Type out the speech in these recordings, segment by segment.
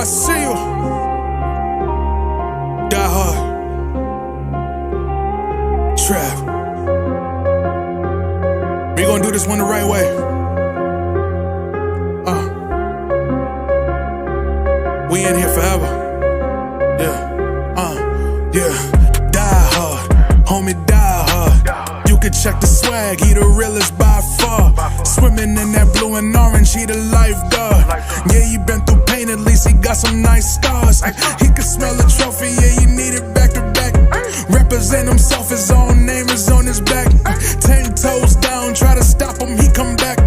see you. Die hard. Trap. We gonna do this one the right way. We in here forever. Yeah. Die hard. Homie, die hard. You can check the swag, he the realest by far. Swimming in that blue and orange, he the lifeguard. Yeah, he been through pain, at least he got some nice scars. He can smell the trophy, yeah, he need it back to back. Represent himself, his own name is on his back. 10 toes down, try to stop him, he come back.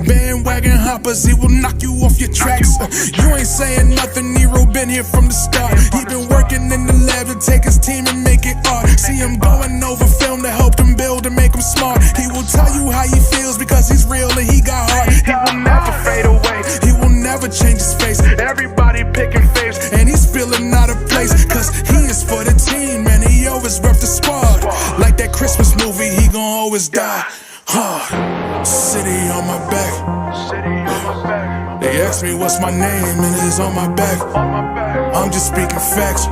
Bandwagon hoppers, he will knock you off your tracks. You ain't saying nothing, Nero been here from the start. He been working in the lab to take his team and make it art. See him going over film to help him build and make him smart. He will tell you how he feels because he's real and he got heart. He will never fade away, he will never change his face. Everybody picking faves and he's feeling out of place. Cause he is for the team and he always rep the squad. Like that Christmas movie, he gon' always die hard. City on my back. They ask me what's my name and it's on my back. I'm just speaking facts.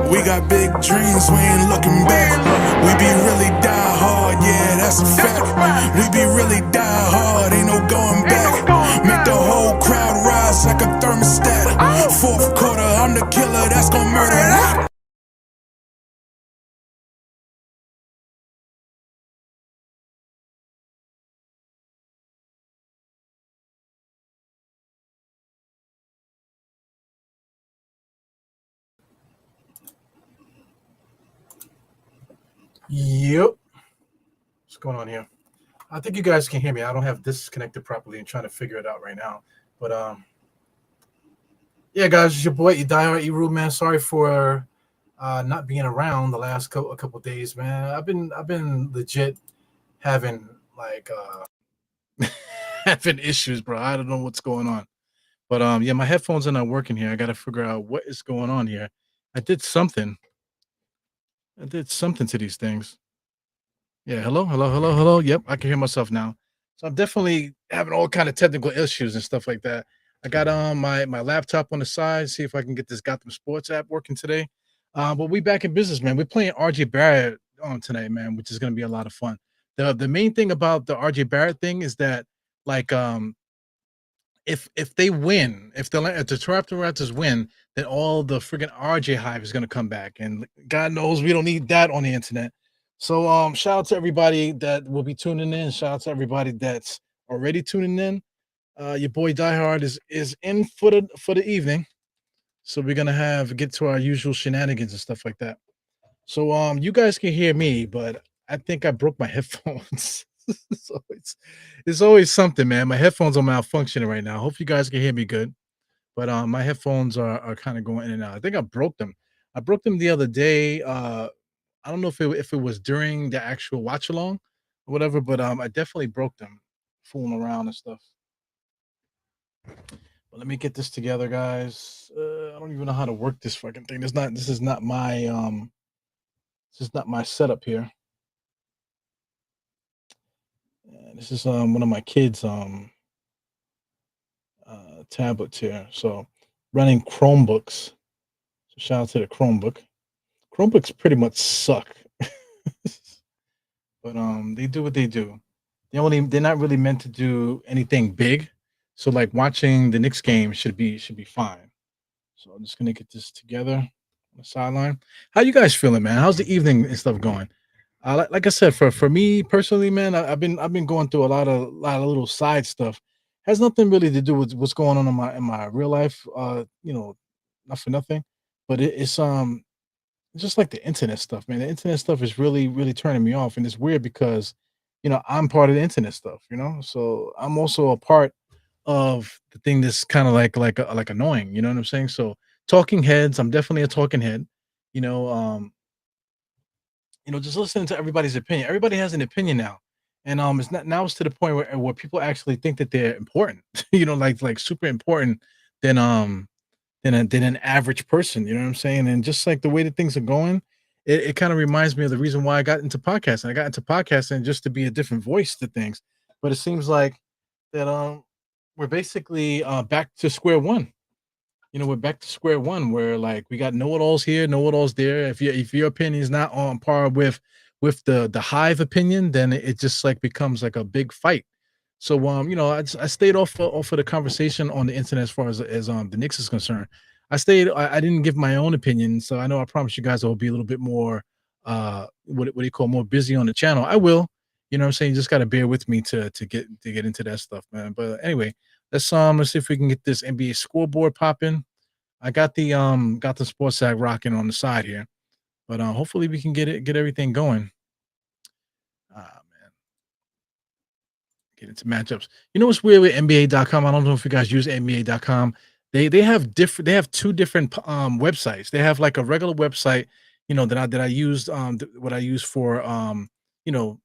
We got big dreams, we ain't looking back. We be really die hard, yeah, that's a fact. We be really die hard, ain't no going back. Make the whole crowd rise like a thermostat. Fourth quarter, I'm the killer that's gon' murder that. Yep. What's going on here? I think you guys can hear me. I don't have this connected properly and trying to figure it out right now. But yeah, guys, it's your boy Idaya Eru, man. Sorry for not being around the last couple days, man. I've been legit having like having issues, bro. I don't know what's going on. But yeah, my headphones are not working here. I gotta figure out what is going on here. I did something to these things. Yeah, hello. Yep, I can hear myself now. So I'm definitely having all kind of technical issues and stuff like that. I got my laptop on the side, see if I can get this Gotham Sports app working today. But we back in business, man. We're playing RJ Barrett on tonight, man, which is gonna be a lot of fun. The main thing about the RJ Barrett thing is that like if they win, if the Toronto Raptors win, then all the friggin' RJ hype is gonna come back, and God knows we don't need that on the internet. So shout out to everybody that will be tuning in. Shout out to everybody that's already tuning in. Your boy Diehard is in for the evening, so we're gonna get to our usual shenanigans and stuff like that. So you guys can hear me, but I think I broke my headphones. So it's always something, man. My headphones are malfunctioning right now. Hope you guys can hear me good. But my headphones are kind of going in and out. I think I broke them. I broke them the other day. I don't know if it was during the actual watch along or whatever, but I definitely broke them fooling around and stuff. But let me get this together, guys. I don't even know how to work this fucking thing. This is not my setup here. This is one of my kids' tablets here. So running Chromebooks. So shout out to the Chromebook. Chromebooks pretty much suck. But they do what they do. They're not really meant to do anything big. So like watching the Knicks game should be fine. So I'm just gonna get this together on the sideline. How you guys feeling, man? How's the evening and stuff going? Like I said, for me personally, man, I've been going through a lot of little side stuff. Has nothing really to do with what's going on in my real life. Not for nothing, but it's just like the internet stuff, man. The internet stuff is really, really turning me off, and it's weird because I'm part of the internet stuff, so I'm also a part of the thing that's kind of like annoying. You know what I'm saying? So talking heads, I'm definitely a talking head. You know, just listening to everybody's opinion. Everybody has an opinion now, and it's not now it's to the point where people actually think that they're important. Like super important than an average person. You know what I'm saying? And just like the way that things are going, it kind of reminds me of the reason why I got into podcasting. I got into podcasting just to be a different voice to things, but it seems like that we're basically back to square one. we're back to square one where like we got know-it-alls here, know-it-alls there. If your opinion is not on par with the hive opinion, then it just like becomes like a big fight. So I stayed off of the conversation on the internet as far as the Knicks is concerned. I didn't give my own opinion, so I know I promise you guys I will be a little bit more what do you call more busy on the channel. I will. You know what I'm saying? You just gotta bear with me to get into that stuff, man. But anyway, let's see if we can get this NBA scoreboard popping. I got the sports side rocking on the side here, but hopefully we can get everything going. Man, get into matchups. You know what's weird with NBA.com? I don't know if you guys use NBA.com. They have two different websites. They have like a regular website, that I used what I use for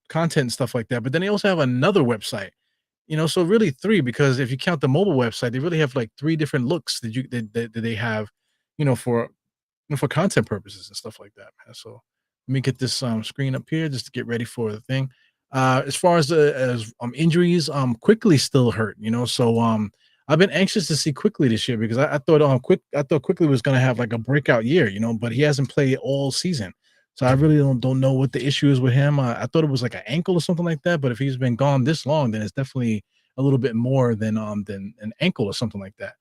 content and stuff like that. But then they also have another website. So really three, because if you count the mobile website, they really have like three different looks that they have, for for content purposes and stuff like that, man. So let me get this screen up here just to get ready for the thing. As far as injuries, quickly still hurt, so I've been anxious to see quickly this year because I thought quickly was gonna have like a breakout year, but he hasn't played all season. So I really don't know what the issue is with him. I thought it was like an ankle or something like that, but if he's been gone this long, then it's definitely a little bit more than an ankle or something like that.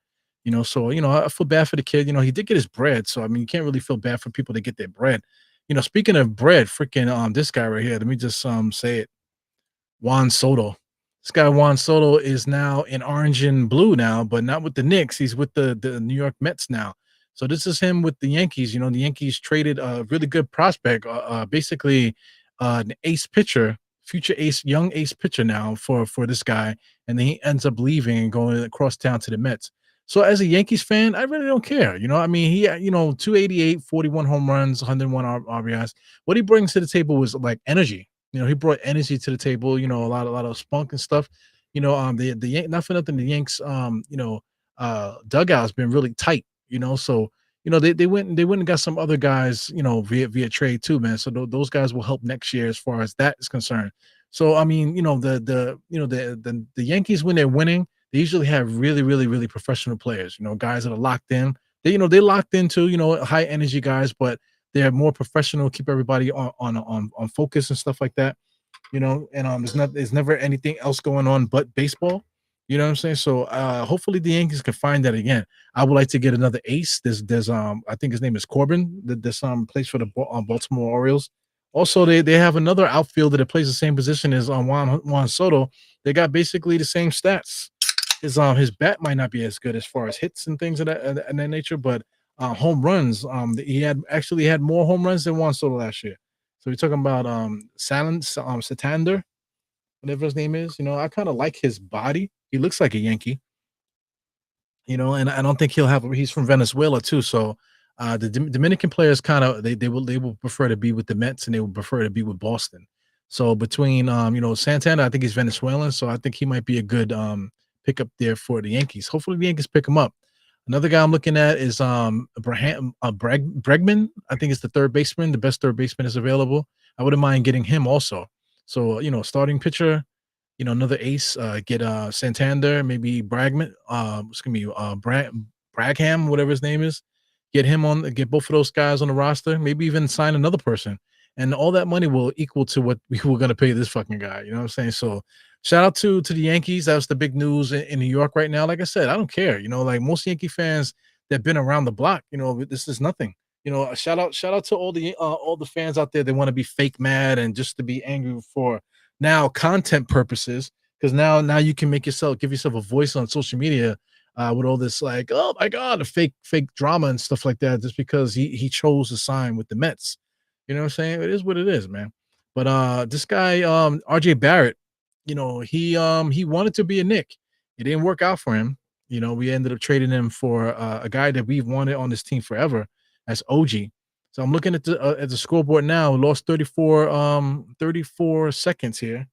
So I feel bad for the kid. He did get his bread, so I mean, you can't really feel bad for people that get their bread. Speaking of bread, freaking this guy right here. Let me just say it. Juan Soto. This guy Juan Soto is now in orange and blue now, but not with the Knicks. He's with the New York Mets now. So this is him with the Yankees. The Yankees traded a really good prospect, basically an ace pitcher, future ace, young ace pitcher now for this guy, and then he ends up leaving and going across town to the Mets. So as a Yankees fan, I really don't care. I mean, he 288, 41 home runs, 101 RBIs. What he brings to the table was like energy. He brought energy to the table. A lot of spunk and stuff. Not for nothing, the Yanks dugout has been really tight. So they went and got some other guys, via trade too, man. So those guys will help next year as far as that is concerned. So I mean, the Yankees, when they're winning, they usually have really, really, really professional players. Guys that are locked in. They locked into high energy guys, but they're more professional, keep everybody on focus and stuff like that. And there's never anything else going on but baseball. You know what I'm saying? So hopefully the Yankees can find that again. I would like to get another ace. There's I think his name is Corbin. This plays for the Baltimore Orioles. Also, they have another outfielder that plays the same position as Juan Soto. They got basically the same stats. His bat might not be as good as far as hits and things of that nature, but home runs. He had more home runs than Juan Soto last year. So we're talking about Satander, whatever his name is. I kind of like his body. He looks like a Yankee. And I don't think he's from Venezuela too. So the Dominican players kind of they will prefer to be with the Mets and they will prefer to be with Boston. So between Santana, I think he's Venezuelan, so I think he might be a good pickup there for the Yankees. Hopefully the Yankees pick him up. Another guy I'm looking at is Bregman. I think it's the third baseman, the best third baseman is available. I wouldn't mind getting him also. So starting pitcher, another ace, get Santander, maybe Bragman, Bragham, whatever his name is. Get both of those guys on the roster, maybe even sign another person. And all that money will equal to what we were gonna pay this fucking guy. You know what I'm saying? So shout out to the Yankees. That was the big news in New York right now. Like I said, I don't care. Like most Yankee fans that've been around the block, this is nothing. Shout out to all the fans out there that want to be fake mad and just to be angry for now content purposes, because now you can give yourself a voice on social media with all this like, oh my god, a fake drama and stuff like that, just because he chose to sign with the Mets. You know what I'm saying? It is what it is, man. But this guy, RJ Barrett, he wanted to be a Knick. It didn't work out for him. We ended up trading him for a guy that we've wanted on this team forever. That's OG. So I'm looking at the scoreboard now. Lost 34 seconds here.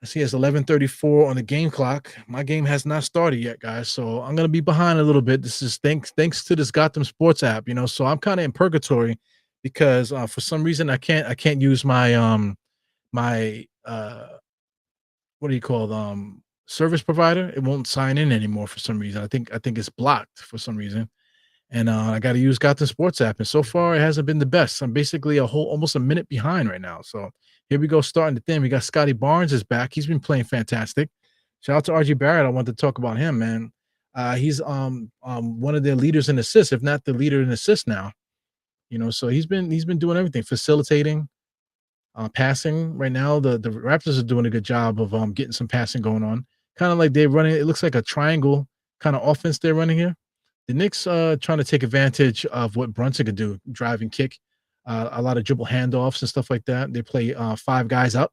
I see it's 11:34 on the game clock. My game has not started yet, guys. So I'm gonna be behind a little bit. This is thanks to this Gotham Sports app. So I'm kind of in purgatory because for some reason I can't use my my what do you call service provider, it won't sign in anymore for some reason. I think it's blocked for some reason. And I got to use Got the Sports app, and so far it hasn't been the best. I'm basically almost a minute behind right now. So here we go, starting the thing. We got Scotty Barnes is back. He's been playing fantastic. Shout out to RG Barrett. I wanted to talk about him, man. He's one of their leaders in assists, if not the leader in assists now. So he's been doing everything, facilitating, passing. Right now, the Raptors are doing a good job of getting some passing going on. Kind of like they're running. It looks like a triangle kind of offense they're running here. The Knicks trying to take advantage of what Brunson could do, drive and kick, a lot of dribble handoffs and stuff like that. They play 5 guys up.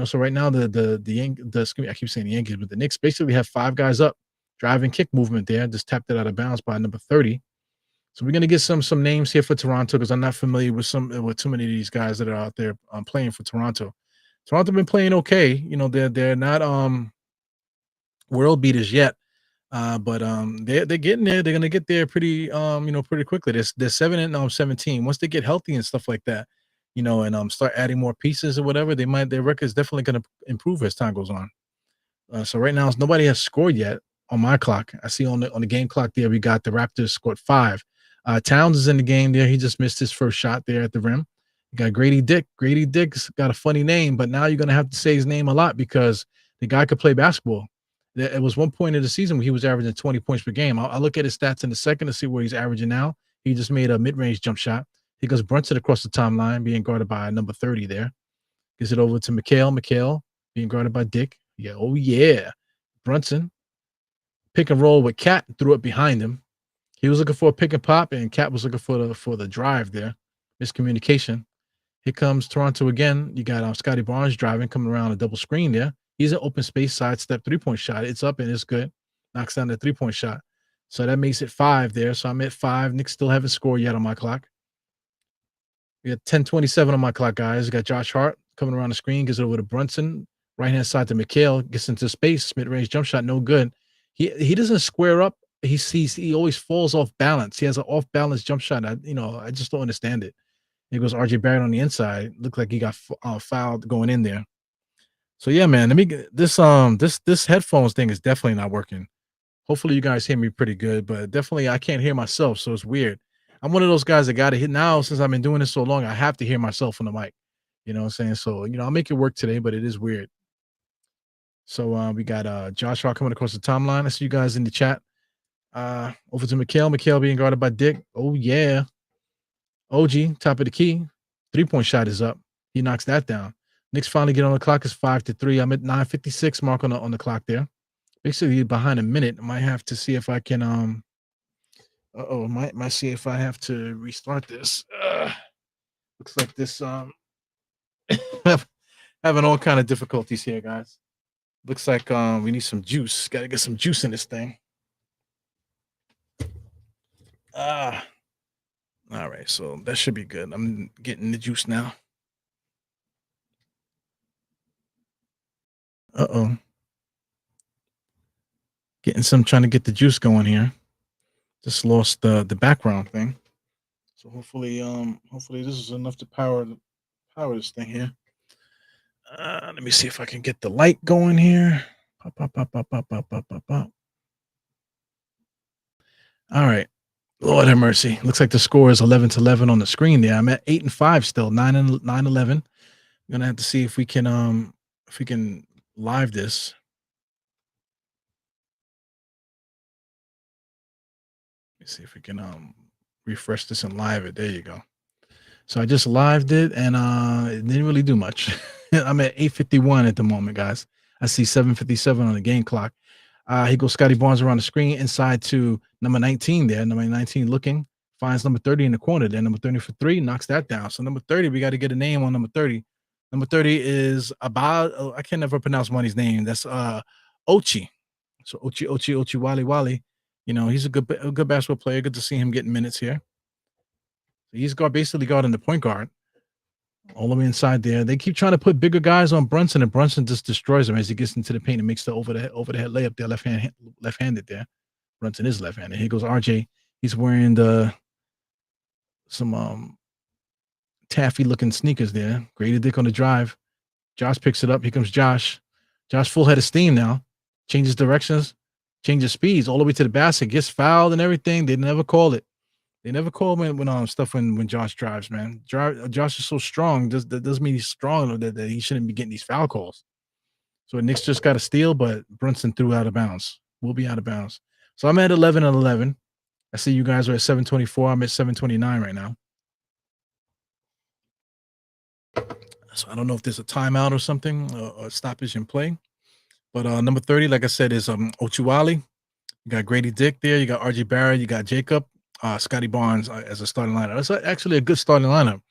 So right now I keep saying the Yankees, but the Knicks basically have 5 guys up, drive and kick movement there. Just tapped it out of bounds by number 30. So we're gonna get some names here for Toronto because I'm not familiar with too many of these guys that are out there playing for Toronto. Toronto been playing okay. They're not world beaters yet. But they're getting there. They're gonna get there pretty quickly. They're 7-17. Once they get healthy and stuff like that, and start adding more pieces or whatever, their record is definitely gonna improve as time goes on. So right now, nobody has scored yet on my clock. I see on the game clock there, we got the Raptors scored 5. Towns is in the game there. He just missed his first shot there at the rim. You got Grady Dick. Grady Dick's got a funny name, but now you're gonna have to say his name a lot because the guy could play basketball. It was one point in the season where he was averaging 20 points per game. I'll look at his stats in a second to see where he's averaging now. He just made a mid-range jump shot. He goes Brunson across the timeline, being guarded by number 30 there. Gives it over to McHale. McHale being guarded by Dick. Yeah, oh yeah. Brunson pick and roll with Cat, threw it behind him. He was looking for a pick and pop, and Cat was looking for the drive there. Miscommunication. Here comes Toronto again. You got Scotty Barnes driving, coming around a double screen there. He's an open space sidestep 3-point shot. It's up and it's good. Knocks down the 3-point shot. So that makes it 5 there. So I'm at 5. Knicks still haven't scored yet on my clock. We got 10:27 on my clock, guys. We got Josh Hart coming around the screen, gives it over to Brunson. Right-hand side to McHale, gets into space, mid-range jump shot, no good. He doesn't square up. He always falls off balance. He has an off-balance jump shot. I just don't understand it. Here goes RJ Barrett on the inside. Looked like he got fouled going in there. So yeah, man, let me get this this headphones thing is definitely not working. Hopefully you guys hear me pretty good, but definitely I can't hear myself, so it's weird. I'm one of those guys that got to hit now since I've been doing this so long. I have to hear myself on the mic. You know what I'm saying? So, I'll make it work today, but it is weird. So we got Josh Hart coming across the timeline. I see you guys in the chat. Over to McHale. McHale being guarded by Dick. Oh yeah. OG, top of the key. 3-point shot is up. He knocks that down. Knicks finally get on the clock. It's 5-3. I'm at 9:56 mark on the clock there. Basically behind a minute. I might have to see if I can might see if I have to restart this. Looks like this having all kind of difficulties here, guys. Looks like we need some juice. Got to get some juice in this thing. All right, so that should be good. I'm getting the juice now. Trying to get the juice going here. Just lost the background thing. So hopefully this is enough to power this thing here. Let me see if I can get the light going here. Pop, pop, pop, pop, pop, pop, pop, pop, pop. All right. Lord have mercy. Looks like the score is 11-11 on the screen there. I'm at 8-5 still, 9-11. I'm gonna have to see if we can live this. Let me see if we can refresh this and live it. There you go. So I just lived it and it didn't really do much. I'm at 8:51 at the moment, guys. I see 7:57 on the game clock. Here goes Scotty Barnes around the screen inside to number 19 there. Number 19 looking, finds number 30 in the corner there. Number 30 for 3, knocks that down. So number 30, we got to get a name on number 30. Number 30 is I can never pronounce money's name. That's Ochi. So Ochi Wally. He's a good basketball player. Good to see him getting minutes here. So he's basically guarding the point guard. All the way inside there. They keep trying to put bigger guys on Brunson, and Brunson just destroys him as he gets into the paint and makes the over the head layup there, left-handed there. Brunson is left-handed. Here goes RJ. He's wearing some taffy looking sneakers there. Grady Dick on the drive. Josh picks it up. Here comes Josh. Josh full head of steam now. Changes directions, changes speeds all the way to the basket, gets fouled and everything. They never call it. They never call when stuff when Josh drives, man. Josh is so strong. That doesn't mean he's strong or that he shouldn't be getting these foul calls. So Knicks just got a steal, but Brunson threw out of bounds. We'll be out of bounds. So I'm at 11 and 11. I see you guys are at 724. I'm at 729 right now. So I don't know if there's a timeout or something, or a stoppage in play. But number 30, like I said, is Ochuwali. You got Grady Dick there. You got RJ Barrett. You got Jacob, Scotty Barnes as a starting lineup. That's actually a good starting lineup.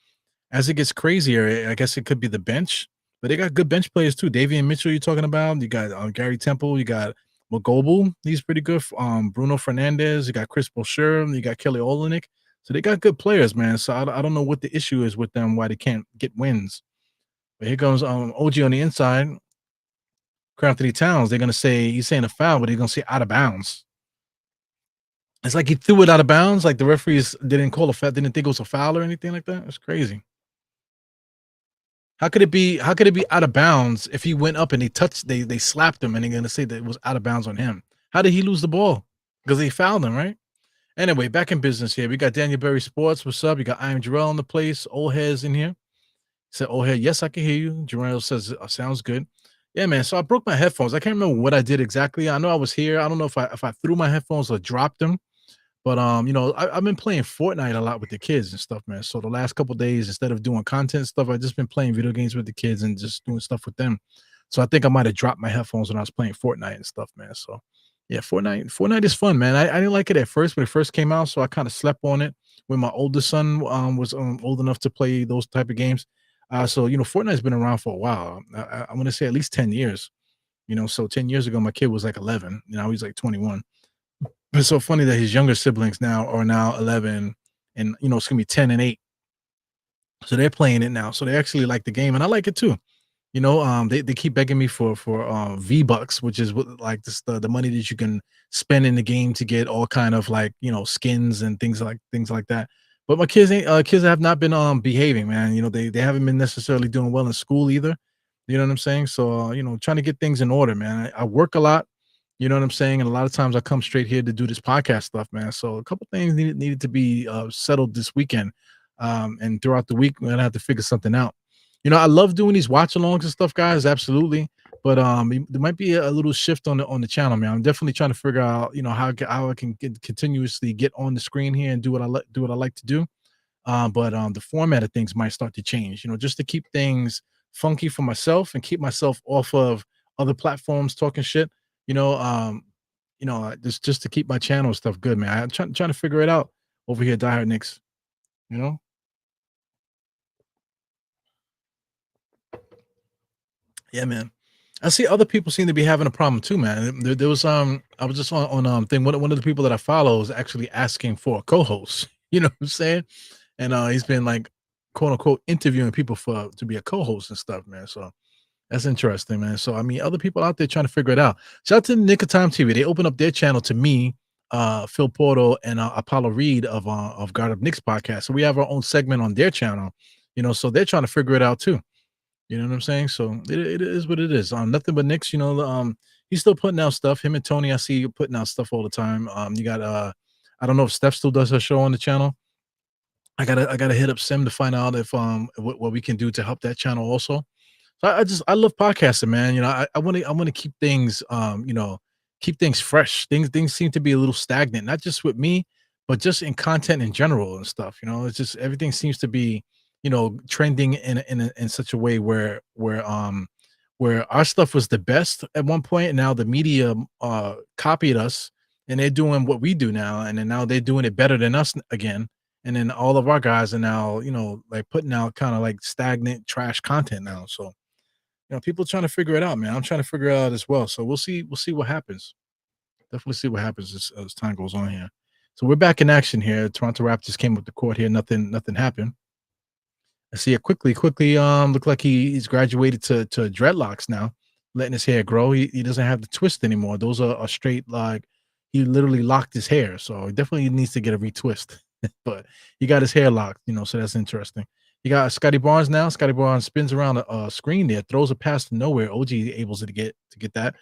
As it gets crazier, I guess it could be the bench, but they got good bench players too. Davian Mitchell, you're talking about. You got Gary Temple. You got Magobu. He's pretty good. Bruno Fernandez. You got Chris Boucher. You got Kelly Olynyk. So they got good players, man. So I don't know what the issue is with them, why they can't get wins. But here comes OG on the inside. Anthony Towns. They're gonna say he's saying a foul, but they're gonna say out of bounds. It's like he threw it out of bounds. Like the referees didn't call a foul, didn't think it was a foul or anything like that. It's crazy. How could it be? How could it be out of bounds if he went up and they slapped him and they're gonna say that it was out of bounds on him? How did he lose the ball? Because they fouled him, right? Anyway, back in business here. We got Daniel Berry Sports. What's up? You got I am Jarrell in the place. Old heads in here. Said old head. Yes, I can hear you. Jarrell says sounds good. Yeah, man. So I broke my headphones. I can't remember what I did exactly. I know I was here. I don't know if I threw my headphones or dropped them. But I've been playing Fortnite a lot with the kids and stuff, man. So the last couple of days, instead of doing content stuff, I've just been playing video games with the kids and just doing stuff with them. So I think I might have dropped my headphones when I was playing Fortnite and stuff, man. So yeah, Fortnite is fun, man. I didn't like it at first when it first came out, so I kind of slept on it when my oldest son was old enough to play those type of games. So Fortnite's been around for a while. I want to say at least 10 years. So 10 years ago, my kid was like 11. He's like 21. It's so funny that his younger siblings now are now 11 and, it's gonna be 10 and 8. So they're playing it now. So they actually like the game and I like it too. They keep begging me for V-Bucks, which is what like the money that you can spend in the game to get all kind of like, skins and things like that. But my kids have not been behaving, man. They haven't been necessarily doing well in school either. You know what I'm saying? So trying to get things in order, man. I work a lot. You know what I'm saying? And a lot of times I come straight here to do this podcast stuff, man. So a couple things needed to be settled this weekend. And throughout the week, we're gonna have to figure something out. I love doing these watch alongs and stuff, guys. Absolutely. But there might be a little shift on the channel, man. I'm definitely trying to figure out, how I can continuously get on the screen here and do what I like to do. But the format of things might start to change, just to keep things funky for myself and keep myself off of other platforms talking shit. Just to keep my channel stuff good, man. I'm trying to figure it out over here, Die Hard Knicks. You know, yeah, man. I see other people seem to be having a problem too, man. There was I was just on thing. One of the people that I follow is actually asking for a co-host. You know what I'm saying? And he's been like quote unquote interviewing people to be a co-host and stuff, man. So that's interesting, man. So I mean, other people out there trying to figure it out. Shout out to Nick of Time TV. They opened up their channel to me, Phil Porto, and Apollo Reed of God of Knicks podcast. So we have our own segment on their channel. So they're trying to figure it out too. You know what I'm saying? So it is what it is. Nothing but Knicks. He's still putting out stuff. Him and Tony, I see you putting out stuff all the time. You got I don't know if Steph still does her show on the channel. I gotta hit up Sim to find out if what we can do to help that channel also. So I love podcasting, man. I want to keep things keep things fresh. Things seem to be a little stagnant, not just with me, but just in content in general and stuff. It's just everything seems to be trending in such a way where our stuff was the best at one point, and now the media copied us, and they're doing what we do now, and then now they're doing it better than us again. And then all of our guys are now, like putting out kind of like stagnant trash content now. So people trying to figure it out, man. I'm trying to figure it out as well. So we'll see what happens. Definitely see what happens as time goes on here. So we're back in action here. Toronto Raptors came up the court here. Nothing happened. I see it quickly. Look like he's graduated to dreadlocks now, letting his hair grow. He doesn't have the twist anymore. Those are straight, like he literally locked his hair. So he definitely needs to get a retwist. But he got his hair locked, so that's interesting. He got Scotty Barnes now. Scotty Barnes spins around a screen there, throws a pass to nowhere. OG able to get that.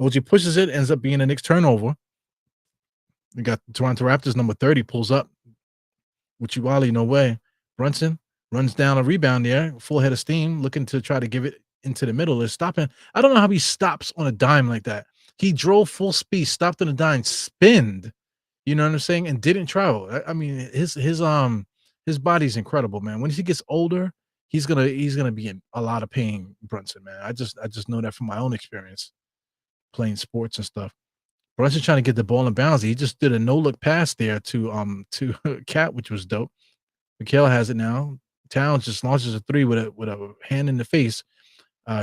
OG pushes it, ends up being a Knicks turnover. We got the Toronto Raptors number 30 pulls up. Uchiwali, no way. Brunson runs down a rebound there, full head of steam, looking to try to give it into the middle. Is stopping. I don't know how he stops on a dime like that. He drove full speed, stopped on a dime, spinned. You know what I'm saying? And didn't travel. I mean, his body's incredible, man. When he gets older, he's gonna be in a lot of pain, Brunson, man. I just know that from my own experience playing sports and stuff. Brunson trying to get the ball in bounds. He just did a no-look pass there to Cat, which was dope. Mikhail has it now. Towns just launches a three with a hand in the face.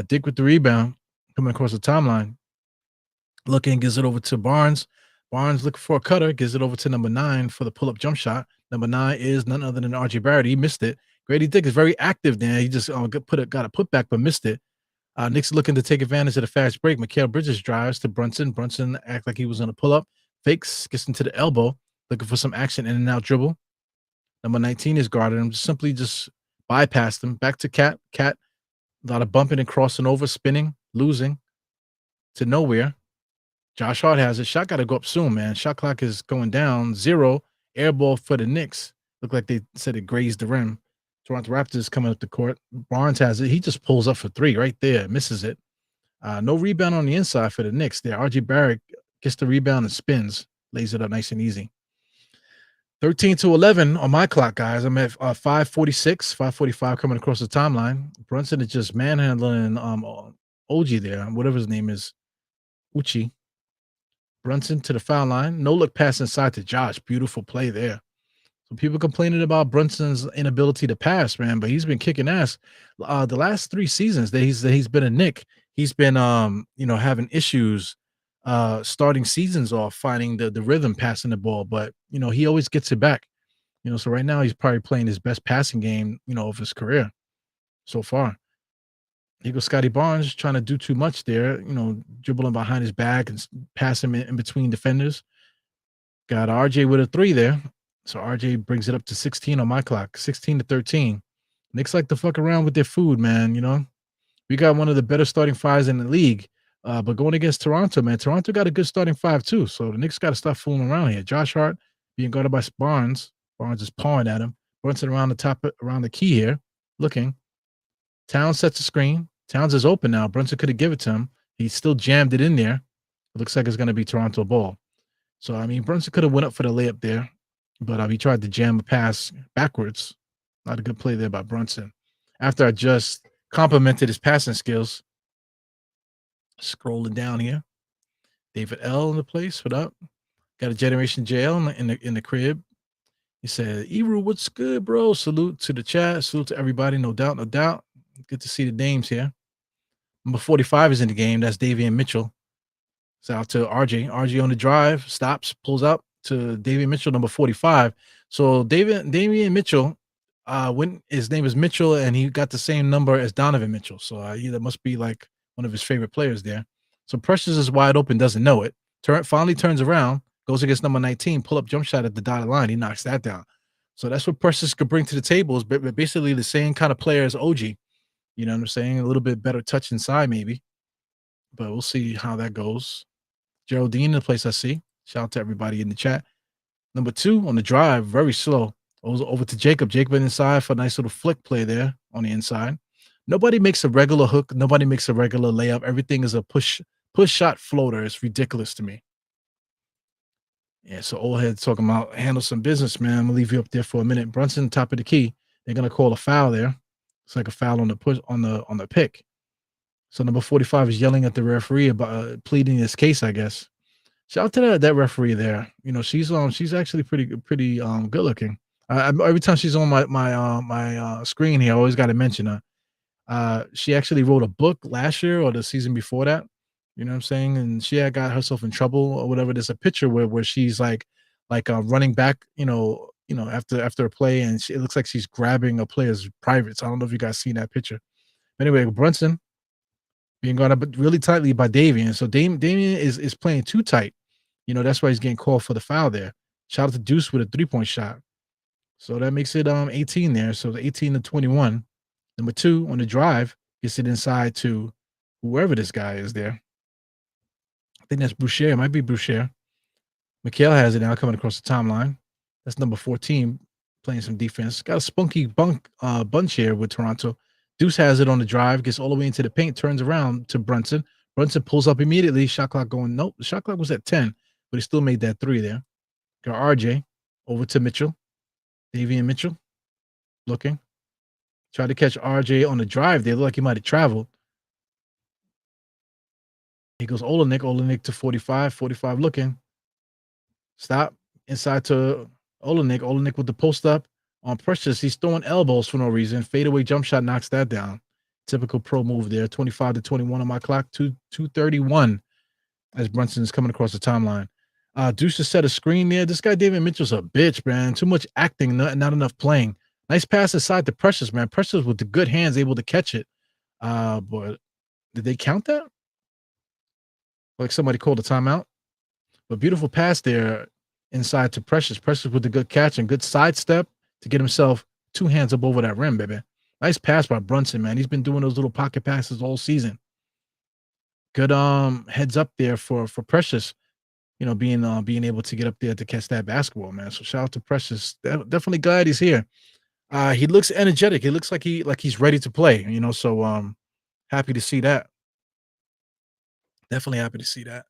Dick with the rebound, coming across the timeline. Looking, gives it over to Barnes. Barnes looking for a cutter, gives it over to number 9 for the pull-up jump shot. Number 9 is none other than RJ Barrett. He missed it. Grady Dick is very active there. He just got a putback, but missed it. Knicks looking to take advantage of the fast break. Mikal Bridges drives to Brunson. Brunson act like he was going to pull up. Fakes, gets into the elbow, looking for some action in and out dribble. Number 19 is guarded him. Simply just bypassed him. Back to Cat. Cat, a lot of bumping and crossing over, spinning, losing to nowhere. Josh Hart has it. Shot got to go up soon, man. Shot clock is going down. 0. Air ball for the Knicks. Looked like they said it grazed the rim. Toronto Raptors coming up the court. Barnes has it. He just pulls up for 3 right there. Misses it. No rebound on the inside for the Knicks there. RJ Barrett gets the rebound and spins. Lays it up nice and easy. 13-11 on my clock, guys. I'm at 5:46, 5:45 coming across the timeline. Brunson is just manhandling OG there, whatever his name is. Uchi. Brunson to the foul line. No look pass inside to Josh. Beautiful play there. So people complaining about Brunson's inability to pass, man, but he's been kicking ass. The last 3 seasons that he's been a Knick, he's been having issues starting seasons off, finding the rhythm passing the ball, but he always gets it back. So right now he's probably playing his best passing game, of his career so far. Here goes Scotty Barnes trying to do too much there, dribbling behind his back and passing in between defenders. Got RJ with a 3 there. So RJ brings it up to 16 on my clock, 16-13. Knicks like to fuck around with their food, man. We got one of the better starting 5s in the league. But going against Toronto, man, Toronto got a good starting 5 too. So the Knicks got to stop fooling around here. Josh Hart being guarded by Barnes. Barnes is pawing at him. Brunson around the key here, looking. Towns sets the screen. Towns is open now. Brunson could have given it to him. He still jammed it in there. It looks like it's going to be Toronto ball. So, Brunson could have went up for the layup there, but he tried to jam a pass backwards. Not a good play there by Brunson. After I just complimented his passing skills. Scrolling down here. David L in the place. What up? Got a Generation JL in the crib. He said, Eru, what's good, bro? Salute to the chat. Salute to everybody. No doubt, no doubt. Good to see the names here. Number 45 is in the game. That's Davian Mitchell. It's out to RJ. RJ on the drive. Stops. Pulls up to Davian Mitchell, number 45. So Davian Mitchell, when his name is Mitchell, and he got the same number as Donovan Mitchell. So that must be like one of his favorite players there. So Precious is wide open, doesn't know it. Finally turns around, goes against number 19, pull-up jump shot at the dotted line. He knocks that down. So that's what Precious could bring to the table, is basically the same kind of player as OG. You know what I'm saying? A little bit better touch inside maybe. But we'll see how that goes. Geraldine in the place I see. Shout out to everybody in the chat. Number 2 on the drive, very slow. Over to Jacob. Jacob inside for a nice little flick play there on the inside. Nobody makes a regular hook. Nobody makes a regular layup. Everything is a push shot floater. It's ridiculous to me. Yeah, so old head talking about handle some business, man. I'm gonna leave you up there for a minute. Brunson, top of the key. They're gonna call a foul there. It's like a foul on the push on the pick. So number 45 is yelling at the referee about pleading his case, I guess. Shout out to that referee there. She's actually pretty good looking. Every time she's on my screen here, I always got to mention her. She actually wrote a book last year or the season before that. You know what I'm saying? And she had got herself in trouble or whatever. There's a picture where she's like running back, after a play, and it looks like she's grabbing a player's privates. I don't know if you guys seen that picture. But anyway, Brunson being guarded up really tightly by Davian. So Davian is playing too tight. That's why he's getting called for the foul there. Shout out to Deuce with a 3-point shot. So that makes it 18 there. So the 18 to 21. Number 2 on the drive gets it inside to whoever this guy is there. I think that's Boucher. It might be Boucher. Mikhail has it now coming across the timeline. That's number 14 playing some defense. Got a spunky bunch here with Toronto. Deuce has it on the drive, gets all the way into the paint, turns around to Brunson. Brunson pulls up immediately. Shot clock going. Nope, the shot clock was at 10, but he still made that 3 there. Got RJ over to Mitchell. Davian Mitchell looking. Tried to catch RJ on the drive. They look like he might have traveled. He goes Olenek. Olenek to 45. 45 looking. Stop. Inside to Olenek. Olenek with the post up on Precious. He's throwing elbows for no reason. Fadeaway jump shot knocks that down. Typical pro move there. 25 to 21 on my clock. 2:31 as Brunson is coming across the timeline. Deuce just set a screen there. This guy, David Mitchell's a bitch, man. Too much acting, not enough playing. Nice pass aside to Precious, man. Precious with the good hands able to catch it. But did they count that? Like somebody called a timeout. But beautiful pass there inside to Precious. Precious with the good catch and good sidestep to get himself 2 hands up over that rim, baby. Nice pass by Brunson, man. He's been doing those little pocket passes all season. Good heads up there for Precious. You know, being able to get up there to catch that basketball, man. So shout out to Precious. Definitely glad he's here. He looks energetic. He looks like he's ready to play. You know, so happy to see that. Definitely happy to see that.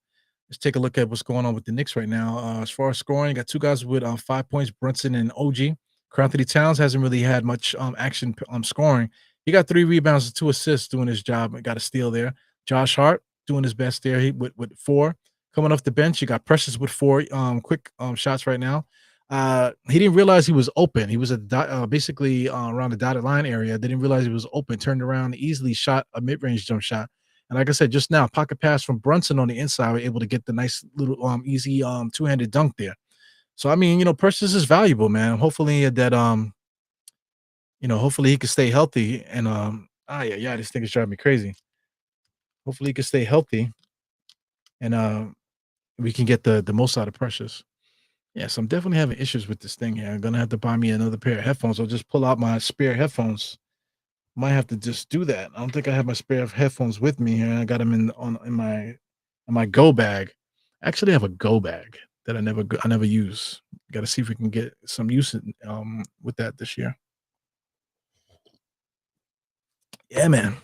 Let's take a look at what's going on with the Knicks right now. As far as scoring, you got 2 guys with 5 points, Brunson and OG. Anthony Towns hasn't really had much action scoring. He got 3 rebounds and 2 assists doing his job. Got a steal there. Josh Hart doing his best there. He with 4. Coming off the bench, you got Precious with 4 quick shots right now. He didn't realize he was open. He was basically around the dotted line area. Didn't realize he was open. Turned around, easily shot a mid-range jump shot. And like I said just now, pocket pass from Brunson on the inside, we're able to get the nice little easy 2-handed dunk there. So I mean, you know, Precious is valuable, man. Hopefully that hopefully he can stay healthy and yeah, this thing is driving me crazy. Hopefully he can stay healthy and we can get the most out of Precious. Yeah, so I'm definitely having issues with this thing here. I'm gonna have to buy me another pair of headphones. I'll just pull out my spare headphones. Might have to just do that. I don't think I have my spare headphones with me here. I got them in my go bag. I actually have a go bag that I never use. Got to see if we can get some use with that this year. Yeah, man.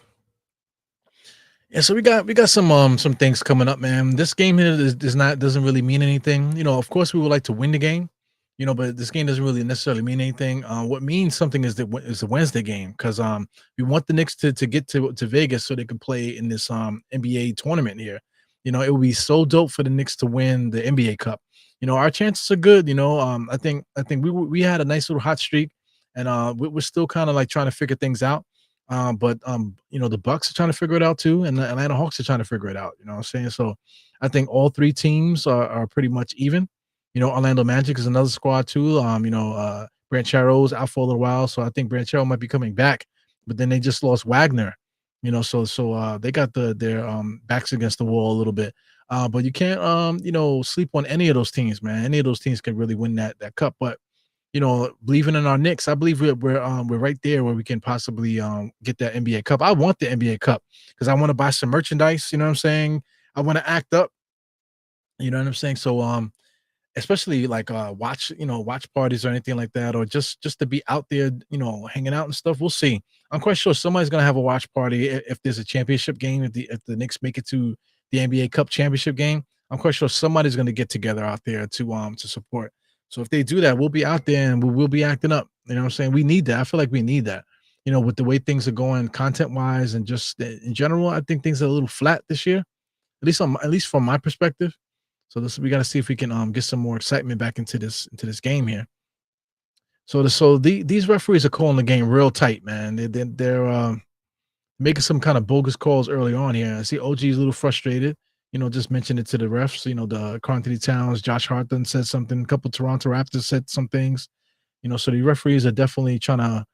Yeah, so we got some things coming up, man. This game here doesn't really mean anything. You know, of course, we would like to win the game, you know, but this game doesn't really necessarily mean anything. What means something is the Wednesday game because we want the Knicks to get to Vegas so they can play in this NBA tournament here. You know, it would be so dope for the Knicks to win the NBA Cup. You know, our chances are good. You know, I think we had a nice little hot streak, and we're still kind of like trying to figure things out. But you know, the Bucks are trying to figure it out too, and the Atlanta Hawks are trying to figure it out. You know what I'm saying? So I think all 3 teams are pretty much even. You know, Orlando Magic is another squad too. Brant Charles out for a little while, so I think Brant Charles might be coming back. But then they just lost Wagner. You know, so they got their backs against the wall a little bit. But you can't you know, sleep on any of those teams, man. Any of those teams can really win that cup. But you know, believing in our Knicks, I believe we're right there where we can possibly get that NBA Cup. I want the NBA Cup because I want to buy some merchandise. You know what I'm saying? I want to act up. You know what I'm saying? So especially like watch parties or anything like that, or just to be out there, you know, hanging out and stuff. We'll see. I'm quite sure somebody's gonna have a watch party if there's a championship game. If the Knicks make it to the NBA Cup championship game, I'm quite sure somebody's gonna get together out there to support. So if they do that, we'll be out there and we'll be acting up. You know what I'm saying? We need that. I feel like we need that. You know, with the way things are going, content wise, and just in general, I think things are a little flat this year. At least from my perspective. So we got to see if we can get some more excitement back into this game here. So these referees are calling the game real tight, man. They're making some kind of bogus calls early on here. I see OG's a little frustrated. You know, just mentioned it to the refs. You know, the Anthony Towns, Josh Hart said something. A couple of Toronto Raptors said some things. You know, so the referees are definitely trying to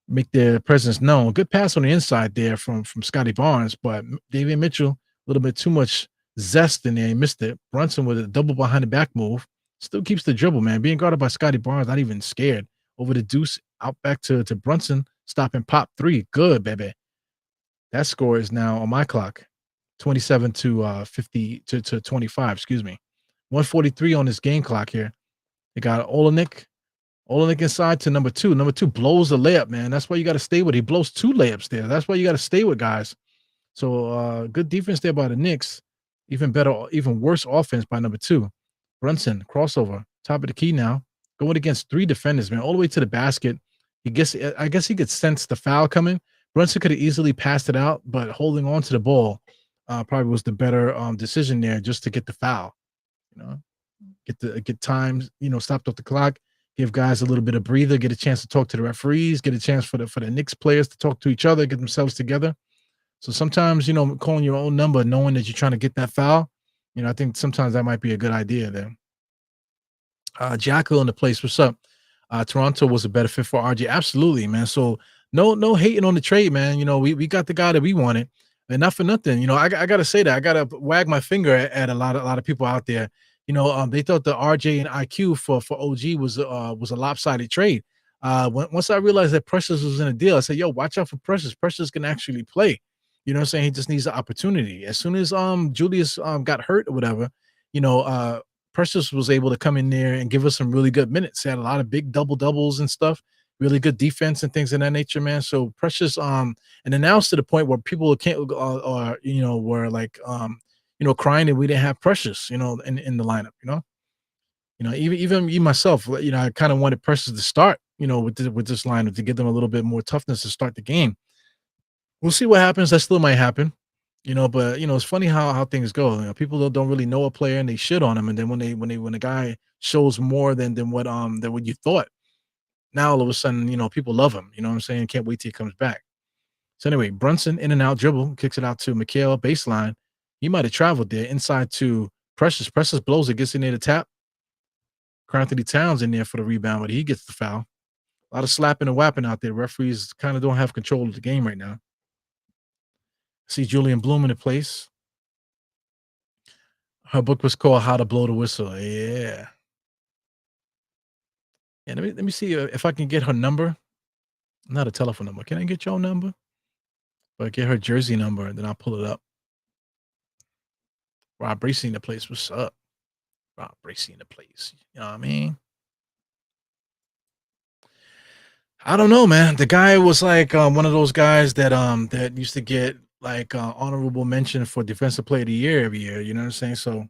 make their presence known. Good pass on the inside there from Scotty Barnes, but Davian Mitchell, a little bit too much zest in there. He missed it. Brunson with a double behind the back move. Still keeps the dribble, man. Being guarded by Scotty Barnes, not even scared. over the deuce, out back to Brunson, stop and pop three. Good, baby. That score is now on my clock, 27 to 50 to 25. Excuse me, 143 on this game clock here. They got Olenek. Olenek inside to number two. Number two blows the layup, man. That's why you got to stay with. He blows two layups there. That's why you got to stay with guys. So good defense there by the Knicks. Even better, even worse offense by number two. Brunson, crossover, top of the key now. Going against three defenders, man, all the way to the basket. I guess he could sense the foul coming. Brunson could have easily passed it out, but holding on to the ball probably was the better decision there just to get the foul. You know, get time, stopped off the clock, give guys a little bit of breather, get a chance to talk to the referees, get a chance for the Knicks players to talk to each other, get themselves together. So sometimes, calling your own number, knowing that you're trying to get that foul, I think sometimes that might be a good idea there. Jackal in the place. What's up? Toronto was a better fit for RJ. Absolutely, man. So no hating on the trade, man. We got the guy that we wanted, and not for nothing. I gotta say that. I gotta wag my finger at a lot of people out there. They thought the RJ and IQ for OG was a lopsided trade. Once I realized that Precious was in a deal, I said, "Yo, watch out for Precious. Precious can actually play." You know what I'm saying? He just needs the opportunity. As soon as Julius got hurt or whatever, Precious was able to come in there and give us some really good minutes. He had a lot of big doubles and stuff, really good defense and things of that nature, man. So Precious, and then now it's to the point where people can't, were like, crying that we didn't have Precious, in the lineup, even me myself, I kind of wanted Precious to start, with this lineup to give them a little bit more toughness to start the game. We'll see what happens. That still might happen. But it's funny how things go. People don't really know a player and they shit on him, and then when a guy shows more than what you thought, now all of a sudden people love him. You know what I'm saying? Can't wait till he comes back. So anyway, Brunson in and out dribble, kicks it out to Mikhail baseline. He might have traveled there inside to Precious. Precious blows it, gets in there to tap. Anthony Towns in there for the rebound, but he gets the foul. A lot of slapping and whapping out there. Referees kind of don't have control of the game right now. See Julian Bloom in the place. Her book was called How to Blow the Whistle. Yeah. Yeah, let me see if I can get her number. Not a telephone number. Can I get your number? But get her jersey number, and then I'll pull it up. Rob Bracey in the place. What's up? Rob Bracey in the place. You know what I mean? I don't know, man. The guy was like one of those guys that used to get like honorable mention for defensive player of the year every year. You know what I'm saying? So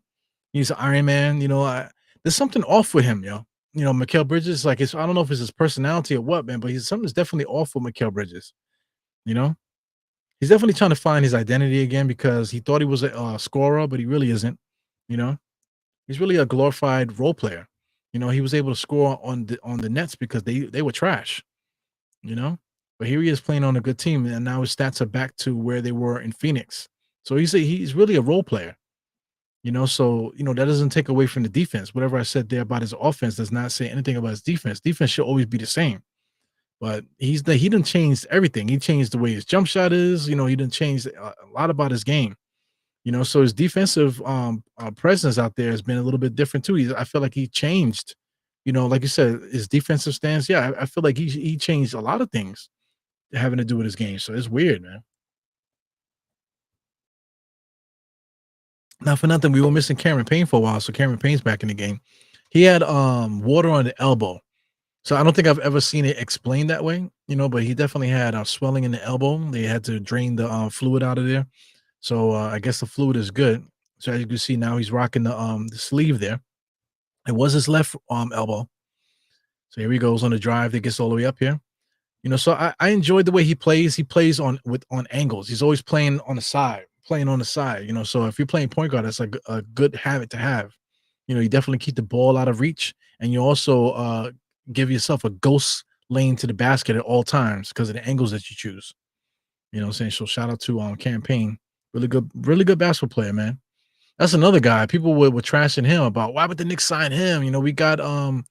he's an Iron Man. There's something off with him, yo. Mikal Bridges, like I don't know if it's his personality or what, man, but something's definitely off with Mikal Bridges. He's definitely trying to find his identity again because he thought he was a scorer, but he really isn't. He's really a glorified role player. He was able to score on the Nets because they were trash. But here he is playing on a good team, and now his stats are back to where they were in Phoenix. So he's really a role player. So that doesn't take away from the defense. Whatever I said there about his offense does not say anything about his defense. Defense should always be the same. But he didn't change everything. He changed the way his jump shot is. He didn't change a lot about his game. So his defensive presence out there has been a little bit different too. I feel like he changed. Like you said, his defensive stance. Yeah, I feel like he changed a lot of things having to do with his game. So it's weird, man. Not for nothing, we were missing Cameron Payne for a while, so Cameron Payne's back in the game. He had water on the elbow. So I don't think I've ever seen it explained that way, but he definitely had swelling in the elbow. They had to drain the fluid out of there. So I guess the fluid is good. So as you can see now, he's rocking the sleeve there. It was his left elbow. So here he goes on the drive that gets all the way up here. So I enjoyed the way he plays. He plays on angles. He's always playing on the side. So if you're playing point guard, that's like a good habit to have. You definitely keep the ball out of reach, and you also give yourself a ghost lane to the basket at all times because of the angles that you choose. What I'm saying? So shout out to Campaign. Really good basketball player, man. That's another guy. People were trashing him about why would the Knicks sign him? We got that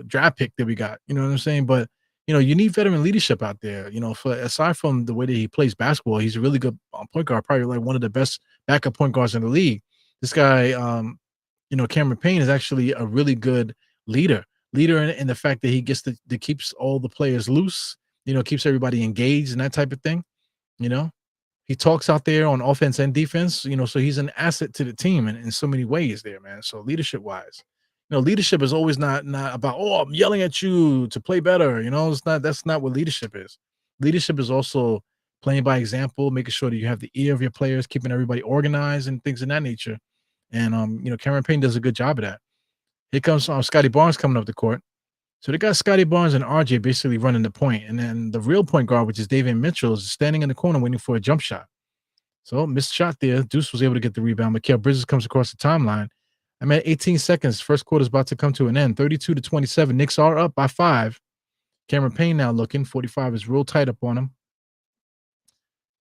draft pick that we got. You know what I'm saying? But you need veteran leadership out there. Aside from the way that he plays basketball, he's a really good point guard, probably like one of the best backup point guards in the league. This guy, Cameron Payne is actually a really good leader. leader in the fact that he gets to keeps all the players loose, keeps everybody engaged and that type of thing. You know, he talks out there on offense and defense, so he's an asset to the team in so many ways there, man. So leadership wise, leadership is always not about, oh, I'm yelling at you to play better. It's not that's not what leadership is. Leadership is also playing by example, making sure that you have the ear of your players, keeping everybody organized and things of that nature. And Cameron Payne does a good job of that. Here comes Scotty Barnes coming up the court. So they got Scotty Barnes and RJ basically running the point. And then the real point guard, which is David Mitchell, is standing in the corner waiting for a jump shot. So missed shot there. Deuce was able to get the rebound. Mikal Bridges comes across the timeline. I'm at 18 seconds. First quarter is about to come to an end. 32-27. Knicks are up by 5. Cameron Payne now looking. 45 is real tight up on him.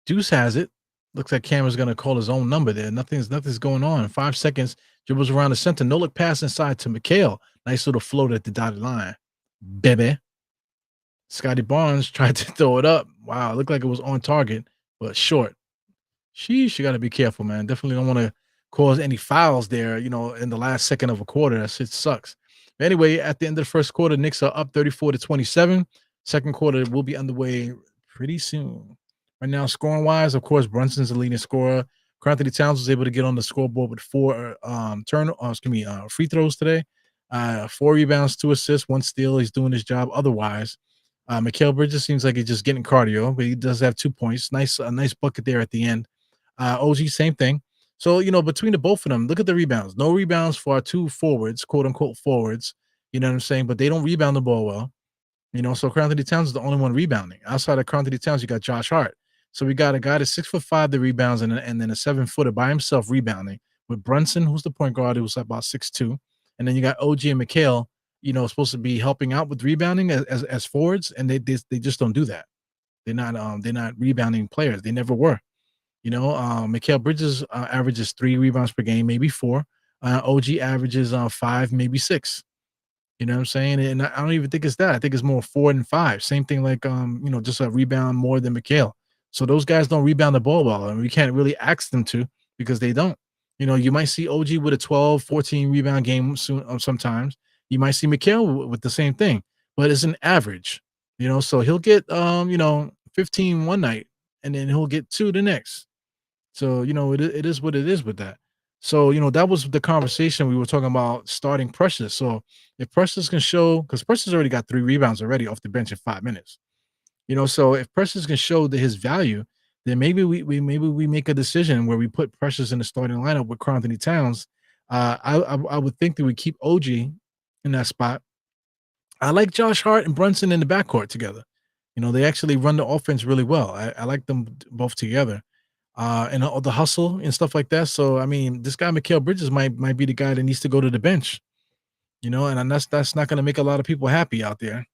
Deuce has it. Looks like Cameron's going to call his own number there. Nothing's going on. 5 seconds. Dribbles around the center. No look pass inside to Mikal. Nice little float at the dotted line. Baby. Scotty Barnes tried to throw it up. Wow, it looked like it was on target, but short. You got to be careful, man. Definitely don't want to cause any fouls there, in the last second of a quarter. That shit sucks. But anyway, at the end of the first quarter, Knicks are up 34-27. Second quarter will be underway pretty soon. Right now, scoring-wise, of course, Brunson's the leading scorer. Karl-Anthony Towns was able to get on the scoreboard with 4 free throws today. 4 rebounds, 2 assists, 1 steal. He's doing his job. Otherwise, Mikal Bridges seems like he's just getting cardio, but he does have 2 points. A nice bucket there at the end. OG, same thing. So, between the both of them, look at the rebounds. No rebounds for our 2 forwards, quote unquote forwards. You know what I'm saying? But they don't rebound the ball well. So Karl-Anthony Towns is the only one rebounding. Outside of Karl-Anthony Towns, you got Josh Hart. So we got a guy that's 6'5" that rebounds and then a 7-footer by himself rebounding with Brunson, who's the point guard, who's about 6'2". And then you got OG and Mikal, supposed to be helping out with rebounding as forwards, and they just don't do that. They're not rebounding players. They never were. Mikal Bridges averages 3 rebounds per game, maybe 4. OG averages 5, maybe 6. You know what I'm saying? And I don't even think it's that. I think it's more 4 and 5. Same thing like just a rebound more than Mikal. So those guys don't rebound the ball well, and we can't really ask them to because they don't. You might see OG with a 12, 14 rebound game soon sometimes. You might see Mikal with the same thing, but it's an average. So he'll get 15 one night, and then he'll get 2 the next. So, it is what it is with that. So, that was the conversation we were talking about starting Precious. So if Precious can show, because Precious already got 3 rebounds already off the bench in 5 minutes. So if Precious can show his value, then maybe we make a decision where we put Precious in the starting lineup with Karl-Anthony Towns. I would think that we keep OG in that spot. I like Josh Hart and Brunson in the backcourt together. They actually run the offense really well. I like them both together. And all the hustle and stuff like that. So I mean, this guy Mikal Bridges might be the guy that needs to go to the bench, and that's not going to make a lot of people happy out there,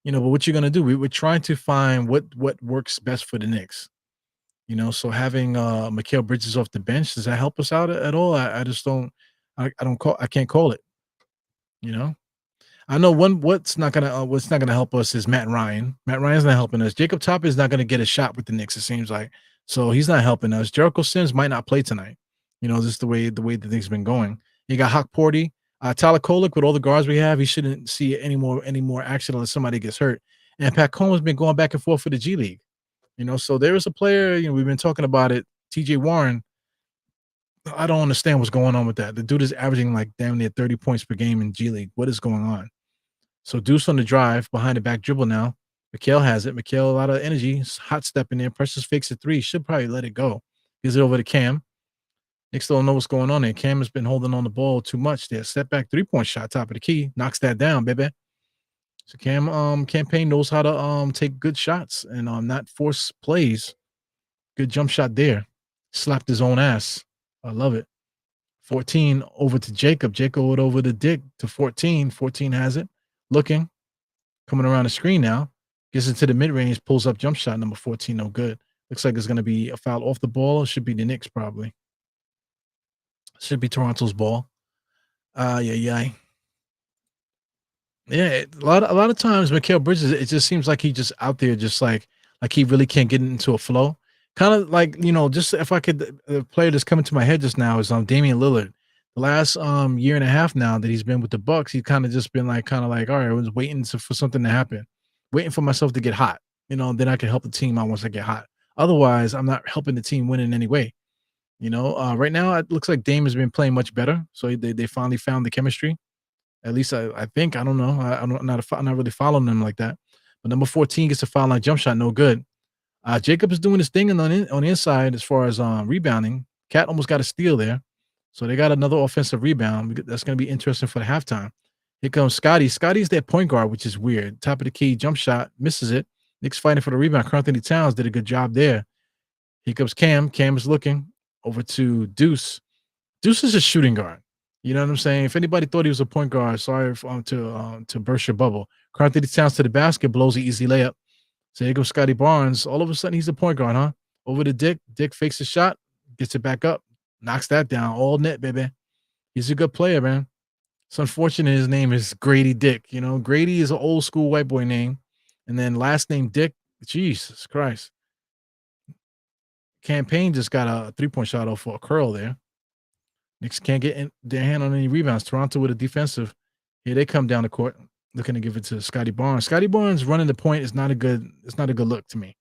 but what you're going to do? We're trying to find what works best for the Knicks, So having Mikal Bridges off the bench, does that help us out at all? I just don't. I can't call it. I know what's not gonna help us is Matt Ryan. Matt Ryan's not helping us. Jacob Toppin is not gonna get a shot with the Knicks, it seems like. So he's not helping us. Jericho Sims might not play tonight. Just the way the thing's been going. You got Hawk Porty, Tyler Kolek with all the guards we have. He shouldn't see any more action unless somebody gets hurt. And Pat Combs has been going back and forth for the G League. So there is a player. We've been talking about it. T.J. Warren. I don't understand what's going on with that. The dude is averaging like damn near 30 points per game in G League. What is going on? So Deuce on the drive, behind the back dribble now. Mikal has it. Mikal, a lot of energy. Hot step in there. Precious fakes a 3. Should probably let it go. Gives it over to Cam. Knicks don't know what's going on there. Cam has been holding on the ball too much there. Step back 3-point shot, top of the key. Knocks that down, baby. So Cam Payne knows how to take good shots and not force plays. Good jump shot there. Slapped his own ass. I love it. 14 over to Jacob. Jacob would over to Dick to 14. 14 has it. Looking. Coming around the screen now. Gets into the mid-range. Pulls up jump shot number 14. No good. Looks like it's going to be a foul off the ball. It should be the Knicks probably. Should be Toronto's ball. Yeah. A lot of times Mikal Bridges, it just seems like he just out there just like he really can't get into a flow. Kind of like, just if I could, the player that's coming to my head just now is Damian Lillard. The last year and a half now that he's been with the Bucks, he's kind of just been like, all right, I was waiting for something to happen, waiting for myself to get hot. Then I can help the team out once I get hot. Otherwise, I'm not helping the team win in any way. Right now it looks like Dame has been playing much better. So they finally found the chemistry. At least I think. I don't know. I'm not really following them like that. But number 14 gets a foul line jump shot, no good. Jacob is doing his thing on the inside as far as rebounding. Cat almost got a steal there. So they got another offensive rebound. That's going to be interesting for the halftime. Here comes Scotty. Scotty's their point guard, which is weird. Top of the key, jump shot, misses it. Knicks fighting for the rebound. Karl Anthony Towns did a good job there. Here comes Cam. Cam is looking over to Deuce. Deuce is a shooting guard. You know what I'm saying? If anybody thought he was a point guard, sorry to burst your bubble. Karl Anthony Towns to the basket, blows an easy layup. So here goes Scotty Barnes. All of a sudden, he's a point guard, huh? Over to Dick. Dick fakes a shot, gets it back up, knocks that down. All net, baby. He's a good player, man. It's unfortunate his name is Grady Dick. Grady is an old school white boy name. And then last name Dick. Jesus Christ. Campaign just got a 3-point shot off for a curl there. Knicks can't get their hand on any rebounds. Toronto with a defensive. Here they come down the court, looking to give it to Scotty Barnes. Scotty Barnes running the point is not a good look to me.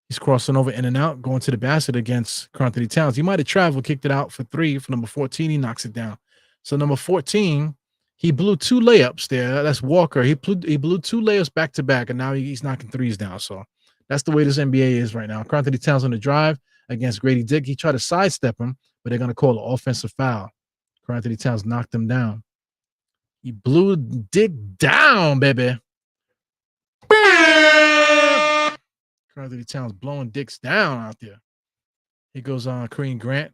He's crossing over in and out, going to the basket against Karl Anthony Towns. He might have traveled, kicked it out for 3. For number 14, he knocks it down. So number 14, he blew 2 layups there. That's Walker. He blew 2 layups back to back, and now he's knocking 3s down. So that's the way this NBA is right now. Karl Anthony Towns on the drive against Grady Dick. He tried to sidestep him, but they're going to call an offensive foul. Karl Anthony Towns knocked him down. He blew Dick down, baby. Karl Anthony Towns blowing Dicks down out there. He goes on Kareem Grant.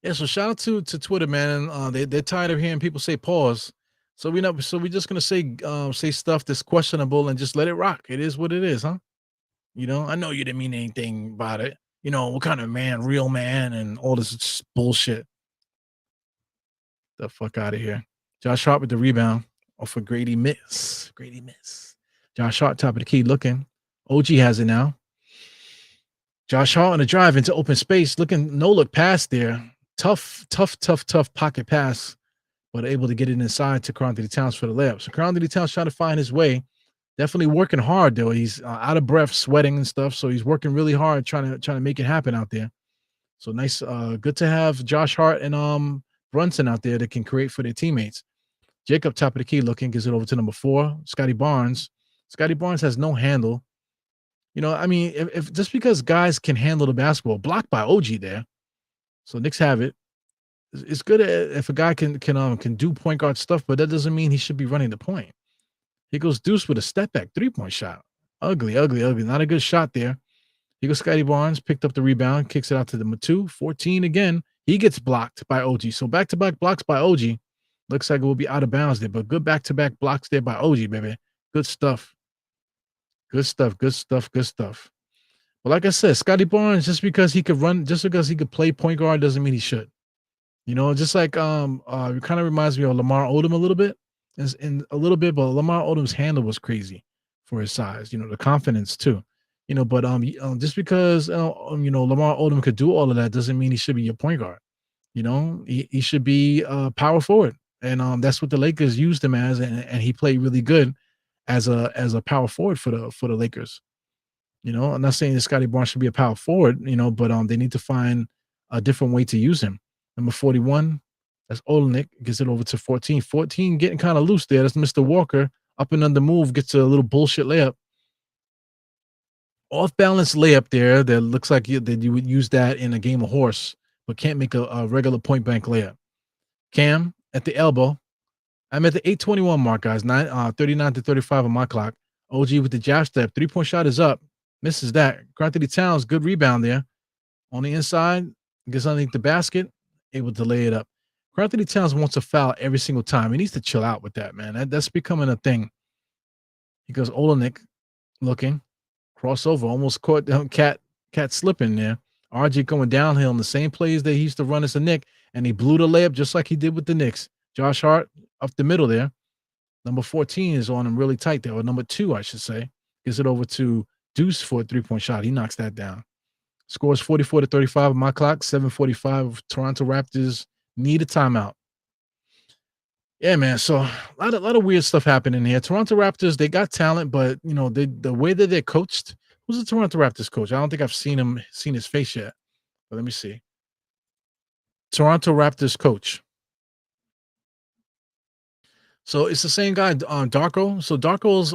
Yeah, so shout out to Twitter, man. They're tired of hearing people say pause. So we're just gonna say stuff that's questionable and just let it rock. It is what it is, huh? I know you didn't mean anything about it. What kind of man, real man, and all this bullshit. The fuck out of here. Josh Hart with the rebound off a Grady miss. Josh Hart, top of the key, looking. OG has it now. Josh Hart on the drive into open space, looking, no look pass there. Tough pocket pass, but able to get it inside to Karl Anthony Towns for the layup. So Karl Anthony Towns trying to find his way. Definitely working hard though. He's out of breath, sweating and stuff. So he's working really hard trying to make it happen out there. So nice, good to have Josh Hart and Brunson out there that can create for their teammates. Jacob, top of the key, looking, gives it over to number 4, Scotty Barnes. Scotty Barnes has no handle. If just because guys can handle the basketball, blocked by OG there. So Knicks have it. It's good if a guy can do point guard stuff, but that doesn't mean he should be running the point. He goes Deuce with a step back 3-point shot. Ugly. Not a good shot there. He goes Scotty Barnes, picked up the rebound, kicks it out to the 2. 14 again. He gets blocked by OG. So back-to-back blocks by OG. Looks like it will be out of bounds there, but good back-to-back blocks there by OG, baby. Good stuff. Good stuff. But like I said, Scotty Barnes, just because he could play point guard doesn't mean he should. Just like it kind of reminds me of Lamar Odom a little bit. But Lamar Odom's handle was crazy for his size. The confidence too. But just because Lamar Odom could do all of that doesn't mean he should be your point guard. He should be power forward, and that's what the Lakers used him as, and he played really good as a power forward for the Lakers. I'm not saying that Scotty Barnes should be a power forward, but they need to find a different way to use him. Number 41, that's Olenek, gets it over to 14. 14 getting kind of loose there. That's Mr. Walker. Up and under move, gets a little bullshit layup. Off-balance layup there that looks like you would use that in a game of horse, but can't make a regular point-blank layup. Cam at the elbow. I'm at the 8:21 mark, guys. 39 to 35 on my clock. OG with the jab step. 3-point shot is up. Misses that. Karl Anthony Towns, good rebound there. On the inside, gets underneath the basket, able to lay it up. Karl Anthony Towns wants a foul every single time. He needs to chill out with that, man. That's becoming a thing. He goes Olenek looking. Crossover, almost caught Cat slipping there. RG going downhill in the same plays that he used to run as a Knick, and he blew the layup just like he did with the Knicks. Josh Hart up the middle there. Number 14 is on him really tight there, or number 2, I should say. Gives it over to Deuce for a 3-point shot. He knocks that down. Scores 44-35 on my clock. 7:45. Toronto Raptors need a timeout. Yeah, man. So a lot of weird stuff happening here. Toronto Raptors, they got talent, but the way that they're coached. Who's the Toronto Raptors coach? I don't think I've seen his face yet. But let me see. Toronto Raptors coach. So it's the same guy, Darko. So Darko's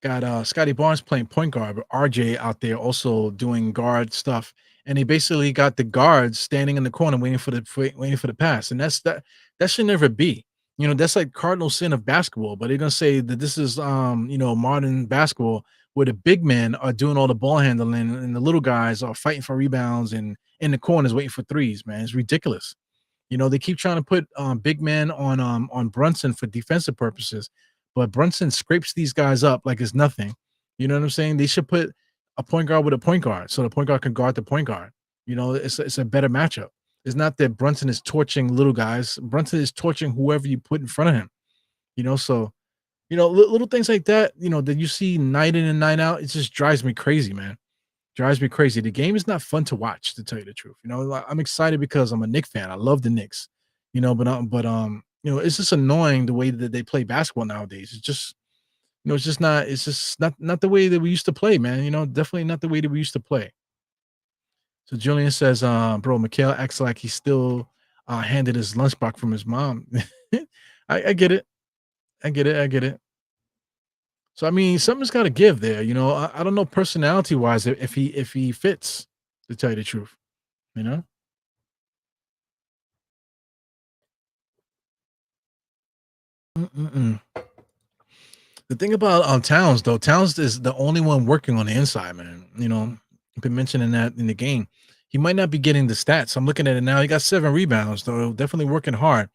got Scotty Barnes playing point guard, but RJ out there also doing guard stuff. And he basically got the guards standing in the corner waiting for the pass. And that should never be. That's like cardinal sin of basketball. But they're gonna say that this is modern basketball where the big men are doing all the ball handling and the little guys are fighting for rebounds and in the corners waiting for threes, man. It's ridiculous. They keep trying to put big man on Brunson for defensive purposes, but Brunson scrapes these guys up like it's nothing. You know what I'm saying? They should put a point guard with a point guard so the point guard can guard the point guard. It's a better matchup. It's not that Brunson is torching little guys. Brunson is torching whoever you put in front of him. So little things like that. That you see night in and night out. It just drives me crazy, man. Drives me crazy. The game is not fun to watch, to tell you the truth. I'm excited because I'm a Knicks fan. I love the Knicks. It's just annoying the way that they play basketball nowadays. It's just not the way that we used to play, man. Definitely not the way that we used to play. So Julian says, bro, Mikhail acts like he still handed his lunchbox from his mom. I get it. I get it. I get it. So I mean, something's got to give there. I don't know personality wise if he fits. To tell you the truth, you know. Mm-mm-mm. The thing about Towns though, Towns is the only one working on the inside, man. I've been mentioning that in the game. He might not be getting the stats. I'm looking at it now. He got 7 rebounds, though. Definitely working hard.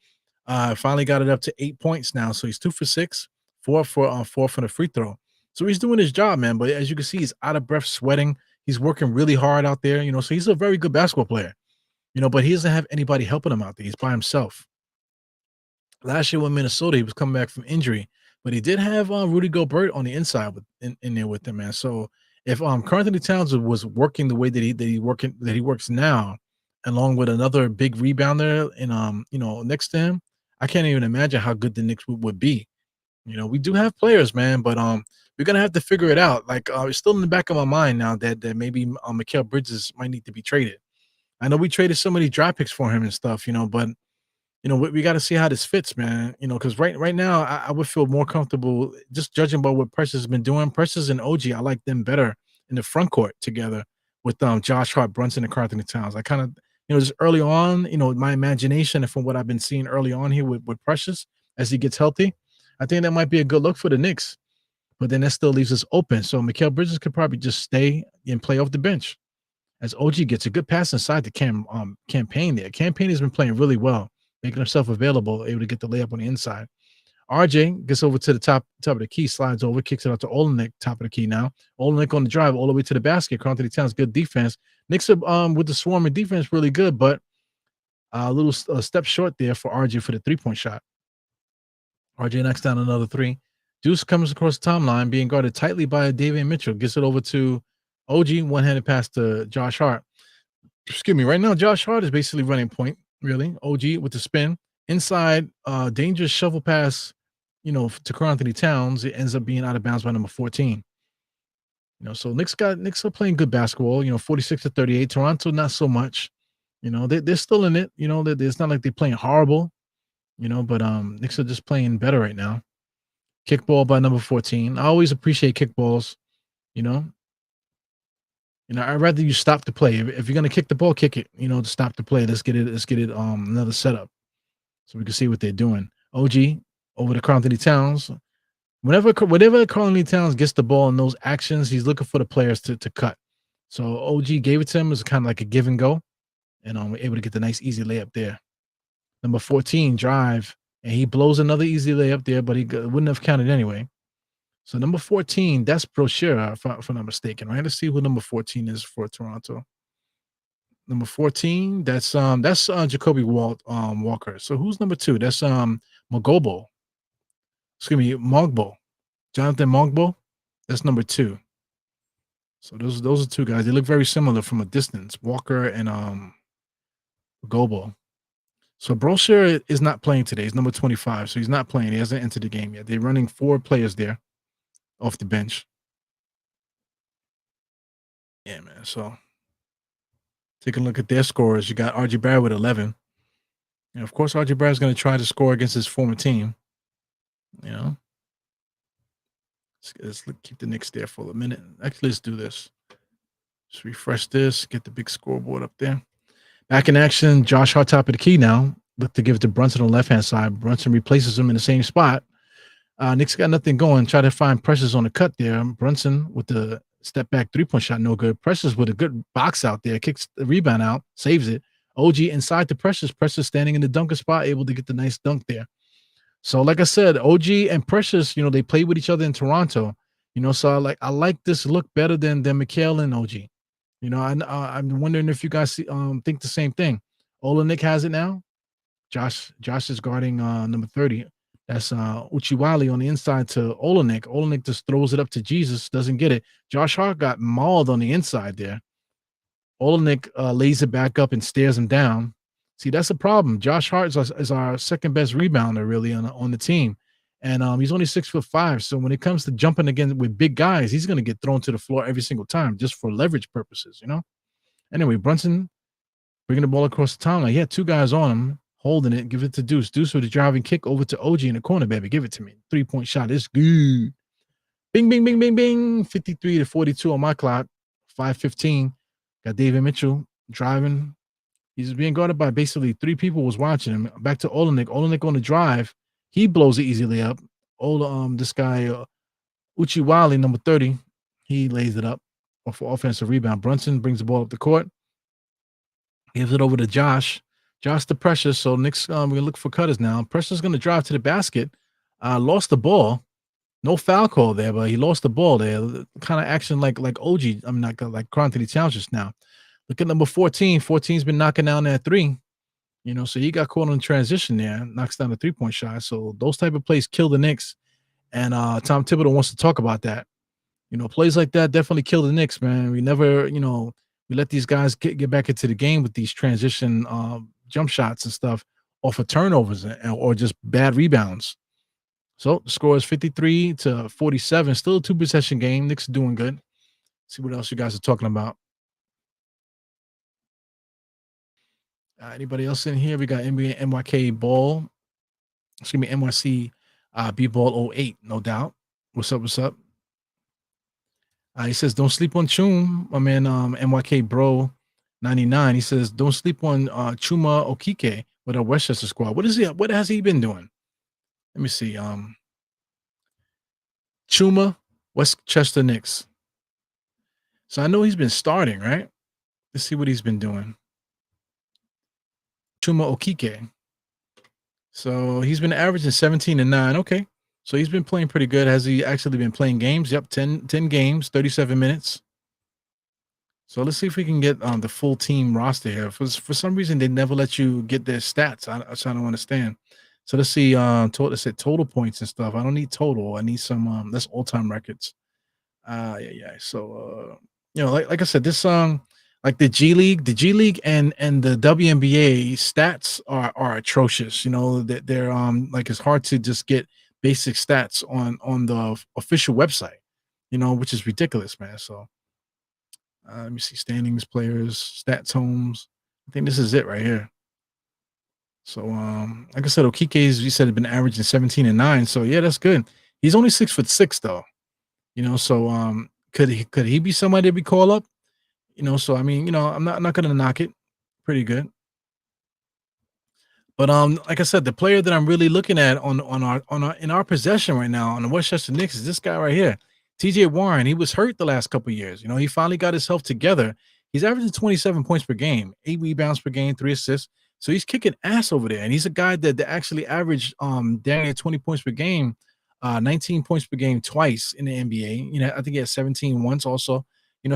Finally got it up to 8 points now. So he's 2 for 6, four for the free throw. So he's doing his job, man. But as you can see, he's out of breath, sweating. He's working really hard out there. So he's a very good basketball player. But he doesn't have anybody helping him out there. He's by himself. Last year with Minnesota, he was coming back from injury, but he did have Rudy Gobert on the inside in there with him, man. So if Karl Anthony Towns was working the way that he works now, along with another big rebounder and next to him, I can't even imagine how good the Knicks would be. We do have players, man, but we're gonna have to figure it out. Like it's still in the back of my mind now that maybe Mikal Bridges might need to be traded. I know we traded so many draft picks for him and stuff, but we got to see how this fits, man. Because right now I would feel more comfortable just judging by what Precious has been doing. Precious and OG, I like them better in the front court together with Josh Hart, Brunson, and Karl Anthony Towns. I kind of, just early on, my imagination and from what I've been seeing early on here with Precious as he gets healthy, I think that might be a good look for the Knicks. But then that still leaves us open. So Mikal Bridges could probably just stay and play off the bench as OG gets a good pass inside the campaign there. Campaign has been playing really well, making himself available, able to get the layup on the inside. RJ gets over to the top of the key, slides over, kicks it out to Olenek, top of the key now. Olenek on the drive all the way to the basket. Karl Anthony Towns, good defense. Knicks with the swarm and defense really good, but a little step short there for RJ for the 3-point shot. RJ knocks down another 3. Deuce comes across the timeline, being guarded tightly by Davion Mitchell. Gets it over to OG, one-handed pass to Josh Hart. Excuse me. Right now, Josh Hart is basically running point, really. OG with the spin. Inside, dangerous shovel pass, to Karl Anthony Towns. It ends up being out of bounds by number 14. So Knicks are playing good basketball, 46-38. Toronto, not so much. They're still in it. It's not like they're playing horrible, but Knicks are just playing better right now. Kickball by number 14. I always appreciate kickballs, I'd rather you stop the play. If you're gonna kick the ball, kick it. To stop the play. Let's get it. Another setup, so we can see what they're doing. OG over to Karl Anthony Towns. Whenever Karl Anthony Towns gets the ball in those actions, he's looking for the players to cut. So OG gave it to him. It was kind of like a give and go, and we're able to get the nice easy layup there. Number 14 drive, and he blows another easy layup there, but he wouldn't have counted anyway. So number 14, that's Brochure, if I'm not mistaken, right? Let's see who number 14 is for Toronto. Number 14, that's Jacoby Walker. So who's number 2? That's Mogbo. Excuse me, Mogbo. Jonathan Mogbo. That's number 2. So those are two guys. They look very similar from a distance. Walker and Gobo. So Brosher is not playing today. He's number 25, so he's not playing. He hasn't entered the game yet. They're running 4 players there off the bench. Yeah, man. So take a look at their scores. You got RJ Barrett with 11. And of course, RJ Barrett's going to try to score against his former team. You know, keep the Knicks there for a minute. Actually, let's do this. Just refresh this. Get the big scoreboard up there. Back in action. Josh Hart top of the key now. Look to give it to Brunson on the left-hand side. Brunson replaces him in the same spot. Knicks got nothing going. Try to find Precious on the cut there. Brunson with the step back 3-point shot, no good. Precious with a good box out there. Kicks the rebound out. Saves it. OG inside the Precious. Precious standing in the dunker spot, able to get the nice dunk there. So, like I said, OG and Precious, they played with each other in Toronto. So I like this look better than Mikal and OG. I'm wondering if you guys think the same thing. Olenek has it now. Josh is guarding number 30. That's Uchiwali on the inside to Olenek. Olenek just throws it up to Jesus, doesn't get it. Josh Hart got mauled on the inside there. Olenek lays it back up and stares him down. See, that's the problem. Josh Hart is our second best rebounder, really, on the team. And he's only 6'5". So when it comes to jumping again with big guys, he's going to get thrown to the floor every single time just for leverage purposes, Anyway, Brunson bringing the ball across the timeline. He had 2 guys on him, holding it. Give it to Deuce. Deuce with a driving kick over to OG in the corner, baby. Give it to me. 3-point shot. It's good. Bing, bing, bing, bing, bing. 53-42 on my clock. 5:15. Got David Mitchell driving. He's being guarded by basically 3 people was watching him. Back to Olenek. Olenek on the drive. He blows it easily up. This guy, Uchiwali, number 30, he lays it up for offensive rebound. Brunson brings the ball up the court. Gives it over to Josh. Josh the Precious. So Knicks, we're going to look for cutters now. Precious going to drive to the basket. Lost the ball. No foul call there, but he lost the ball there. Kind of action like OG. I'm not like Anthony Towns just now. Look at number 14. 14's been knocking down that 3. So he got caught on transition there, knocks down a 3-point shot. So those type of plays kill the Knicks. And Tom Thibodeau wants to talk about that. Plays like that definitely kill the Knicks, man. We never, we let these guys get back into the game with these transition jump shots and stuff off of turnovers or just bad rebounds. So the score is 53-47. Still a 2-possession game. Knicks are doing good. See what else you guys are talking about. Anybody else in here? We got NBA NYK Ball. Excuse me, NYC B-Ball 08, no doubt. What's up? He says, don't sleep on Chum. My man NYK Bro 99. He says, don't sleep on Chuma Okike with our Westchester squad. What has he been doing? Let me see. Chuma, Westchester Knicks. So I know he's been starting, right? Let's see what he's been doing. Chuma Okike. So he's been averaging 17 and 9. Okay. So he's been playing pretty good. Has he actually been playing games? Yep, 10 games, 37 minutes. So let's see if we can get the full team roster here. For some reason, they never let you get their stats. I don't understand. So let's see. Let's say total points and stuff. I don't need total. I need some. That's all-time records. Yeah. So like I said, this like the G League and the WNBA stats are atrocious. That they're like it's hard to just get basic stats on the official website. Which is ridiculous, man. So let me see standings, players, stats, homes. I think this is it right here. So like I said, Okike's you said had been averaging 17 and 9. So yeah, that's good. He's only 6'6" though. So could he be somebody that we call up? So I mean, I'm not gonna knock it. Pretty good. But like I said, the player that I'm really looking at in our possession right now on the Westchester Knicks is this guy right here, TJ Warren. He was hurt the last couple of years. He finally got himself together. He's averaging 27 points per game, 8 rebounds per game, 3 assists. So he's kicking ass over there. And he's a guy that actually averaged down at 20 points per game, 19 points per game twice in the NBA. I think he had 17 once also.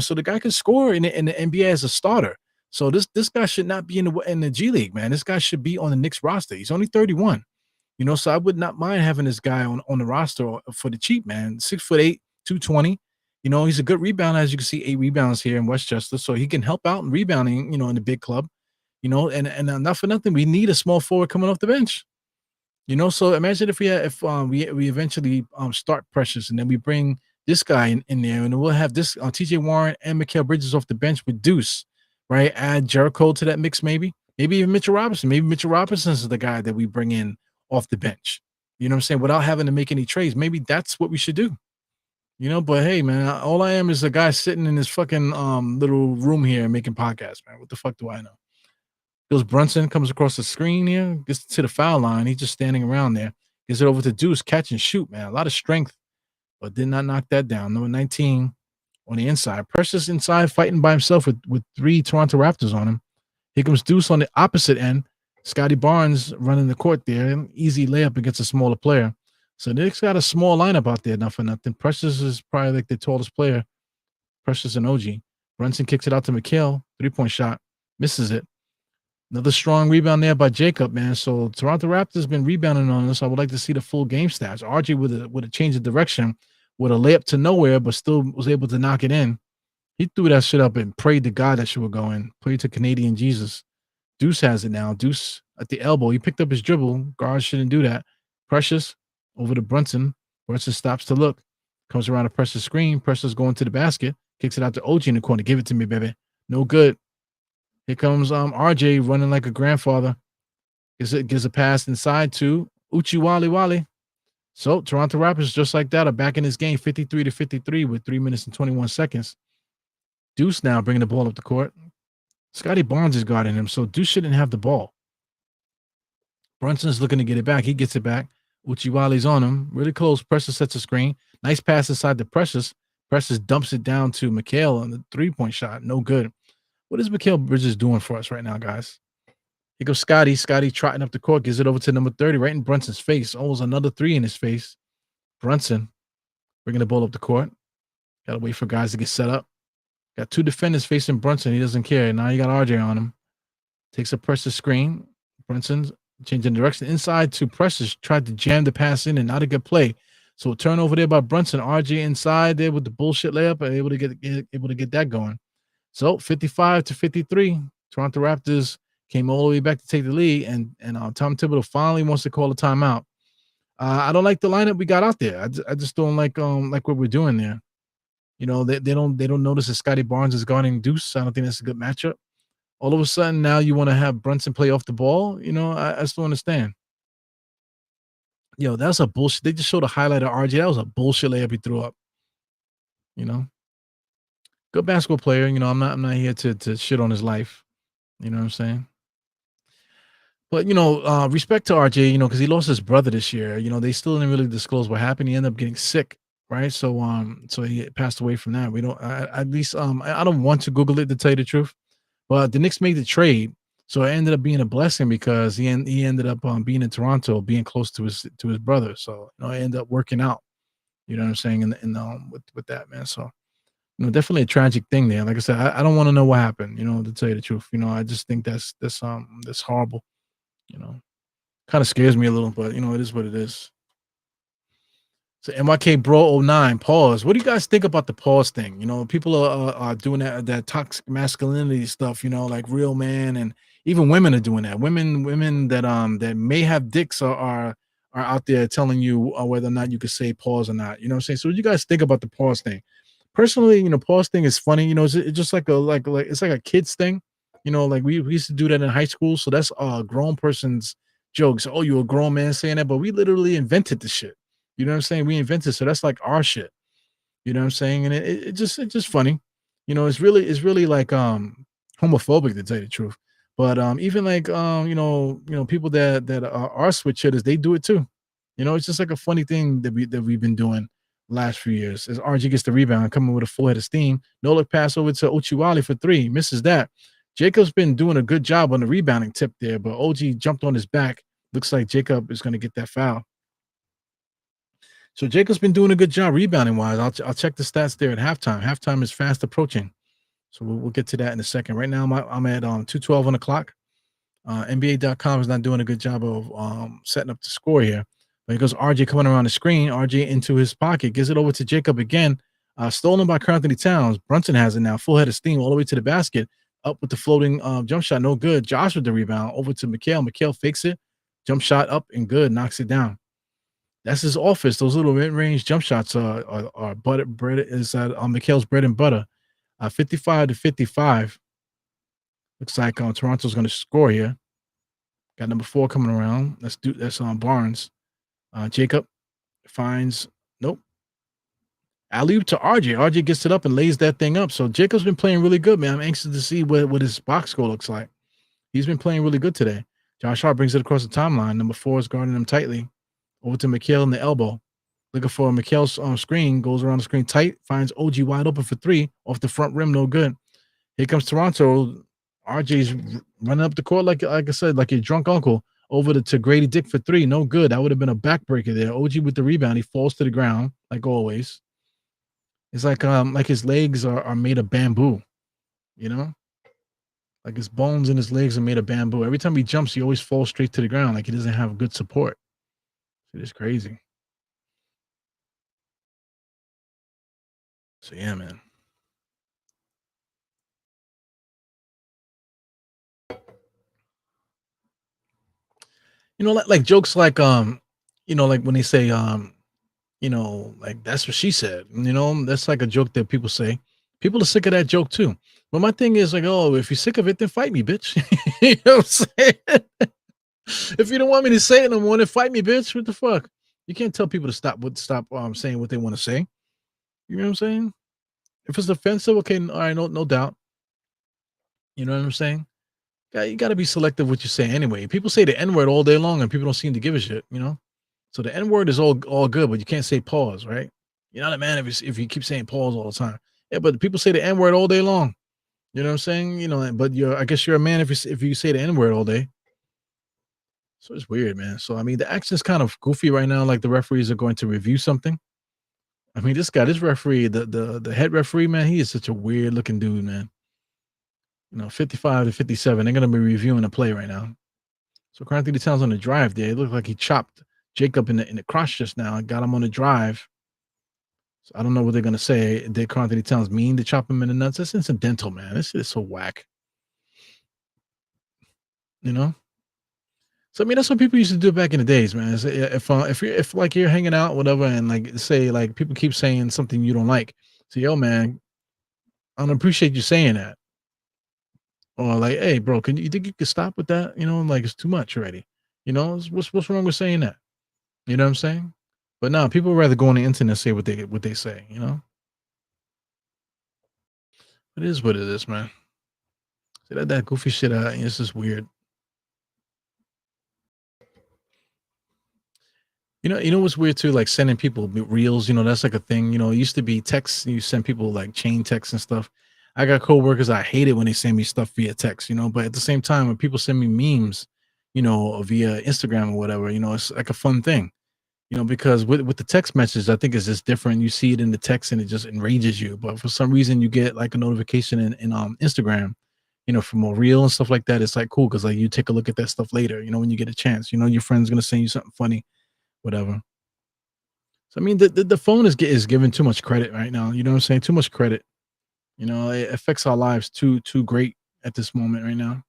So the guy can score in the NBA as a starter. So this guy should not be in the G League, man. This guy should be on the Knicks roster. He's only 31. So I would not mind having this guy on the roster for the cheap, man. 6'8", 220. He's a good rebounder, as you can see, 8 rebounds here in Westchester, so he can help out in rebounding, in the big club. And not for nothing, we need a small forward coming off the bench. So imagine if we eventually start Precious, and then we bring this guy in there, and we'll have this TJ Warren and Mikal Bridges off the bench with Deuce, right? Add Jericho to that mix, maybe even Mitchell Robinson. Maybe Mitchell Robinson is the guy that we bring in off the bench. You know what I'm saying? Without having to make any trades. Maybe that's what we should do. But hey, man, all I am is a guy sitting in this fucking little room here making podcasts, man. What the fuck do I know? Bills Brunson comes across the screen here, gets to the foul line. He's just standing around there. Gives it over to Deuce, catch and shoot, man. A lot of strength, but did not knock that down. Number 19 on the inside. Precious inside, fighting by himself with 3 Toronto Raptors on him. Here comes Deuce on the opposite end. Scotty Barnes running the court there. Easy layup against a smaller player. So the Knicks got a small lineup out there, not for nothing. Precious is probably like the tallest player. Precious and OG. Brunson kicks it out to Mikal. 3-point shot. Misses it. Another strong rebound there by Jacob, man. So Toronto Raptors been rebounding on us. I would like to see the full game stats. RJ with a change of direction, with a layup to nowhere, but still was able to knock it in. He threw that shit up and prayed to God that shit would go in. Prayed to Canadian Jesus. Deuce has it now. Deuce at the elbow. He picked up his dribble. Guards shouldn't do that. Precious over to Brunson. Brunson stops to look. Comes around a Precious screen. Precious going to the basket. Kicks it out to OG in the corner. Give it to me, baby. No good. Here comes RJ running like a grandfather. Gives a pass inside to Wale. So Toronto Raptors, just like that, are back in this game, 53-53 with 3 minutes and 21 seconds. Deuce now bringing the ball up the court. Scotty Barnes is guarding him, so Deuce shouldn't have the ball. Brunson's looking to get it back. He gets it back. Wale's on him. Really close. Precious sets a screen. Nice pass inside the Precious. Precious dumps it down to Mikal on the 3-point shot. No good. What is Mikal Bridges doing for us right now, guys? Here goes Scotty. Scotty trotting up the court. Gives it over to number 30 right in Brunson's face. Almost another 3 in his face. Brunson bringing the ball up the court. Got to wait for guys to get set up. Got 2 defenders facing Brunson. He doesn't care. Now you got RJ on him. Takes a Precious screen. Brunson's changing direction inside to Precious. Tried to jam the pass in and not a good play. So a turnover there by Brunson. RJ inside there with the bullshit layup. Able to get that going. So 55-53. Toronto Raptors came all the way back to take the lead, and Tom Thibodeau finally wants to call a timeout. I don't like the lineup we got out there. I just don't like what we're doing there. They don't notice that Scotty Barnes is guarding Deuce. I don't think that's a good matchup. All of a sudden now you want to have Brunson play off the ball. I still understand. That's a bullshit. They just showed a highlight of RJ. That was a bullshit layup he threw up. Good basketball player. I'm not here to shit on his life. You know what I'm saying? But respect to RJ, because he lost his brother this year. They still didn't really disclose what happened. He ended up getting sick, right? So he passed away from that. We don't at least I don't want to Google it to tell you the truth. But the Knicks made the trade, so it ended up being a blessing because he ended up being in Toronto, being close to his brother. So it ended up working out. You know what I'm saying? With that, man. So definitely a tragic thing there. Like I said, I don't want to know what happened. To tell you the truth, I just think that's horrible. Kind of scares me a little, but it is what it is. So MYK Bro 09, pause. What do you guys think about the pause thing? People are doing that toxic masculinity stuff, like Real Man, and even women are doing that. Women that may have dicks are out there telling you whether or not you could say pause or not. You know what I'm saying? So what do you guys think about the pause thing? Personally, pause thing is funny. It's just like it's like a kid's thing. Like we used to do that in high school. So that's a grown person's jokes. Oh, you're a grown man saying that, but we literally invented the shit. You know what I'm saying? We invented, so that's like our shit. You know what I'm saying? And it's just funny. It's really like homophobic, to tell you the truth. But even like people that are switch hitters, they do it too. It's just like a funny thing that we've been doing last few years. As RG gets the rebound, coming with a full head of steam. No look pass over to Wale for 3. Misses that. Jacob's been doing a good job on the rebounding tip there, but OG jumped on his back. Looks like Jacob is going to get that foul. So Jacob's been doing a good job rebounding wise. I'll check the stats there at halftime. Halftime is fast approaching. So we'll get to that in a second. Right now I'm at 2:12 on the clock. NBA.com is not doing a good job of setting up the score here. But here goes RJ coming around the screen. RJ into his pocket. Gives it over to Jacob again. Stolen by Karl Anthony Towns. Brunson has it now. Full head of steam all the way to the basket. Up with the floating jump shot. No good. Josh with the rebound. Over to Mikal. Mikal fakes it. Jump shot up and good. Knocks it down. That's his office. Those little mid-range jump shots are bread is on Mikal's bread and butter. 55-55. Looks like Toronto's going to score here. Got number 4 coming around. That's on Barnes. Jacob finds nope. Alley-oop to RJ. RJ gets it up and lays that thing up. So Jacob's been playing really good, man. I'm anxious to see what his box score looks like. He's been playing really good today. Josh Hart brings it across the timeline. Number 4 is guarding him tightly. Over to Mikal in the elbow. Looking for Mikal's screen. Goes around the screen tight. Finds OG wide open for 3. Off the front rim. No good. Here comes Toronto. RJ's running up the court like I said, like your drunk uncle. Over to Grady Dick for 3. No good. That would have been a backbreaker there. OG with the rebound. He falls to the ground like always. It's like his legs are made of bamboo, you know? Like his bones and his legs are made of bamboo. Every time he jumps, he always falls straight to the ground like he doesn't have good support. It is crazy. So yeah, man. You know, like jokes like like when they say like that's what she said. That's like a joke that people say. People are sick of that joke too. But my thing is like, oh, if you're sick of it, then fight me, bitch. You know what I'm saying? If you don't want me to say it no more, then fight me, bitch. What the fuck? You can't tell people to stop saying what they want to say. You know what I'm saying? If it's offensive, okay, all right, no doubt. You know what I'm saying? You got to be selective what you say anyway. People say the N-word all day long and people don't seem to give a shit, So the N-word is all good, but you can't say pause, right? You're not a man if you keep saying pause all the time. Yeah, but people say the N-word all day long. You know what I'm saying? But I guess you're a man if you say the N-word all day. So it's weird, man. So I mean, the action's kind of goofy right now. Like the referees are going to review something. I mean, this referee, the head referee, man, he is such a weird looking dude, man. 55-57. They're gonna be reviewing a play right now. So Karl Anthony Towns on the drive there. It looked like he chopped Jacob in the crotch just now and got him on the drive. So I don't know what they're gonna say. Did Karl Anthony Towns mean to chop him in the nuts? That's incidental, man. This is so whack. So I mean, that's what people used to do back in the days, man. If like you're hanging out, whatever, and like say like people keep saying something you don't like, say, yo, man, I don't appreciate you saying that. Or like, hey, bro, you think you could stop with that? Like it's too much already. What's wrong with saying that? You know what I'm saying? But no, people would rather go on the internet and say what they say. It is what it is, man. See that goofy shit. It's just weird. What's weird too? Like sending people reels. That's like a thing. It used to be texts. You send people like chain texts and stuff. I got coworkers. I hate it when they send me stuff via text. But at the same time, when people send me memes, via Instagram or whatever, it's like a fun thing. Because with the text message, I think it's just different. You see it in the text and it just enrages you. But for some reason, you get like a notification in Instagram, for more reel and stuff like that. It's like cool because like you take a look at that stuff later. When you get a chance. Your friend's gonna send you something funny, whatever. So I mean, the phone is given too much credit right now. You know what I'm saying? Too much credit. It affects our lives too great at this moment right now.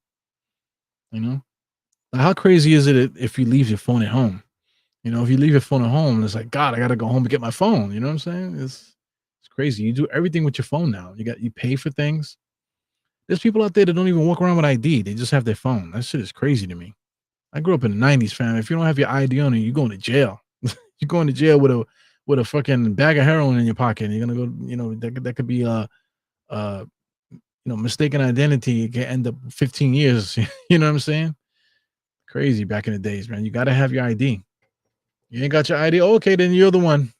Like how crazy is it if you leave your phone at home? If you leave your phone at home, it's like, God, I gotta go home and get my phone. You know what I'm saying? It's crazy. You do everything with your phone now. You pay for things. There's people out there that don't even walk around with ID. They just have their phone. That shit is crazy to me. I grew up in the 90s, fam. If you don't have your ID on you, you're going to jail. You're going to jail with a fucking bag of heroin in your pocket. And you're gonna go, that could be mistaken identity. It can end up 15 years. You know what I'm saying? Crazy back in the days, man. You gotta have your ID. You ain't got your ID. Oh, okay, then you're the one.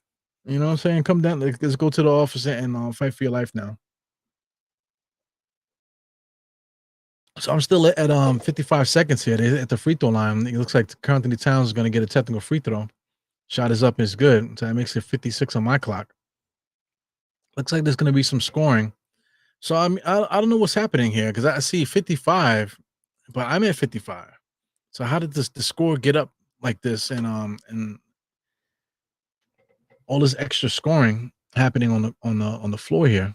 You know what I'm saying? Come down. Let's go to the office and fight for your life now. So I'm still at 55 seconds here. They're at the free throw line. It looks like Karl Anthony Towns is going to get a technical free throw. Shot is up. It's good. So that makes it 56 on my clock. Looks like there's going to be some scoring. So I don't know what's happening here because I see 55, but I'm at 55. So how did the score get up like this and all this extra scoring? happening on the floor here,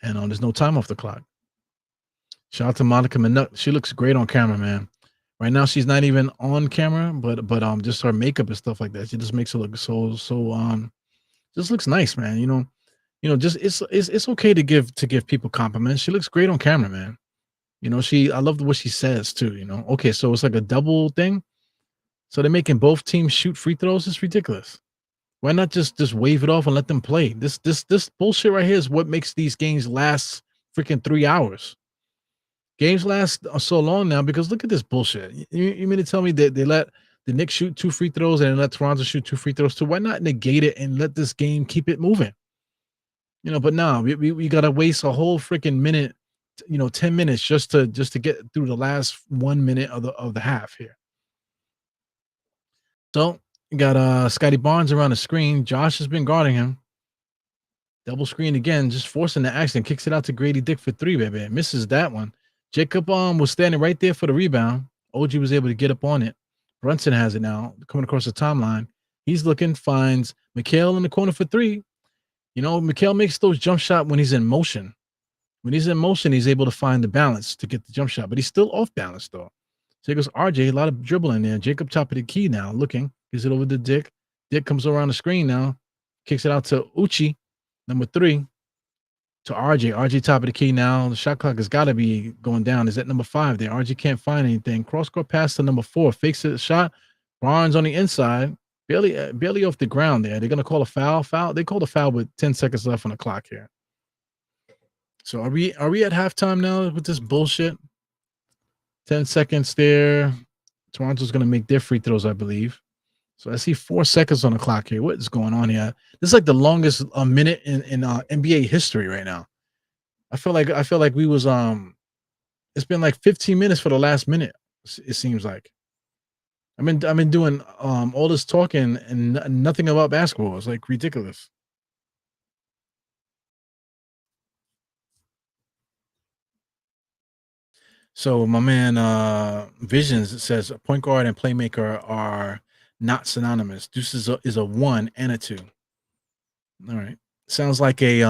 and there's no time off the clock. Shout out to Monica Minut. She looks great on camera, man. Right now, she's not even on camera, but just her makeup and stuff like that. She just makes it look so just looks nice, man. Just it's okay to give people compliments. She looks great on camera, man. I love what she says too. Okay, so it's like a double thing. So they're making both teams shoot free throws. It's ridiculous. Why not just wave it off and let them play? This bullshit right here is what makes these games last freaking 3 hours. Games last so long now because look at this bullshit. You mean to tell me that they let the Knicks shoot two free throws and let Toronto shoot two free throws too? Why not negate it and let this game keep it moving? But now we gotta waste a whole freaking minute, 10 minutes just to get through the last 1 minute of the half here. So you got Scotty Barnes around the screen. Josh has been guarding him. Double screen again, just forcing the action. Kicks it out to Grady Dick for three, baby. Misses that one. Jacob was standing right there for the rebound. OG was able to get up on it. Brunson has it now, coming across the timeline. He's looking, finds Mikhail in the corner for three. Mikhail makes those jump shot when he's in motion. When he's in motion, he's able to find the balance to get the jump shot, but he's still off balance though. So here goes RJ, a lot of dribbling there. Jacob top of the key now, looking. Gives it over to Dick. Dick comes around the screen now. Kicks it out to Uchi, number three, to RJ. RJ top of the key now. The shot clock has got to be going down. Is that number five there? RJ can't find anything. Cross court pass to number four. Fakes it, shot. Barnes on the inside. Barely off the ground there. They're going to call a foul. They called a foul with 10 seconds left on the clock here. So are we at halftime now with this bullshit? 10 seconds there. Toronto's going to make their free throws, I believe. So I see 4 seconds on the clock here. What is going on here? This is like the longest minute in NBA history right now. I feel like we was it's been like 15 minutes for the last minute. It seems like I've been doing all this talking and nothing about basketball. It's like ridiculous. So my man Visions says point guard and playmaker are not synonymous. Deuce is a one and a two. All right. Sounds like a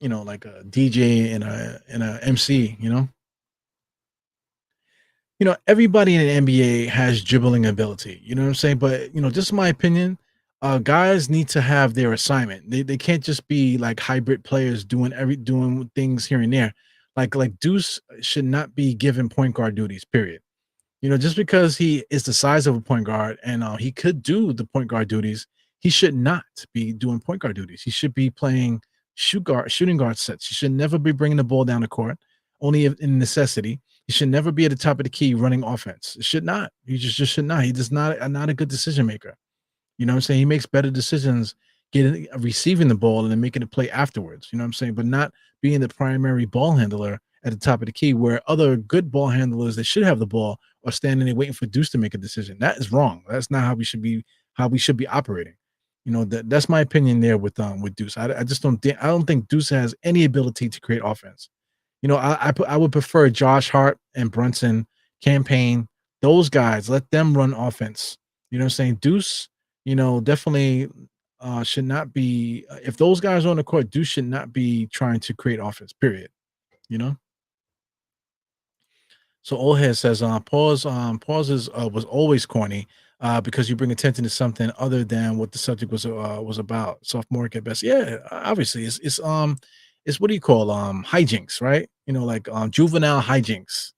like a DJ and a MC. Everybody in the NBA has dribbling ability. You know what I'm saying? But just my opinion, guys need to have their assignment. They can't just be like hybrid players doing things here and there. Like Deuce should not be given point guard duties. Period. Just because he is the size of a point guard and he could do the point guard duties, he should not be doing point guard duties. He should be playing shooting guard sets. He should never be bringing the ball down the court, only in necessity. He should never be at the top of the key running offense. It should not. He just should not. He does not a good decision maker. You know what I'm saying? He makes better decisions receiving the ball and then making a play afterwards. You know what I'm saying? But not being the primary ball handler at the top of the key where other good ball handlers that should have the ball are standing there waiting for Deuce to make a decision. That is wrong. That's not how we should be operating. That's my opinion there with Deuce. I just don't think Deuce has any ability to create offense. I would prefer Josh Hart and Brunson campaign. Those guys, let them run offense. You know what I'm saying? Deuce, definitely should not be. If those guys are on the court, Deuce should not be trying to create offense. Period. You know. So Oldhead says, pauses was always corny because you bring attention to something other than what the subject was about. Sophomoric at best. Yeah, obviously it's what do you call hijinks, right? Like juvenile hijinks.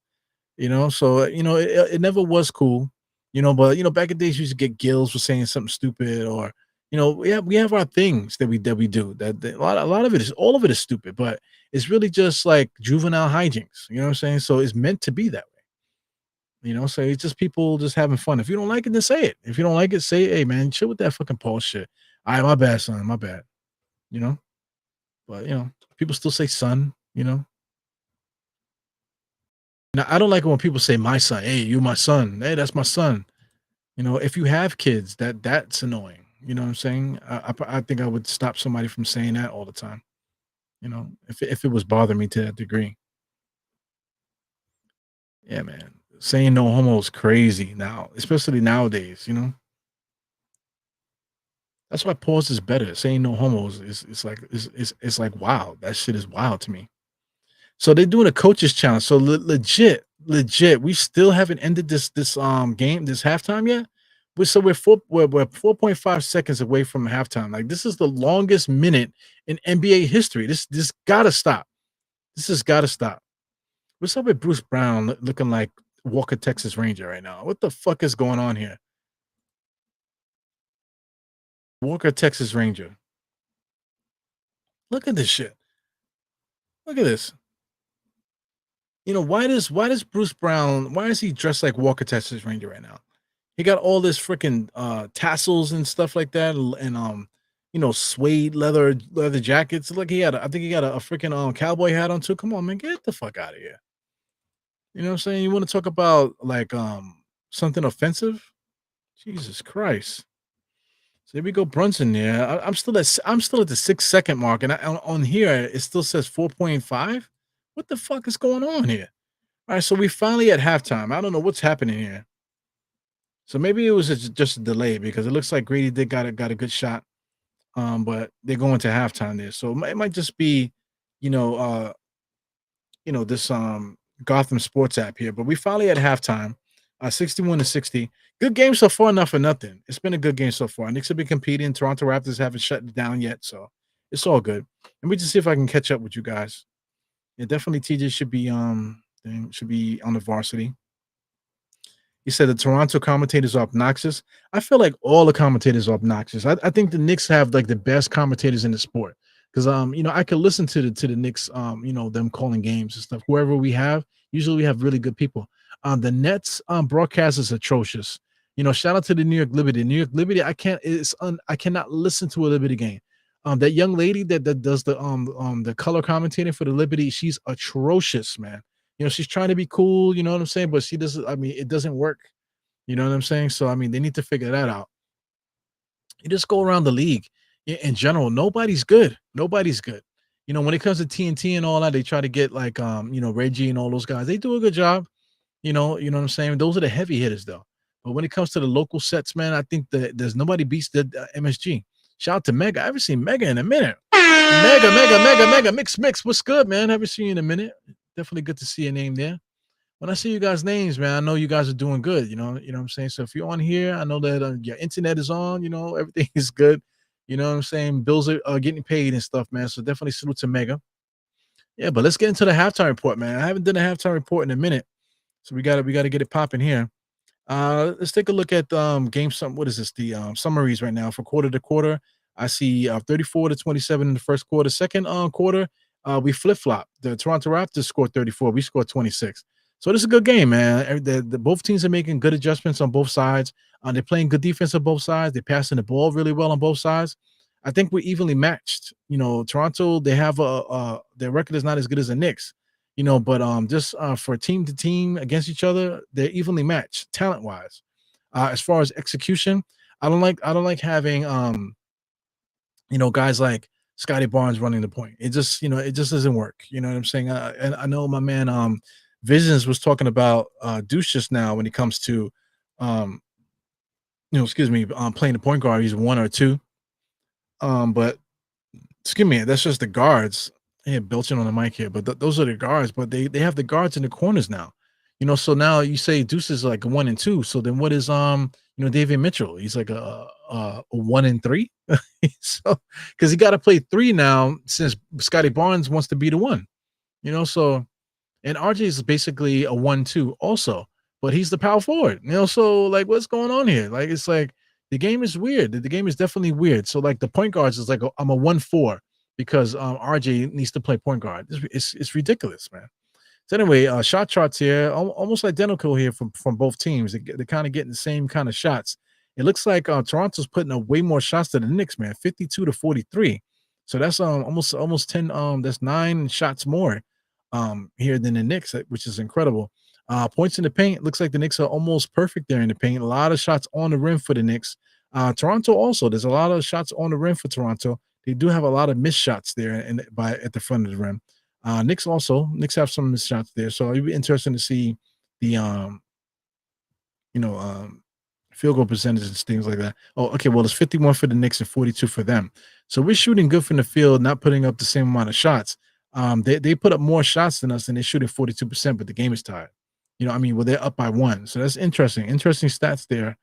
So it never was cool. But back in the days, you used to get Gills for saying something stupid, or we have our things that we do. That a lot of it is all of it is stupid, but it's really just like juvenile hijinks. You know what I'm saying? So it's meant to be that way. So it's just people just having fun. If you don't like it, then say it. If you don't like it, say, hey man, chill with that fucking Paul shit. All right, my bad, son, my bad. You know, but people still say son. Now I don't like it when people say my son. Hey, you my son. Hey, that's my son. If you have kids, that's annoying. You know what I'm saying? I think I would stop somebody from saying that all the time. If it was bothering me to that degree. Yeah, man. Saying no homo is crazy now, especially nowadays. That's why pause is better. Saying no homos is like it's like wow. That shit is wild to me. So they're doing a coaches challenge. So legit, we still haven't ended this game, this halftime yet. We're 4.5 seconds away from halftime. Like this is the longest minute in NBA history. This gotta stop. This has gotta stop. What's up with Bruce Brown looking like Walker Texas Ranger right now? What the fuck is going on here? Walker Texas Ranger. Look at this shit. Look at this. Why does Bruce Brown, why is he dressed like Walker Texas Ranger right now? He got all this freaking tassels and stuff like that, and suede leather jackets. Look, I think he got a freaking cowboy hat on too. Come on, man, get the fuck out of here. You know what I'm saying? You want to talk about like something offensive? Jesus Christ. So here we go, Brunson there. I'm still at the 6 second mark, and on here it still says 4.5. What the fuck is going on here? All right, so we finally at halftime. I don't know what's happening here. So maybe it was just a delay because it looks like Grady did got a good shot. But they're going to halftime there. So it might just be, you know, uh, this Gotham Sports app here. But we finally at halftime, 61-60. Good game so far, not for nothing. It's been a good game so far. Knicks have been competing. Toronto Raptors haven't shut it down yet, so it's all good. Let me just see if I can catch up with you guys. Yeah, definitely TJ should be on the varsity. You said the Toronto commentators are obnoxious. I feel like all the commentators are obnoxious. I think the Knicks have like the best commentators in the sport because I could listen to the Knicks them calling games and stuff. Whoever we have, usually we have really good people. The Nets broadcast is atrocious. Shout out to the New York Liberty. New York Liberty, I cannot listen to a Liberty game. That young lady that does the color commentating for the Liberty, she's atrocious, man. She's trying to be cool, you know what I'm saying? But she doesn't, I mean, it doesn't work. You know what I'm saying? So, I mean, they need to figure that out. You just go around the league in general. Nobody's good. Nobody's good. When it comes to TNT and all that, they try to get like, Reggie and all those guys. They do a good job. You know what I'm saying? Those are the heavy hitters, though. But when it comes to the local sets, man, I think that there's nobody beats the MSG. Shout out to Mega. I haven't seen Mega in a minute. Mega, mix. What's good, man? Haven't seen you in a minute. Definitely good to see your name there. When I see you guys' names, man, I know you guys are doing good. You know what I'm saying. So if you're on here, I know that your internet is on. Everything is good. You know what I'm saying. Bills are getting paid and stuff, man. So definitely salute to Mega. Yeah, but let's get into the halftime report, man. I haven't done a halftime report in a minute, so we gotta get it popping here. Let's take a look at what is this? The summaries right now for quarter to quarter. I see 34-27 in the first quarter. Second quarter, we flip-flop. The Toronto Raptors scored 34. We scored 26. So this is a good game, man. Both teams are making good adjustments on both sides. They're playing good defense on both sides. They're passing the ball really well on both sides. I think we're evenly matched. Toronto, they have their record is not as good as the Knicks, but just for team to team against each other, they're evenly matched talent wise. As far as execution, I don't like having guys like Scotty Barnes running the point. It just doesn't work. You know what I'm saying? And I know my man Visions was talking about Deuce just now when it comes to excuse me, playing the point guard. He's one or two. But excuse me, that's just the guards. Yeah, belching on the mic here, but those are the guards. But they have the guards in the corners now. So now you say Deuce is like a 1 and 2. So then what is David Mitchell? He's like a 1 and 3. So because he got to play 3 now since Scotty Barnes wants to be the 1. So and RJ is basically a 1-2 also, but he's the power forward. So like what's going on here? Like it's like the game is weird. The game is definitely weird. So like the point guards is like I'm a 1-4 because RJ needs to play point guard. It's ridiculous, man. So anyway, shot charts here, almost identical here from both teams. They're kind of getting the same kind of shots. It looks like Toronto's putting up way more shots than the Knicks, man, 52-43. So that's almost 10. That's 9 shots more here than the Knicks, which is incredible. Points in the paint. Looks like the Knicks are almost perfect there in the paint. A lot of shots on the rim for the Knicks. Toronto also. There's a lot of shots on the rim for Toronto. They do have a lot of missed shots there at the front of the rim. Knicks have some missed shots there. So it'd be interesting to see the field goal percentages, things like that. Oh, okay. Well, it's 51 for the Knicks and 42 for them. So we're shooting good from the field, not putting up the same amount of shots. They put up more shots than us, and they're shooting 42%, but the game is tied. I mean, well, they're up by one. So that's interesting. Interesting stats there.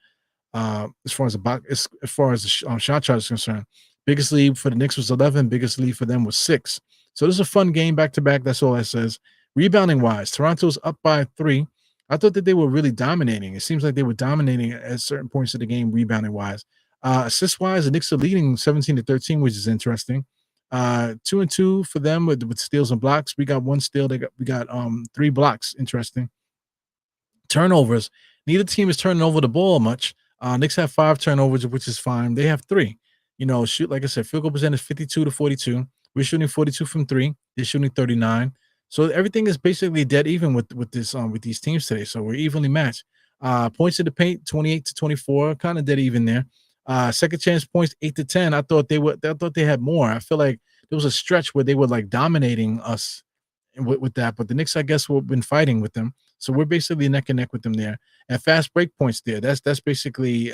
As far as the box, as far as the shot chart is concerned, biggest lead for the Knicks was 11. Biggest lead for them was 6. So this is a fun game back to back. That's all that says. Rebounding wise, Toronto's up by 3. I thought that they were really dominating. It seems like they were dominating at certain points of the game, rebounding wise. Assist wise, the Knicks are leading 17-13, which is interesting. 2-2 for them with steals and blocks. We got one steal. We got 3 blocks. Interesting. Turnovers. Neither team is turning over the ball much. Knicks have 5 turnovers, which is fine. They have 3. Shoot, like I said, field goal percentage 52-42. We're shooting 42 from 3. They're shooting 39. So everything is basically dead even with these teams today. So we're evenly matched. Points in the paint 28-24, kind of dead even there. Second chance points 8-10. I thought they had more. I feel like there was a stretch where they were like dominating us with that, but the Knicks, I guess, have been fighting with them. So we're basically neck and neck with them there. And fast break points there. That's basically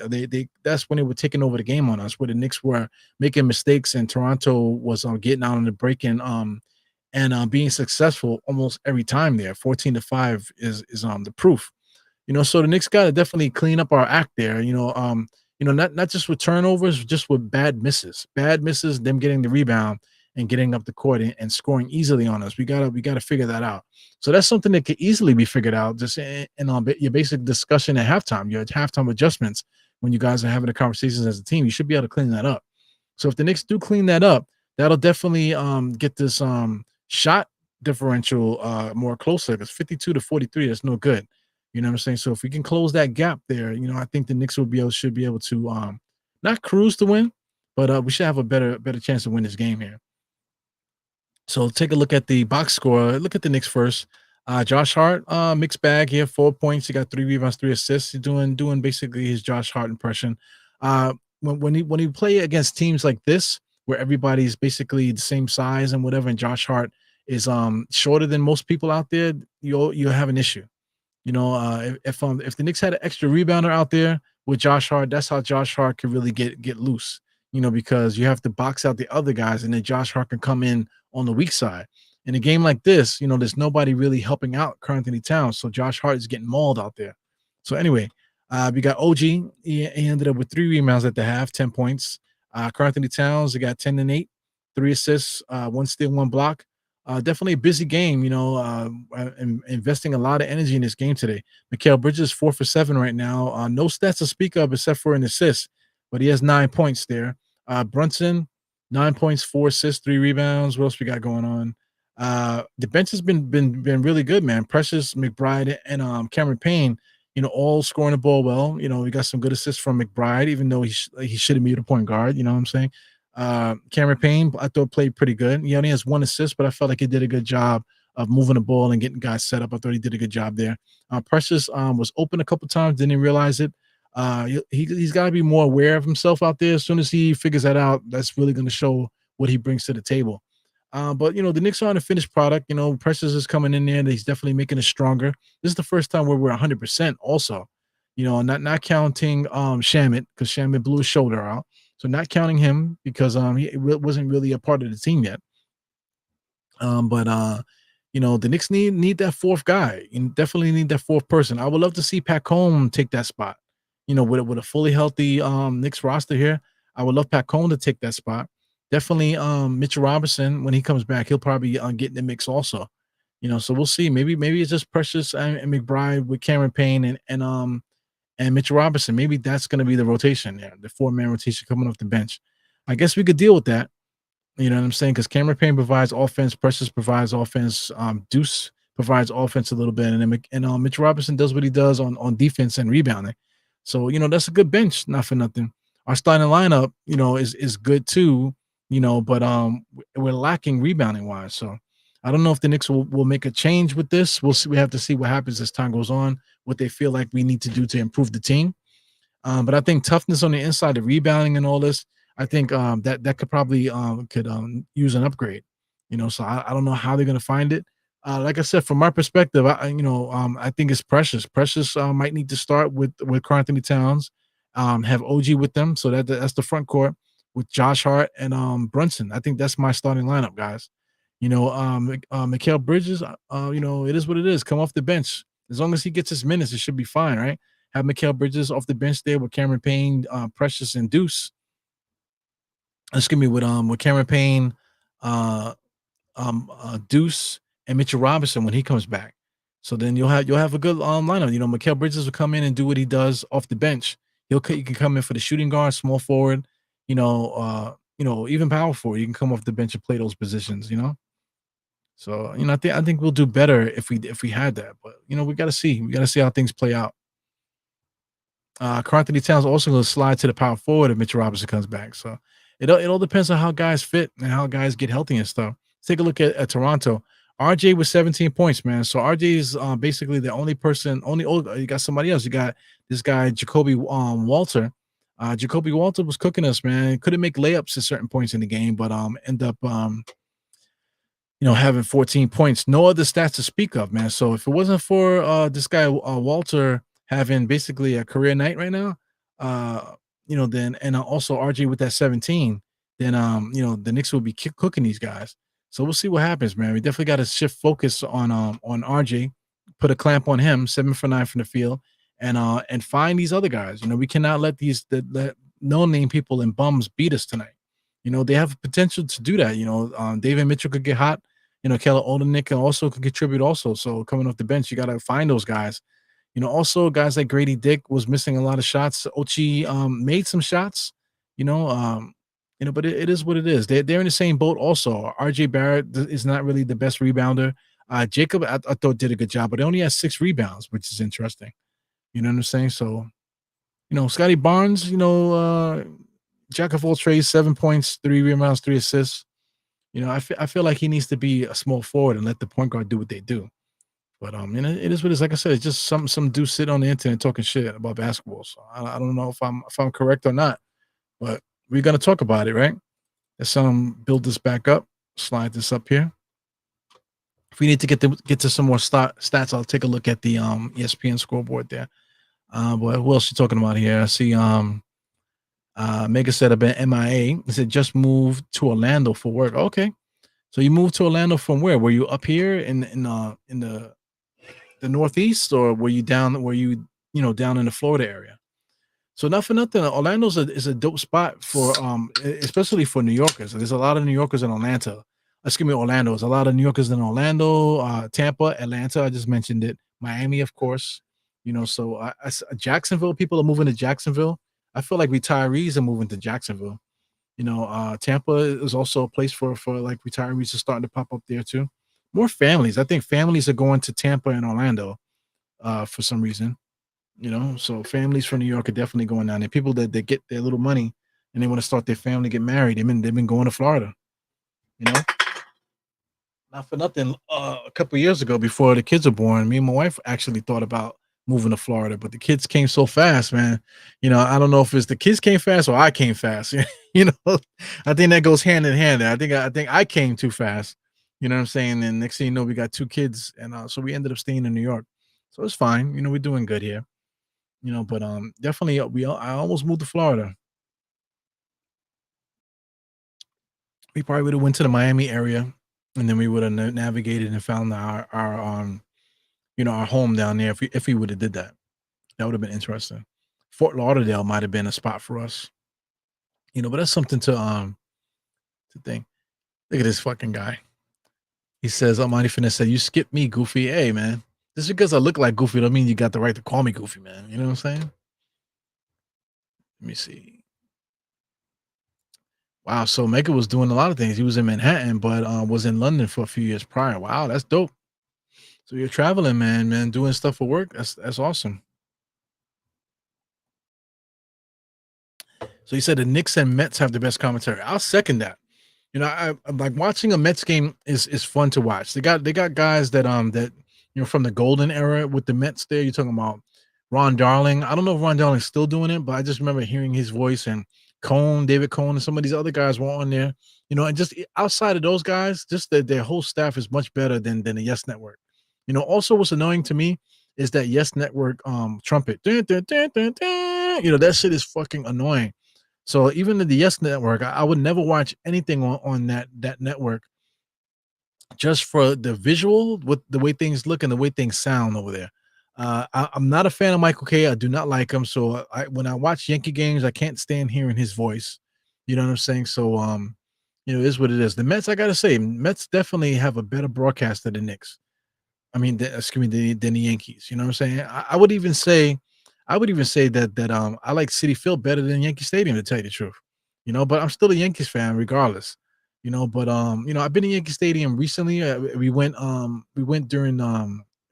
that's when they were taking over the game on us, where the Knicks were making mistakes and Toronto was getting out on the break and being successful almost every time there. 14-5 is the proof. So the Knicks got to definitely clean up our act there. Not just with turnovers, just with bad misses, them getting the rebound and getting up the court and scoring easily on us. We gotta figure that out. So that's something that could easily be figured out just in your basic discussion at halftime, your halftime adjustments when you guys are having the conversations as a team. You should be able to clean that up. So if the Knicks do clean that up, that'll definitely get this shot differential more closer, because 52-43, that's no good. You know what I'm saying? So if we can close that gap there, I think the Knicks should be able to not cruise to win, but we should have a better chance to win this game here. So take a look at the box score. Look at the Knicks first. Josh Hart, mixed bag here, 4 points. He got 3 rebounds, 3 assists. He's doing basically his Josh Hart impression. When he play against teams like this, where everybody's basically the same size and whatever, and Josh Hart is shorter than most people out there, you'll have an issue. If the Knicks had an extra rebounder out there with Josh Hart, that's how Josh Hart could really get loose. Because you have to box out the other guys, and then Josh Hart can come in on the weak side. In a game like this, there's nobody really helping out Karl-Anthony Towns, so Josh Hart is getting mauled out there. So anyway, we got OG. He ended up with 3 rebounds at the half, 10 points. Karl-Anthony Towns, he got 10 and 8, 3 assists, 1 steal, 1 block. Definitely a busy game, investing a lot of energy in this game today. Mikal Bridges 4 for 7 right now. No stats to speak of except for an assist, but he has 9 points there. Brunson, 9 points, 4 assists, 3 rebounds. What else we got going on? The bench has been really good, man. Precious, McBride, and Cameron Payne, all scoring the ball well. We got some good assists from McBride, even though he should have been a point guard. You know what I'm saying? Cameron Payne, I thought, played pretty good. He only has 1 assist, but I felt like he did a good job of moving the ball and getting guys set up. I thought he did a good job there. Precious was open a couple times, didn't realize it. He's got to be more aware of himself out there. As soon as he figures that out, that's really going to show what he brings to the table. But the Knicks are on a finished product. Precious is coming in there, and he's definitely making us stronger. This is the first time where we're 100% also. Not counting Shamet, because Shamet blew his shoulder out. So not counting him because he wasn't really a part of the team yet. But the Knicks need that 4th guy. You definitely need that 4th person. I would love to see Pat Cone take that spot. With a fully healthy Knicks roster here, I would love Pat Cone to take that spot. Definitely Mitchell Robinson, when he comes back, he'll probably get in the mix also. So we'll see. Maybe it's just Precious and McBride with Cameron Payne and Mitchell Robinson. Maybe that's going to be the rotation there, the 4-man rotation coming off the bench. I guess we could deal with that. You know what I'm saying? Because Cameron Payne provides offense, Precious provides offense, Deuce provides offense a little bit, and Mitchell Robinson does what he does on defense and rebounding. So that's a good bench, not for nothing. Our starting lineup, is good too, but we're lacking rebounding wise. So I don't know if the Knicks will make a change with this. We'll see. We have to see what happens as time goes on, what they feel like we need to do to improve the team. But I think toughness on the inside, the rebounding and all this, I think that could probably use an upgrade. So I don't know how they're going to find it. Like I said, from my perspective, I think it's Precious. Precious might need to start with Karl-Anthony Towns, have OG with them. So that's the front court with Josh Hart and Brunson. I think that's my starting lineup, guys. Mikal Bridges, it is what it is. Come off the bench. As long as he gets his minutes, it should be fine, right? Have Mikal Bridges off the bench there with Cameron Payne, Precious, and Deuce. Excuse me, with Cameron Payne, uh, Deuce, and Mitchell Robinson when he comes back. So then you'll have a good lineup. Mikal Bridges will come in and do what he does off the bench. He can come in for the shooting guard, small forward, even power forward. You can come off the bench and play those positions. So I think we'll do better if we had that. But we got to see. We got to see how things play out. Karl Anthony Towns also going to slide to the power forward if Mitchell Robinson comes back. So it all depends on how guys fit and how guys get healthy and stuff. Let's take a look at Toronto. RJ with 17 points, man. So RJ is basically the only person. You got somebody else. You got this guy Jacoby Walter. Jacoby Walter was cooking us, man. Couldn't make layups at certain points in the game, but end up having 14 points. No other stats to speak of, man. So if it wasn't for this guy Walter having basically a career night right now, then and also RJ with that 17, then the Knicks will be cooking these guys. So we'll see what happens, man. We definitely got to shift focus on RJ, put a clamp on him, 7 for 9 from the field, and find these other guys. We cannot let let no-name people and bums beat us tonight. They have potential to do that. David Mitchell could get hot. Keller Olenek also could contribute also. So coming off the bench, you got to find those guys. Also guys like Grady Dick was missing a lot of shots. Ochi made some shots, but it is what it is. They're in the same boat also. RJ Barrett is not really the best rebounder. Jacob, I thought did a good job, but he only has 6 rebounds, which is interesting. You know what I'm saying? So, Scotty Barnes, jack of all trades, 7 points, 3 rebounds, 3 assists. I feel like he needs to be a small forward and let the point guard do what they do. But it is what it is. Like I said, it's just some dude sit on the internet talking shit about basketball. So I don't know if I'm correct or not, but we're gonna talk about it, right? Let's build this back up, slide this up here. If we need to get to some more stats, I'll take a look at the ESPN scoreboard there. But who else you talking about here? I see Mega said about MIA. He said just moved to Orlando for work. Okay. So you moved to Orlando from where? Were you up here in the Northeast, or were you down down in the Florida area? So not for nothing, Orlando is a dope spot for especially for New Yorkers. There's a lot of New Yorkers in Atlanta. Excuse me, Orlando. There's a lot of New Yorkers in Orlando, Tampa, Atlanta. I just mentioned it. Miami, of course. So Jacksonville, people are moving to Jacksonville. I feel like retirees are moving to Jacksonville. Tampa is also a place for like retirees are starting to pop up there too. More families. I think families are going to Tampa and Orlando for some reason. So families from New York are definitely going down there. People that get their little money and they want to start their family, get married. They've been going to Florida. Not for nothing. A couple of years ago, before the kids were born, me and my wife actually thought about moving to Florida, but the kids came so fast, man. I don't know if it's the kids came fast or I came fast. I think that goes hand in hand. I think I came too fast. You know what I'm saying? And next thing you know, we got 2 kids, and so we ended up staying in New York. So it's fine. We're doing good here. But definitely I almost moved to Florida. We probably would have went to the Miami area, and then we would have navigated and found our home down there if we would have did that. That would have been interesting. Fort Lauderdale might have been a spot for us. But that's something to think. Look at this fucking guy. He says, Almighty Finesse said, you skipped me, Goofy. Hey, man. Just because I look like Goofy don't mean you got the right to call me Goofy, man. You know what I'm saying? Let me see. Wow, so Mega was doing a lot of things. He was in Manhattan, but was in London for a few years prior. Wow, that's dope. So you're traveling, man, doing stuff for work. That's awesome. So he said the Knicks and Mets have the best commentary. I'll second that. I'm like watching a Mets game is fun to watch. They got guys that from the golden era with the Mets there. You're talking about Ron Darling. I don't know if Ron Darling's still doing it, but I just remember hearing his voice, and David Cohn, and some of these other guys were on there. And just outside of those guys, just their whole staff is much better than the Yes Network. Also what's annoying to me is that Yes Network trumpet. Dun, dun, dun, dun, dun. That shit is fucking annoying. So even in the Yes Network, I would never watch anything on that network just for the visual with the way things look and the way things sound over there. I'm not a fan of Michael K. I do not like him. So when I watch Yankee games, I can't stand hearing his voice. You know what I'm saying? So it is what it is. The Mets, I gotta say, Mets definitely have a better broadcaster than Knicks. I mean, excuse me, than the Yankees. You know what I'm saying? I would even say that I like Citi Field better than Yankee Stadium to tell you the truth. But I'm still a Yankees fan regardless. But I've been in Yankee Stadium recently. We went during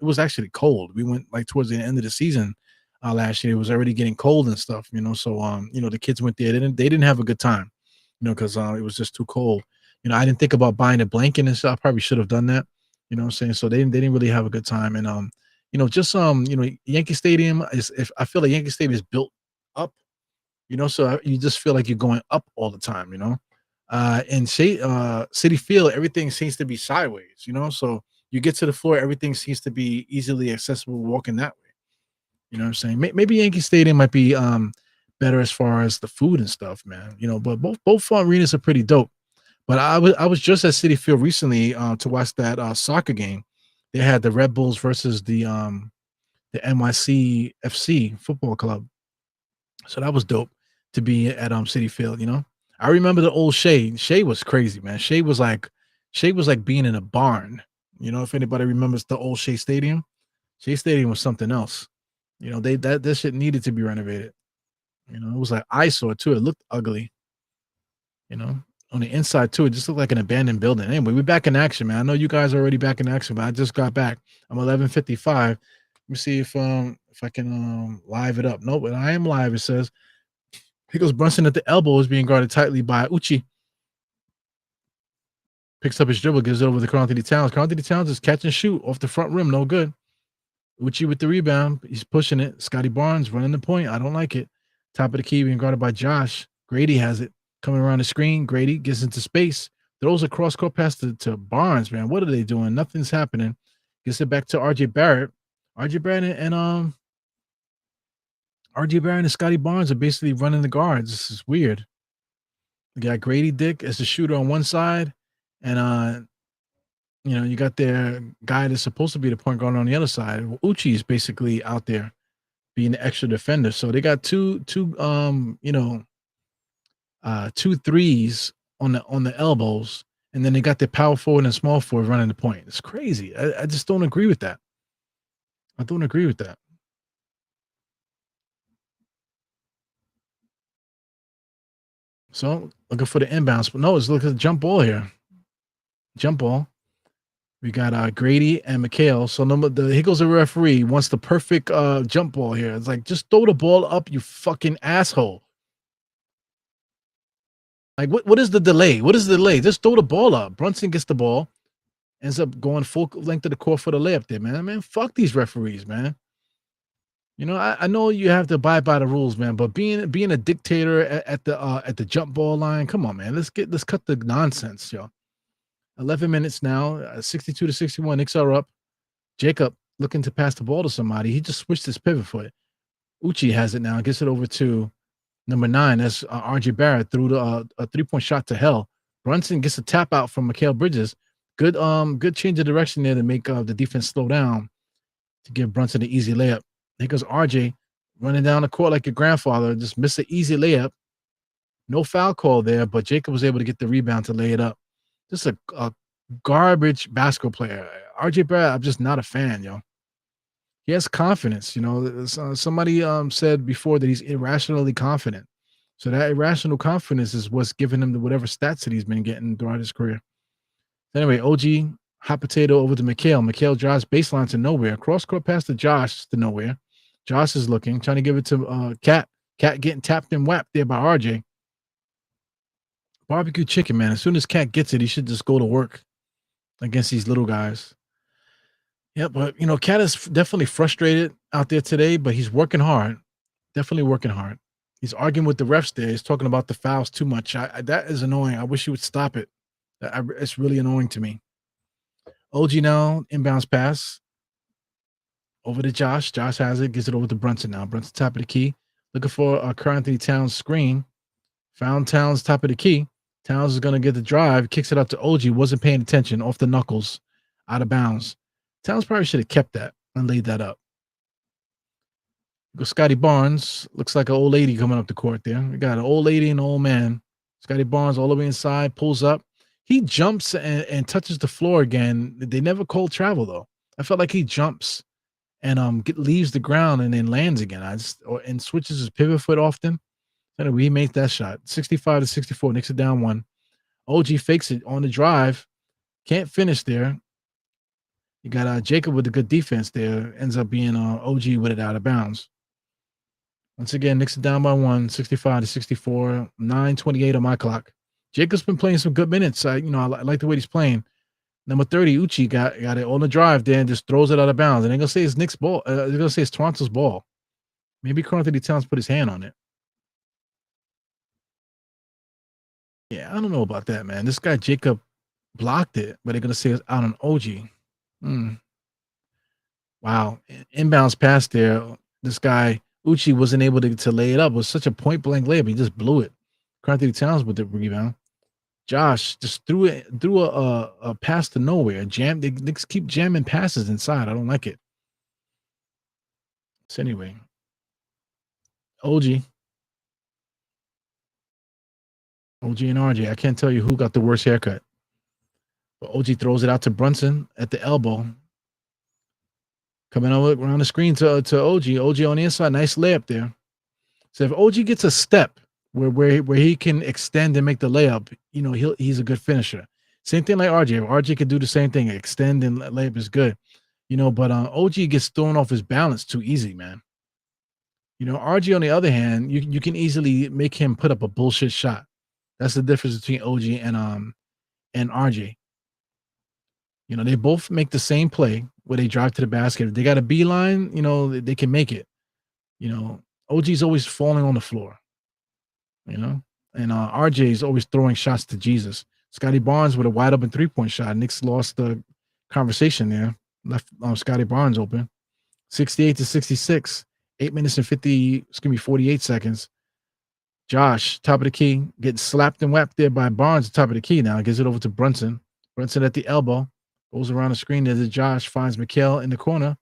it was actually cold. We went like towards the end of the season last year. It was already getting cold and stuff. So the kids went there. They didn't have a good time. Because it was just too cold. I didn't think about buying a blanket and stuff. I probably should have done that. You know what I'm saying? So they didn't really have a good time. And just Yankee Stadium is if I feel like Yankee Stadium is built up, so you just feel like you're going up all the time. And City Field, everything seems to be sideways. So you get to the floor, everything seems to be easily accessible walking that way. You know what I'm saying? Maybe Yankee Stadium might be better as far as the food and stuff, man. But both arenas are pretty dope. But I was just at City Field recently to watch that soccer game. They had the Red Bulls versus the NYC FC football club. So that was dope to be at City Field. I remember the old Shea. Shea was crazy, man. Shea was like being in a barn. If anybody remembers the old Shea Stadium. Shea Stadium was something else. That shit needed to be renovated. It was like eyesore too. It looked ugly. On the inside too, it just looked like an abandoned building. Anyway, we're back in action, man. I know you guys are already back in action, but I just got back. I'm 11:55. Let me see if I can live it up. No, but I am live. It says here goes Brunson at the elbow is being guarded tightly by Uchi. Picks up his dribble, gives it over to Karl Anthony Towns. Karl Anthony Towns is catch and shoot off the front rim, no good. Uchi with the rebound. He's pushing it. Scotty Barnes running the point. I don't like it. Top of the key being guarded by Josh. Grady has it. Coming around the screen. Grady gets into space. Throws a cross-court pass to Barnes, man. What are they doing? Nothing's happening. Gets it back to RJ Barrett. RJ Barrett and Scotty Barnes are basically running the guards. This is weird. You got Grady Dick as the shooter on one side, and you got their guy that's supposed to be the point guard on the other side. Uchi is basically out there being the extra defender. So they got two threes on the elbows, and then they got their power forward and small forward running the point. It's crazy. I just don't agree with that. I don't agree with that. So looking for the inbounds, but no, it's looking at the jump ball here. Jump ball. We got Grady and McHale. So here goes the referee. Wants the perfect jump ball here. It's like, just throw the ball up, you fucking asshole. Like, what is the delay? What is the delay? Just throw the ball up. Brunson gets the ball, ends up going full length of the court for the layup there, man. Man, fuck these referees, man. I know you have to abide by the rules, man, but being a dictator at the jump ball line, come on, man. Let's cut the nonsense, yo. 11 minutes now, 62-61. Knicks are up. Jacob looking to pass the ball to somebody. He just switched his pivot foot. Uchi has it now. Gets it over to number 9. That's RJ Barrett threw a 3-point shot to hell. Brunson gets a tap out from Mikal Bridges. Good change of direction there to make the defense slow down to give Brunson an easy layup. Here goes RJ running down the court like your grandfather. Just missed an easy layup. No foul call there, but Jacob was able to get the rebound to lay it up. Just a garbage basketball player. RJ Barrett, I'm just not a fan, yo. He has confidence. Somebody said before that he's irrationally confident. So that irrational confidence is what's giving him whatever stats that he's been getting throughout his career. Anyway, OG, hot potato over to McHale. McHale drives baseline to nowhere. Cross-court pass to Josh to nowhere. Josh is looking, trying to give it to Cat. Cat getting tapped and whapped there by RJ. Barbecue chicken, man. As soon as Cat gets it, he should just go to work against these little guys. Yeah, but Cat is definitely frustrated out there today, but he's working hard. Definitely working hard. He's arguing with the refs there. He's talking about the fouls too much. That is annoying. I wish he would stop it. It's really annoying to me. OG now, inbounds pass. Over to Josh. Josh has it. Gives it over to Brunson now. Brunson top of the key. Looking for a Karl Anthony Towns screen. Found Towns top of the key. Towns is going to get the drive. Kicks it out to OG. Wasn't paying attention. Off the knuckles. Out of bounds. Towns probably should have kept that and laid that up. Go Scotty Barnes. Looks like an old lady coming up the court there. We got an old lady and an old man. Scotty Barnes all the way inside. Pulls up. He jumps and touches the floor again. They never called travel, though. I felt like he jumps and leaves the ground and then lands again. And switches his pivot foot often. Anyway, he made that shot. 65-64. Knicks it down 1. OG fakes it on the drive. Can't finish there. You got Jacob with the good defense there. Ends up being OG with it out of bounds. Once again, Knicks it down by 1. 65-64. 9:28 on my clock. Jacob's been playing some good minutes. I like the way he's playing. Number 30, Uchi got it on the drive there and just throws it out of bounds. And they're going to say it's Knicks' ball. They're going to say it's Toronto's ball. Maybe Karl Anthony Towns put his hand on it. Yeah, I don't know about that, man. This guy, Jacob, blocked it, but they're going to say it's out on OG. Wow. Inbounds pass there. This guy, Uchi, wasn't able to lay it up. It was such a point-blank layup. He just blew it. Karl Anthony Towns with the rebound. Josh just threw a pass to nowhere. They keep jamming passes inside. I don't like it. So anyway, OG and RJ. I can't tell you who got the worst haircut. But OG throws it out to Brunson at the elbow. Coming over around the screen to OG. OG on the inside. Nice layup there. So if OG gets a step where he can extend and make the layup, he's a good finisher. Same thing like RJ. If RJ could do the same thing, extend and layup is good. But OG gets thrown off his balance too easy, man. RJ on the other hand, you can easily make him put up a bullshit shot. That's the difference between OG and RJ. They both make the same play where they drive to the basket. If they got a beeline, they can make it. OG's always falling on the floor. And RJ is always throwing shots to Jesus. Scotty Barnes with a wide open 3-point shot. Knicks lost the conversation there. Left Scotty Barnes open. 68-66. 8 minutes and 48 seconds. Josh, top of the key, getting slapped and whacked there by Barnes, top of the key now. Gives it over to Brunson. Brunson at the elbow. Goes around the screen there to Josh. Finds Mikal in the corner.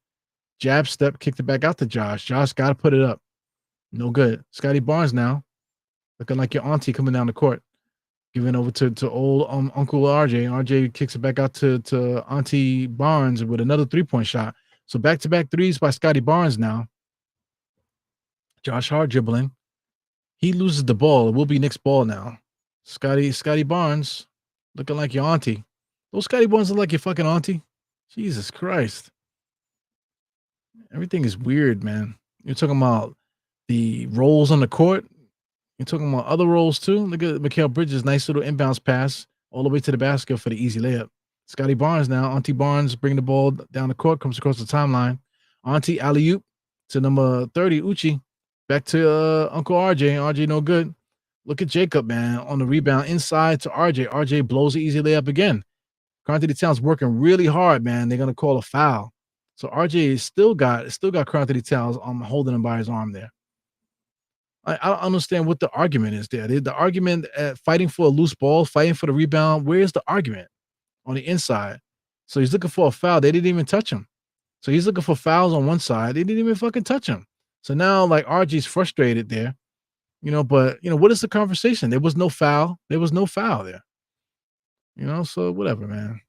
Jab step, kicked it back out to Josh. Josh got to put it up. No good. Scotty Barnes now. Looking like your auntie coming down the court. Giving over to old Uncle RJ. RJ kicks it back out to Auntie Barnes with another 3-point shot. So back-to-back threes by Scotty Barnes now. Josh Hart dribbling. He loses the ball. It will be Knicks' ball now. Scotty Barnes looking like your auntie. Those Scotty Barnes look like your fucking auntie. Jesus Christ. Everything is weird, man. You're talking about the roles on the court. You're talking about other roles too. Look at Mikal Bridges, nice little inbounds pass all the way to the basket for the easy layup. Scotty Barnes now. Auntie Barnes bringing the ball down the court, comes across the timeline. Auntie alley-oop to number 30, Uchi. Back to Uncle RJ. RJ no good. Look at Jacob, man, on the rebound inside to RJ. RJ blows the easy layup again. Karl Anthony Towns working really hard, man. They're gonna call a foul. So RJ still got Karl Anthony Towns holding him by his arm there. I don't understand what the argument is there. The argument fighting for a loose ball, fighting for the rebound. Where's the argument on the inside? So he's looking for a foul. They didn't even touch him. So he's looking for fouls on one side. They didn't even fucking touch him. So now, like, RG's frustrated there, but, what is the conversation? There was no foul. There was no foul there. So whatever, man.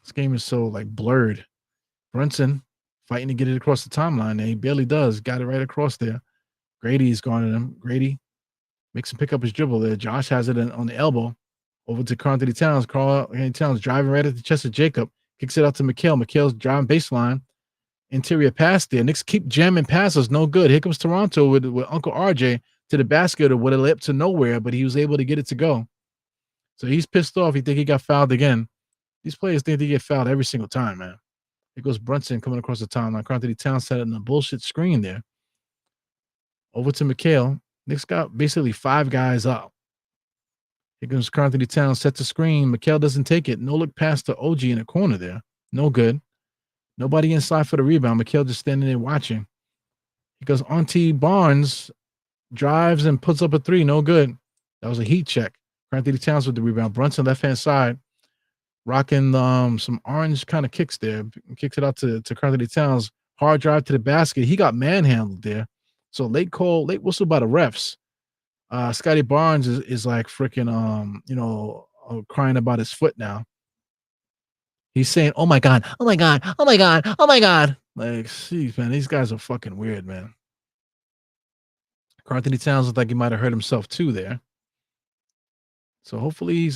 This game is so, like, blurred. Brunson fighting to get it across the timeline. And he barely does. Got it right across there. Grady's going at him. Grady makes him pick up his dribble there. Josh has it on the elbow. Over to Karl Anthony Towns. Karl Anthony Towns driving right at the chest of Jacob. Kicks it out to Mikal. Mikal's driving baseline. Interior pass there. Knicks keep jamming passes. No good. Here comes Toronto with Uncle RJ to the basket or would have leapt to nowhere, but he was able to get it to go. So he's pissed off. He think he got fouled again. These players think they get fouled every single time, man. Here goes Brunson coming across the timeline. Karl Anthony Towns set it in a bullshit screen there. Over to Mikal. Knicks got basically 5 guys up. Here comes Karl Anthony Towns, sets the screen. Mikal doesn't take it. No look pass to OG in the corner there. No good. Nobody inside for the rebound. Mikal just standing there watching. Because Auntie Barnes drives and puts up a three. No good. That was a heat check. Anthony Towns with the rebound. Brunson left hand side, rocking some orange kind of kicks there. Kicks it out to Anthony Towns. Hard drive to the basket. He got manhandled there. So late whistle by the refs. Scotty Barnes is like freaking crying about his foot now. He's saying, "Oh my god, oh my god, oh my god, oh my god." Like, geez, man, these guys are fucking weird, man. Anthony Towns looked like he might have hurt himself too there. So hopefully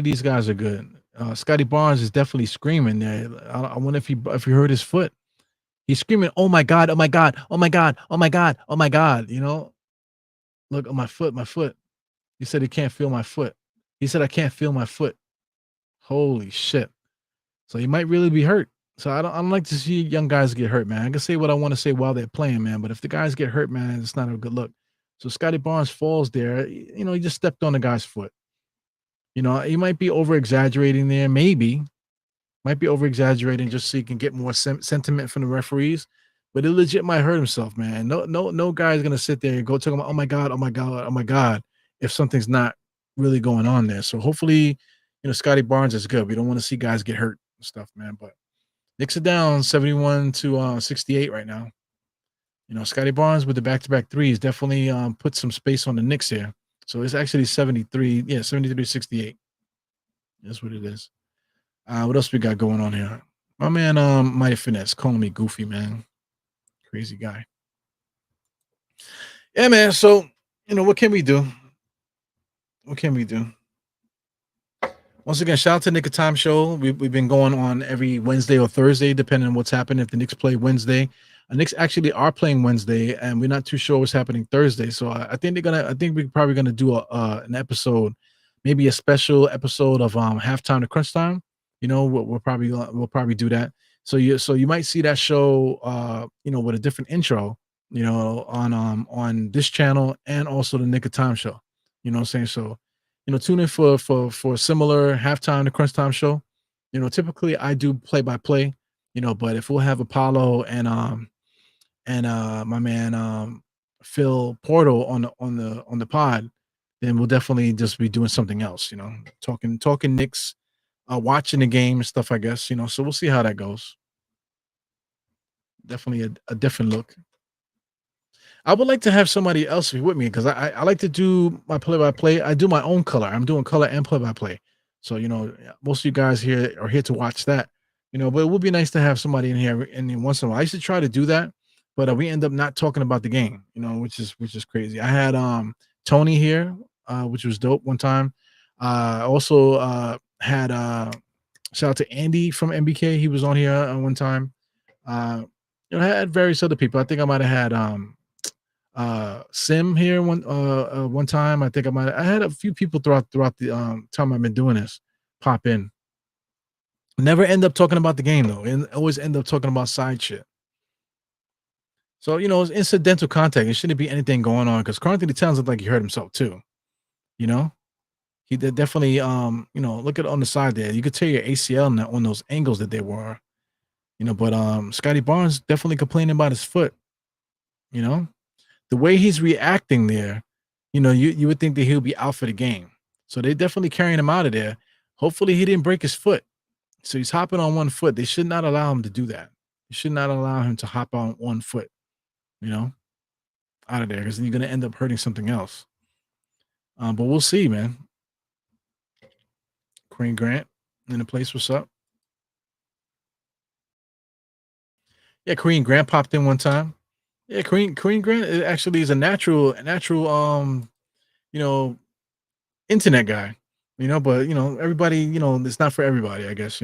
these guys are good. Scotty Barnes is definitely screaming there. I wonder if he hurt his foot. He's screaming, "Oh my god, oh my god, oh my god, oh my god, oh my god." You know, look at my foot, my foot. He said he can't feel my foot. He said I can't feel my foot. Holy shit. So he might really be hurt. So I don't like to see young guys get hurt, man. I can say what I want to say while they're playing, man. But if the guys get hurt, man, it's not a good look. So Scotty Barnes falls there. You know, he just stepped on the guy's foot. You know, he might be over exaggerating there. Maybe might be over exaggerating just so he can get more sentiment from the referees. But it legit might hurt himself, man. No guy's gonna sit there and go talking about, oh my god, oh my god, oh my god, if something's not really going on there. So hopefully, Scotty Barnes is good. We don't want to see guys get hurt and stuff, man. But Knicks are down 71 to 68 right now. Scotty Barnes with the back-to-back threes definitely put some space on the Knicks here. So it's actually 73, 73-68. That's what it is. What else we got going on here? My man, Mighty Finesse, calling me goofy, man. Crazy guy. Yeah, man. So, what can we do? What can we do? Once again, shout out to Nick of Time Show. We've been going on every Wednesday or Thursday, depending on what's happening. If the Knicks play Wednesday, the Knicks actually are playing Wednesday, and we're not too sure what's happening Thursday. So I think we're probably gonna do an episode, maybe a special episode of halftime to crunch time. We'll probably do that. So you might see that show, with a different intro, on this channel and also the Nick of Time Show. You know what I'm saying? So, tune in for a similar halftime to crunch time show. Typically I do play by play, but if we'll have Apollo and my man Phil Portal on the pod, then we'll definitely just be doing something else, talking Knicks, watching the game and stuff, I guess, so we'll see how that goes. Definitely a different look. I would like to have somebody else be with me because I like to do my play-by-play. I do my own color. I'm doing color and play-by-play. So, most of you guys here are here to watch that, but it would be nice to have somebody in here and once in a while. I used to try to do that, but we end up not talking about the game, which is crazy. I had Tony here, which was dope one time. Also had shout out to Andy from MBK. He was on here one time. I had various other people. I think I might have had Sim here one time. I think I had a few people throughout the time I've been doing this pop in. Never end up talking about the game though, and always end up talking about side shit. So it's incidental contact. It shouldn't be anything going on because Anthony Towns looked like he hurt himself too. He did definitely look at on the side there. You could tear your ACL on those angles that they were. But Scotty Barnes definitely complaining about his foot. The way he's reacting there, you would think that he'll be out for the game. So they're definitely carrying him out of there. Hopefully he didn't break his foot. So he's hopping on one foot. They should not allow him to do that. You should not allow him to hop on one foot, out of there, because then you're going to end up hurting something else. But we'll see, man. Kareem Grant in the place. What's up? Yeah, Kareem Grant popped in one time. Yeah, Kareem Grant actually is a natural, internet guy, but everybody, it's not for everybody, I guess,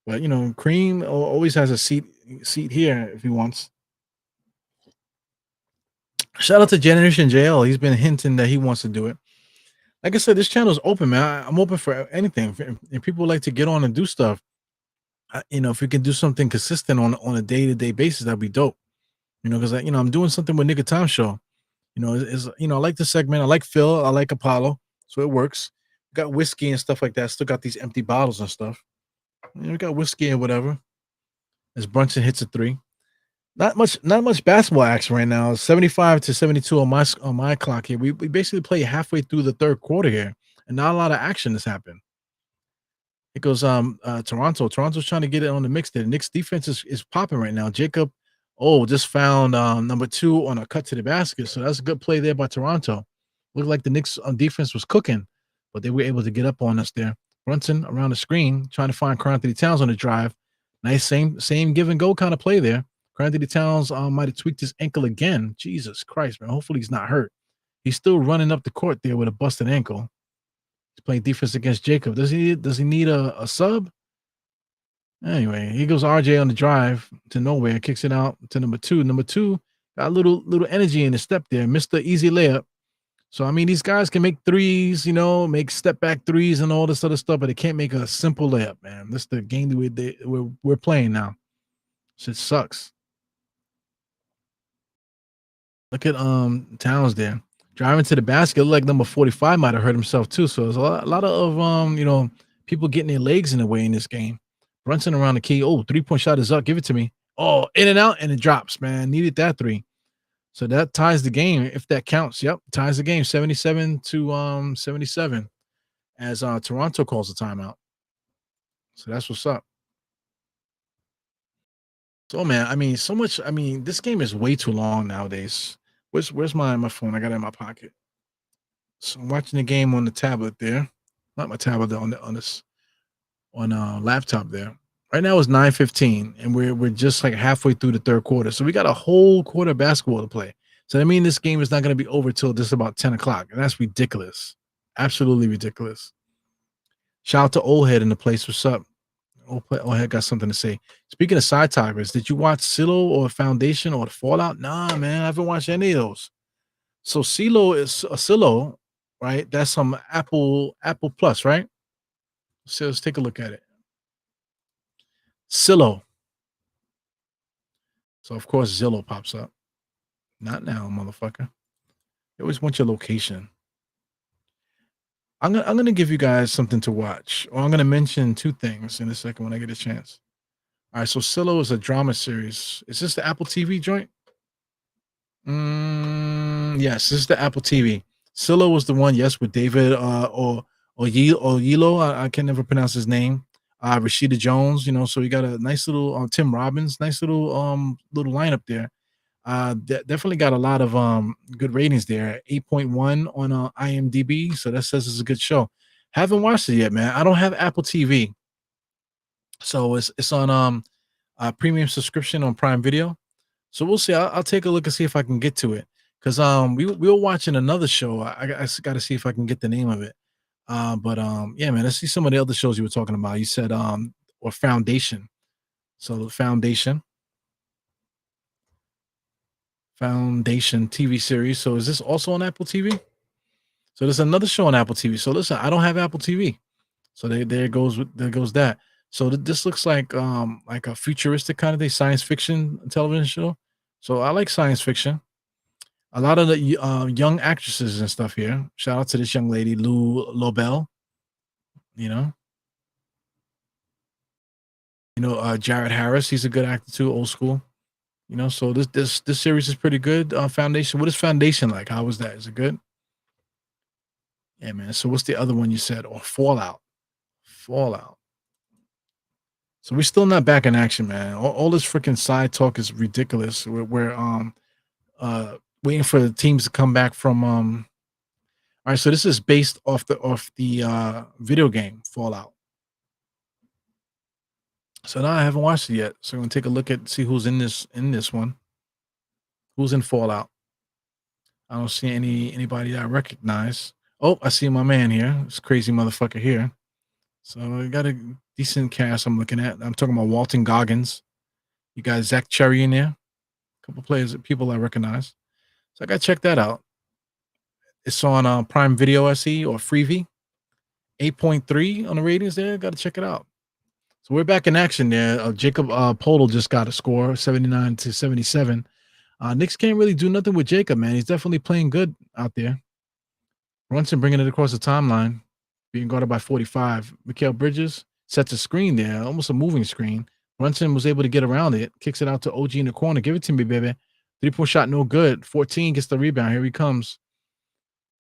but Kareem always has a seat here if he wants. Shout out to Generation JL. He's been hinting that he wants to do it. Like I said, this channel is open, man. I'm open for anything. If people like to get on and do stuff, if we can do something consistent on a day-to-day basis, that'd be dope. Because I'm doing something with Nick Time Show. I like the segment. I like Phil. I like Apollo, so it works. We got whiskey and stuff like that. Still got these empty bottles and stuff. We got whiskey and whatever. As Brunson hits a three. Not much basketball action right now. 75 to 72 on my clock here. We basically play halfway through the third quarter here, and not a lot of action has happened. It goes Toronto. Toronto's trying to get it on the mix there. Knicks defense is popping right now. Jacob just found number two on a cut to the basket. So that's a good play there by Toronto. Looked like the Knicks on defense was cooking, but they were able to get up on us there. Brunson around the screen, trying to find Karl Anthony Towns on the drive. Nice same give and go kind of play there. Karl Anthony Towns might have tweaked his ankle again. Jesus Christ, man. Hopefully he's not hurt. He's still running up the court there with a busted ankle. He's playing defense against Jacob. Does he need a sub? Anyway, he goes RJ on the drive to nowhere, kicks it out to number two. Number two got a little energy in his step there, missed the easy layup. So I mean, these guys can make threes, make step back threes and all this other stuff, but they can't make a simple layup, man. That's the game that we're playing now. Shit sucks. Look at Towns there driving to the basket. Looked like number 45 might have hurt himself too. So there's a lot of people getting their legs in the way in this game. Brunson around the key. Oh, 3-point shot is up. Give it to me. Oh, in and out, and it drops, man. Needed that three. So that ties the game, if that counts. Yep, ties the game 77 to 77 as Toronto calls the timeout. So that's what's up. So man, I mean, so much. I mean, this game is way too long nowadays. Where's my phone? I got it in my pocket. So I'm watching the game on the tablet there. Not my tablet on this laptop there. Right now it's 9:15, and we're just like halfway through the third quarter. So we got a whole quarter of basketball to play. So I mean, this game is not going to be over till just about 10 o'clock, and that's ridiculous. Absolutely ridiculous. Shout out to Old Head in the place. What's up? Old Head got something to say. Speaking of side topics, did you watch Silo or Foundation or the Fallout? Nah, man, I haven't watched any of those. So Silo, right? That's some Apple Plus, right? So let's take a look at it. Silo. So of course Zillow pops up. Not now, motherfucker. They always want your location. I'm gonna give you guys something to watch, or I'm gonna mention two things in a second when I get a chance. All right, so Silo is a drama series. Is this the Apple TV joint? Yes, this is the Apple TV. Silo was the one, yes, with David or Yilo. I can never pronounce his name. Rashida Jones, so you got a nice little Tim Robbins, nice little lineup there. Definitely got a lot of good ratings there. 8.1 on IMDb, so that says it's a good show. Haven't watched it yet, man. I don't have Apple TV, so it's on premium subscription on Prime Video. So we'll see. I'll take a look and see if I can get to it, because we were watching another show. I got to see if I can get the name of it. But yeah, man, let's see some of the other shows you were talking about. You said or Foundation. So Foundation TV series. So is this also on Apple TV? So there's another show on Apple TV. So listen, I don't have Apple TV. So there goes that. So this looks like a futuristic kind of thing, science fiction television show. So I like science fiction. A lot of the young actresses and stuff here. Shout out to this young lady, Lou Lobel. Jared Harris. He's a good actor too, old school. So this series is pretty good. Foundation. What is Foundation like? How was that? Is it good? Yeah, man. So what's the other one you said? Or Fallout. Fallout. So we're still not back in action, man. All this freaking side talk is ridiculous. We're waiting for the teams to come back from all right, so this is based off the video game Fallout. So now I haven't watched it yet. So I'm gonna take a look at see who's in this one. Who's in Fallout? I don't see anybody that I recognize. Oh, I see my man here. This crazy motherfucker here. So I got a decent cast I'm looking at. I'm talking about Walton Goggins. You got Zach Cherry in there. A couple people I recognize. So I got to check that out. It's on Prime Video SE or Freevee. 8.3 on the ratings there. Got to check it out. So we're back in action there. Jacob Podol just got a score, 79 to 77. Knicks can't really do nothing with Jacob, man. He's definitely playing good out there. Brunson bringing it across the timeline, being guarded by 45. Mikal Bridges sets a screen there, almost a moving screen, Brunson was able to get around it, kicks it out to OG in the corner. Give it to me, baby. 3-point shot, no good. 14 gets the rebound. Here he comes.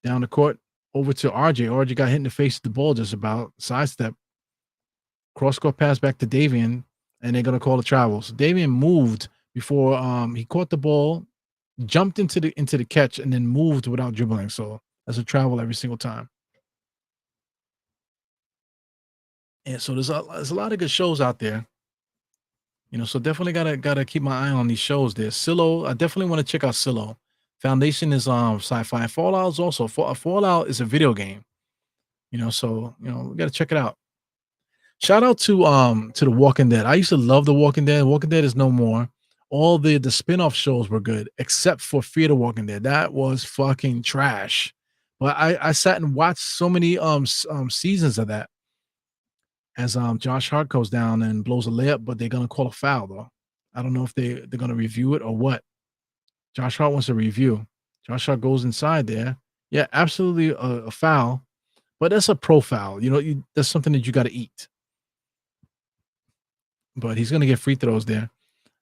Down the court, over to RJ. RJ got hit in the face with the ball just about. Sidestep. Cross-court pass back to Davian, and they're going to call the travel. So Davian moved before he caught the ball, jumped into the catch, and then moved without dribbling. So that's a travel every single time. And so there's a lot of good shows out there. So definitely gotta keep my eye on these shows. There's Silo. I definitely want to check out Silo. Foundation is sci-fi. Fallout is also Fallout is a video game. So we gotta check it out. Shout out to The Walking Dead. I used to love The Walking Dead. Walking Dead is no more. All the spin-off shows were good, except for Fear the Walking Dead. That was fucking trash. But I sat and watched so many seasons of that. As Josh Hart goes down and blows a layup, but they're gonna call a foul though. I don't know if they're gonna review it or what. Josh Hart wants a review. Josh Hart goes inside there. Yeah, absolutely a foul, but that's a pro foul. That's something that you got to eat. But he's gonna get free throws there.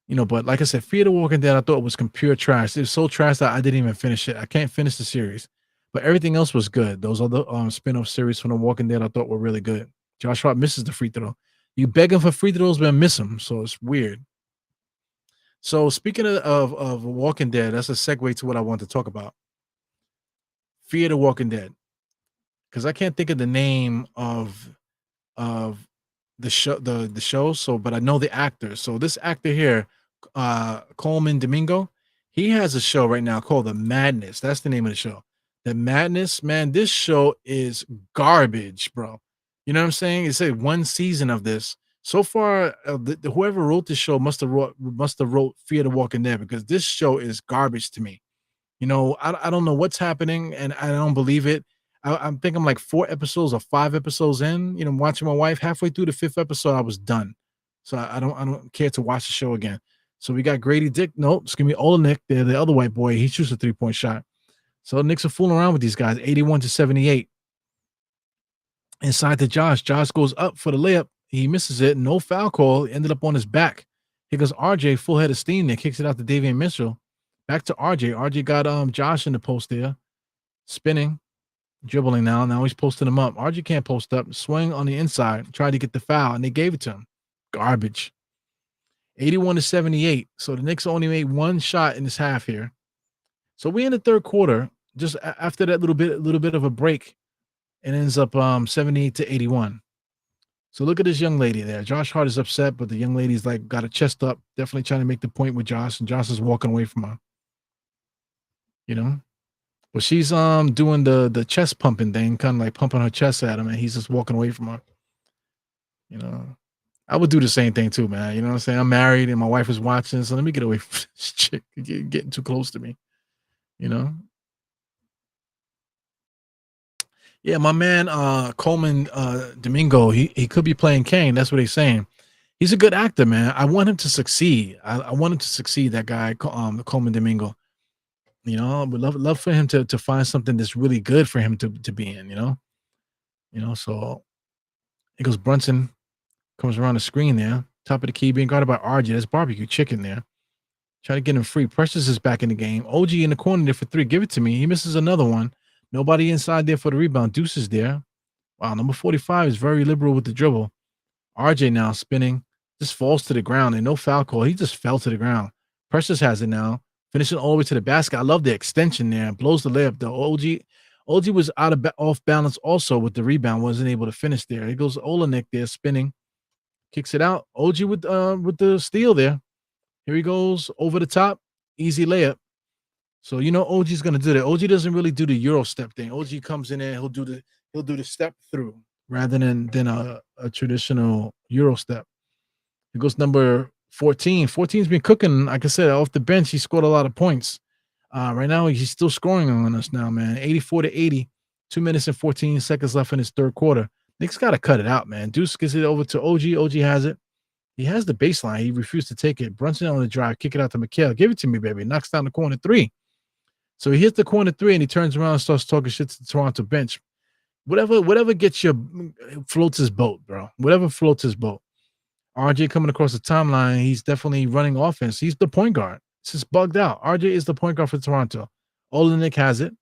But like I said, Fear the Walking Dead, I thought it was pure trash. It was so trash that I didn't even finish it. I can't finish the series, but everything else was good. Those other spin-off series from The Walking Dead I thought were really good. Josh Hart misses the free throw. You beg him for free throws, but miss them. So it's weird. So speaking of Walking Dead, that's a segue to what I want to talk about. Fear the Walking Dead. Because I can't think of the name of the show. So, but I know the actor. So this actor here, Coleman Domingo, he has a show right now called The Madness. That's the name of the show. The Madness, man. This show is garbage, bro. You know what I'm saying? It said one season of this. So far, whoever wrote this show must have wrote Fear the Walking Dead, because this show is garbage to me. I don't know what's happening, and I don't believe it. I think I'm like 4 episodes or 5 episodes in. Watching my wife. Halfway through the 5th episode, I was done. So I don't care to watch the show again. So we got Grady Dick. Nope, it's gonna be Olenek, the other white boy. He shoots a 3-point shot. So the Knicks are fooling around with these guys. 81-78. Inside to Josh. Josh goes up for the layup. He misses it. No foul call. He ended up on his back. Here goes RJ, full head of steam there. Kicks it out to Davian Mitchell. Back to RJ. RJ got Josh in the post there. Spinning. Dribbling now. Now he's posting him up. RJ can't post up. Swing on the inside. Tried to get the foul, and they gave it to him. Garbage. 81-78. So the Knicks only made one shot in this half here. So we in the third quarter. Just after that little bit of a break, it ends up 78-81. So look at this young lady there. Josh Hart is upset, but the young lady's like got her chest up, definitely trying to make the point with Josh, and Josh is walking away from her. But she's doing the chest pumping thing, kind of like pumping her chest at him, and he's just walking away from her. I would do the same thing too, man. You know what I'm saying? I'm married and my wife is watching, so let me get away from this chick getting too close to me. Yeah, my man Coleman Domingo, he could be playing Kane. That's what he's saying. He's a good actor, man. I want him to succeed. I want him to succeed, that guy, Coleman Domingo. I would love for him to find something that's really good for him to be in, so it goes Brunson, comes around the screen there, top of the key, being guarded by RJ. That's barbecue chicken there. Try to get him free. Precious is back in the game. OG in the corner there for 3. Give it to me. He misses another one. Nobody inside there for the rebound. Deuce is there. Wow, number 45 is very liberal with the dribble. RJ now spinning. Just falls to the ground, and no foul call. He just fell to the ground. Precious has it now. Finishing all the way to the basket. I love the extension there. Blows the layup. The OG was off balance also with the rebound. Wasn't able to finish there. He goes Olenek there spinning. Kicks it out. OG with the steal there. Here he goes over the top. Easy layup. So OG's gonna do that. OG doesn't really do the Euro step thing. OG comes in there, he'll do the step through rather than a traditional Euro step. It goes number 14. 14's been cooking. Like I said, off the bench, he scored a lot of points. Right now, he's still scoring on us now, man. 84-80. 2 minutes and 14 seconds left in his third quarter. Knicks got to cut it out, man. Deuce gets it over to OG. OG has it. He has the baseline. He refused to take it. Brunson on the drive. Kick it out to Mikhail. Give it to me, baby. Knocks down the corner 3. So he hits the corner 3, and he turns around and starts talking shit to the Toronto bench. Whatever gets floats his boat, bro. Whatever floats his boat. RJ coming across the timeline. He's definitely running offense. He's the point guard. It's just bugged out. RJ is the point guard for Toronto. Olenek has it.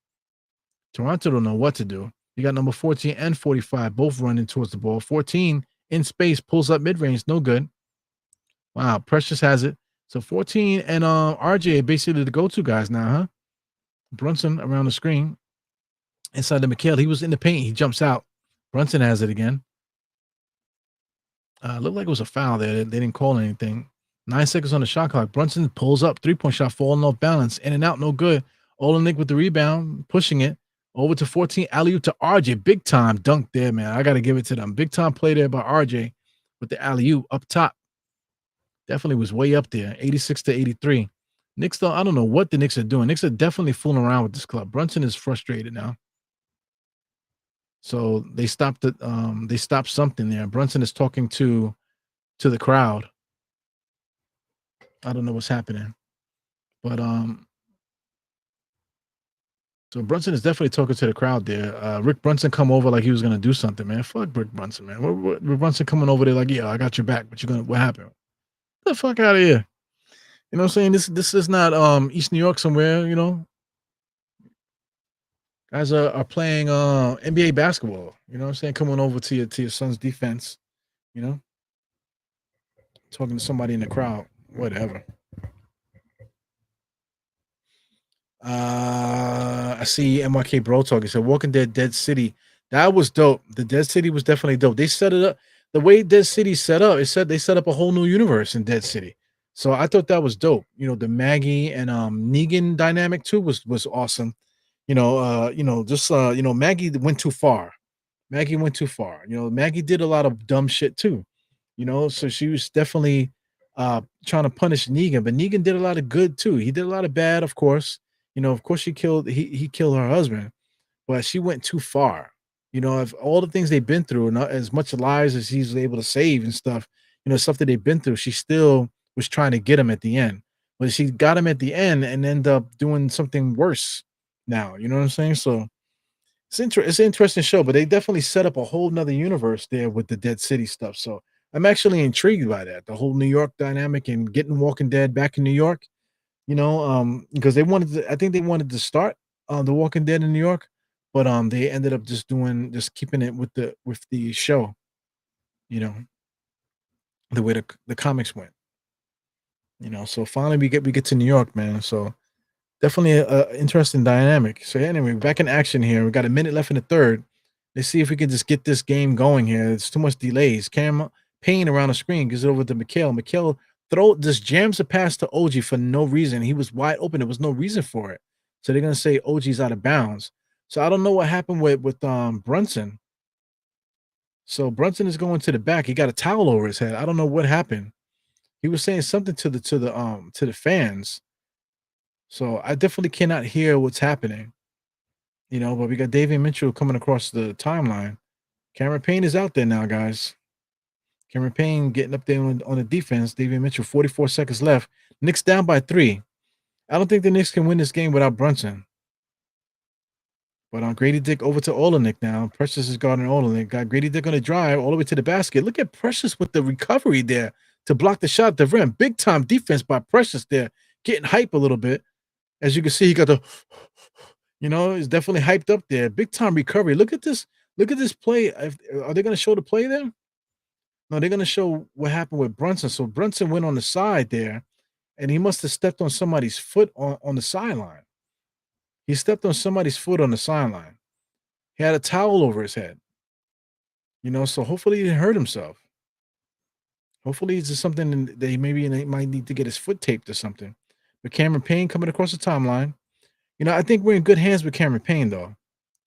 Toronto don't know what to do. You got number 14 and 45 both running towards the ball. 14 in space, pulls up mid-range, no good. Wow, Precious has it. So 14 and RJ are basically the go-to guys now, huh? Brunson around the screen. Inside the McHale. He was in the paint. He jumps out. Brunson has it again. Looked like it was a foul there. They didn't call anything. 9 seconds on the shot clock. Brunson pulls up. 3-point shot falling off balance. In and out, no good. Olenek with the rebound, pushing it. Over to 14. Alley-oop to RJ. Big time dunk there, man. I got to give it to them. Big time play there by RJ with the alley-oop up top. Definitely was way up there. 86 to 83. Knicks, though, I don't know what the Knicks are doing. Knicks are definitely fooling around with this club. Brunson is frustrated now. So they stopped it. They stopped something there. Brunson is talking to the crowd. I don't know what's happening, but so Brunson is definitely talking to the crowd there. Rick Brunson come over like he was gonna do something, man. Fuck Rick Brunson, man. Rick Brunson coming over there like, yeah, I got your back, but what happened? Get the fuck out of here. You know what I'm saying? This is not East New York somewhere, you know. Guys are playing NBA basketball. You know what I'm saying? Coming over to your son's defense, you know, talking to somebody in the crowd, whatever. I see MYK Bro talking. So Walking Dead, Dead City. That was dope. The Dead City was definitely dope. They set it up the way Dead City set up. It said they set up a whole new universe in Dead City. So I thought that was dope. You know, the Maggie and Negan dynamic too was awesome. Maggie went too far. Maggie went too far. You know, Maggie did a lot of dumb shit too. You know, so she was definitely trying to punish Negan, but Negan did a lot of good too. He did a lot of bad, of course. You know, of course, he killed her husband, but she went too far. You know, of all the things they've been through, and as much lives as he's able to save and stuff, you know, stuff that they've been through, she still was trying to get him at the end. But she got him at the end and ended up doing something worse now. You know what I'm saying? So it's an interesting show, but they definitely set up a whole nother universe there with the Dead City stuff. So I'm actually intrigued by that. The whole New York dynamic and getting Walking Dead back in New York, you know, because I think they wanted to start The Walking Dead in New York, but they ended up just keeping it with the show, you know, the way the comics went, you know. So finally we get to New York, man. So definitely a interesting dynamic. So anyway, back in action here. We got a minute left in the third. Let's see if we can just get this game going here. It's too much delays. Cam Payne around the screen gives it over to McHale. McHale just jams a pass to OG for no reason. He was wide open. There was no reason for it. So they're gonna say OG's out of bounds. So I don't know what happened with Brunson. So Brunson is going to the back. He got a towel over his head. I don't know what happened. He was saying something to the fans. So I definitely cannot hear what's happening, you know, but we got Davion Mitchell coming across the timeline. Cameron Payne is out there now, guys. Cameron Payne getting up there on the defense. Davion Mitchell, 44 seconds left. Knicks down by 3. I don't think the Knicks can win this game without Brunson. But on Grady Dick over to Olenek now. Precious is guarding Olenek. Got Grady Dick on the drive all the way to the basket. Look at Precious with the recovery there to block the shot at the rim. Big time defense by Precious there. Getting hype a little bit. As you can see, he got the, you know, he's definitely hyped up there. Big time recovery. Look at this. Look at this play. Are they going to show the play there? No, they're going to show what happened with Brunson. So Brunson went on the side there, and he must have stepped on somebody's foot on the sideline. He stepped on somebody's foot on the sideline. He had a towel over his head. You know, so hopefully he didn't hurt himself. Hopefully it's just something that he might need to get his foot taped or something. But Cameron Payne coming across the timeline. You know, I think we're in good hands with Cameron Payne, though.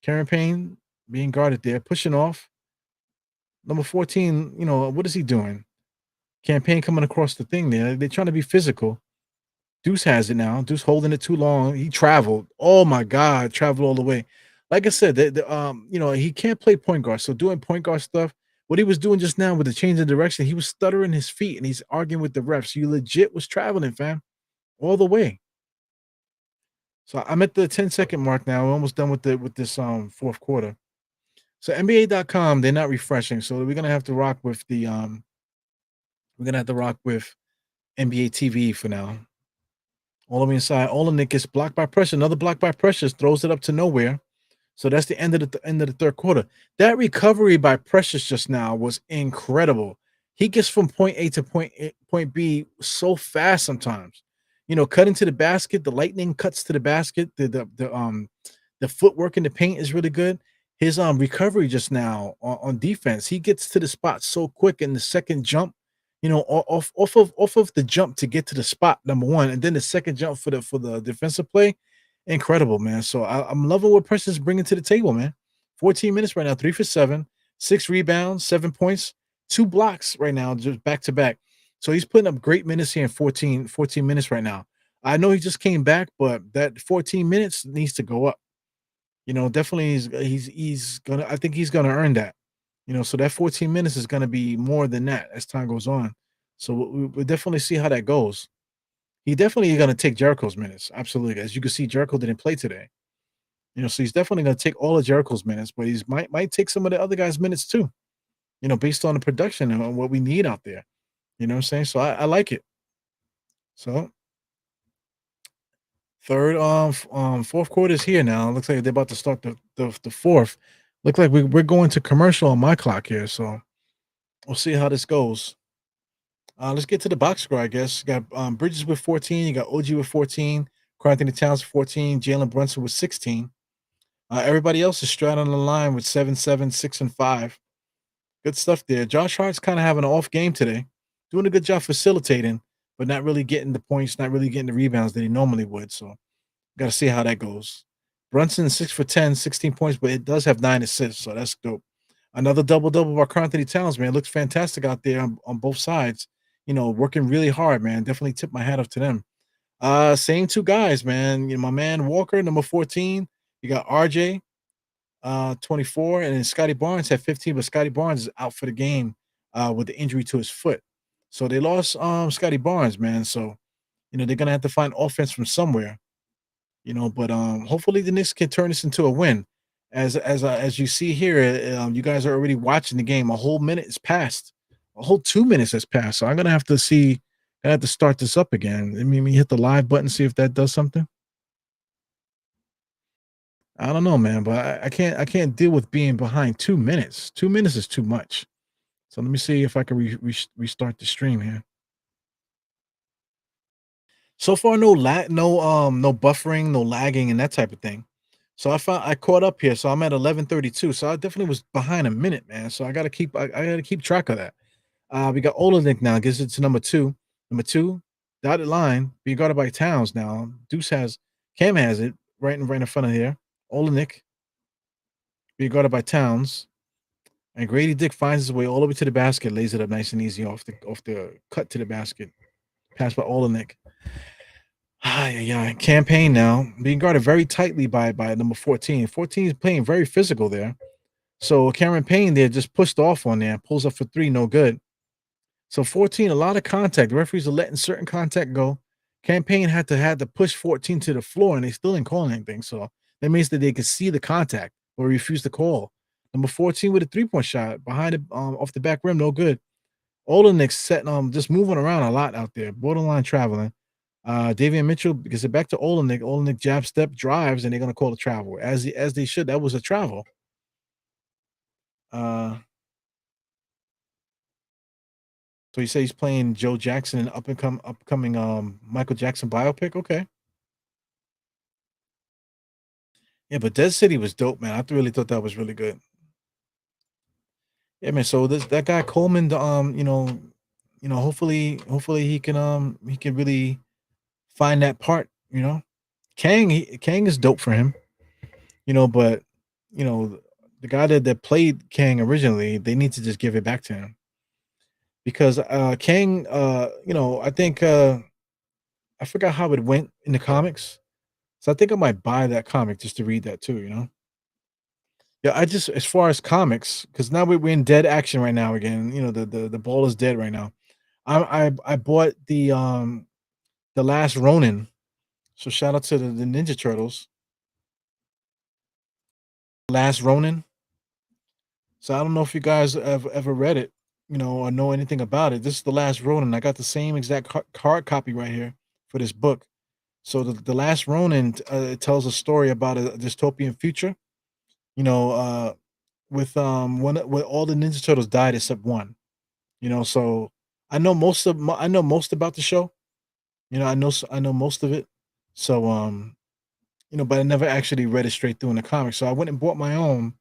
Cameron Payne being guarded there, pushing off. Number 14, you know, what is he doing? Campaign coming across the thing there. They're trying to be physical. Deuce has it now. Deuce holding it too long. He traveled. Oh my God, traveled all the way. Like I said, you know, he can't play point guard. So doing point guard stuff, what he was doing just now with the change of direction, he was stuttering his feet and he's arguing with the refs. You legit was traveling, fam, all the way. So I'm at the 10-second mark now. We're almost done with this fourth quarter. So NBA.com, they're not refreshing. So we're gonna have to rock with the We're gonna have to rock with NBA TV for now. All the way inside. Olenek gets blocked by pressure. Another block by pressure throws it up to nowhere. So that's the end of the end of the third quarter. That recovery by Precious just now was incredible. He gets from point A to point B so fast sometimes. Cutting to the basket, the lightning cuts to the basket. The footwork in the paint is really good. His recovery just now on defense, he gets to the spot so quick in the second jump. Off of the jump to get to the spot, number one, and then the second jump for the defensive play. Incredible, man. So I'm loving what Preston's bringing to the table, man. 14 minutes right now, 3 for 7, 6 rebounds, 7 points, 2 blocks right now, just back to back. So he's putting up great minutes here in 14 minutes right now. I know he just came back, but that 14 minutes needs to go up. Definitely he's gonna I think he's gonna earn that. So that 14 minutes is gonna be more than that as time goes on. So we'll definitely see how that goes. He definitely gonna take Jericho's minutes, absolutely. As you can see, Jericho didn't play today. So he's definitely gonna take all of Jericho's minutes, but he's might take some of the other guys' minutes too. Based on the production and on what we need out there. You know what I'm saying? So I like it. So fourth quarter is here now. Looks like they're about to start the fourth. Look like we're going to commercial on my clock here, so we'll see how this goes. Let's get to the box score, I guess. You got Bridges with 14, you got OG with 14, Karl Anthony Towns with 14, Jalen Brunson with 16. Everybody else is straight on the line with 7, 7, 6, and 5. Good stuff there. Josh Hart's kind of having an off game today, doing a good job facilitating, but not really getting the points, not really getting the rebounds that he normally would. So got to see how that goes. Brunson 6 for 10, 16 points, but it does have 9 assists, so that's dope. Another double-double by Karl Anthony Towns, man. Looks fantastic out there on both sides. Working really hard, man. Definitely tip my hat off to them. Same two guys, man. My man Walker, number 14. You got RJ, 24, and then Scotty Barnes had 15, but Scotty Barnes is out for the game with the injury to his foot. So they lost Scotty Barnes, man. So, they're gonna have to find offense from somewhere. But hopefully the Knicks can turn this into a win. As you see here, you guys are already watching the game. A whole minute has passed. A whole 2 minutes has passed. So I'm gonna have to see. I have to start this up again. Let me hit the live button, see if that does something. I don't know, man, but I can't deal with being behind 2 minutes. 2 minutes is too much. So let me see if I can restart the stream here. So far, no buffering, no lagging, and that type of thing. So I caught up here. So I'm at 11:32. So I definitely was behind a minute, man. So I gotta keep track of that. We got Olenek now, gives it to number two. Number two, dotted line, being guarded by Towns now. Cam has it right in front of here. Olenek being guarded by Towns. And Grady Dick finds his way all the way to the basket, lays it up nice and easy off the cut to the basket. Passed by Olenek. Yeah. Campaign now being guarded very tightly by number 14. 14 is playing very physical there. So Cameron Payne there just pushed off on there, pulls up for 3, no good. So 14, a lot of contact. The referees are letting certain contact go. Campaign had to push 14 to the floor, and they still didn't call anything. So that means that they could see the contact or refuse to call. Number 14 with a 3-point shot behind it, off the back rim, no good. Olenek setting just moving around a lot out there, borderline traveling. Davian Mitchell gets it back to Olenek. Olenek jab step drives, and they're gonna call a travel as they should. That was a travel. Uh, so you say he's playing Joe Jackson, an upcoming Michael Jackson biopic. Okay, yeah, but Dead City was dope, man. I really thought that was really good. Yeah, man. So that guy Coleman, hopefully he can really find that part. Kang is dope for him. But you know, the guy that played Kang originally, they need to just give it back to him because Kang, I think I forgot how it went in the comics, so I think I might buy that comic just to read that too. Yeah, I just as far as comics, because now we're in dead action right now again. The ball is dead right now. I bought the last Ronin, so shout out to the Ninja Turtles. Last Ronin. So I don't know if you guys have ever read it. or know anything about it, this is The Last Ronin. I got the same exact card copy right here for this book. So the Last Ronin, it tells a story about a dystopian future. You know, with one where all the Ninja Turtles died except one. So I know most about the show. I know most of it. So but I never actually read it straight through in the comics. So I went and bought my own.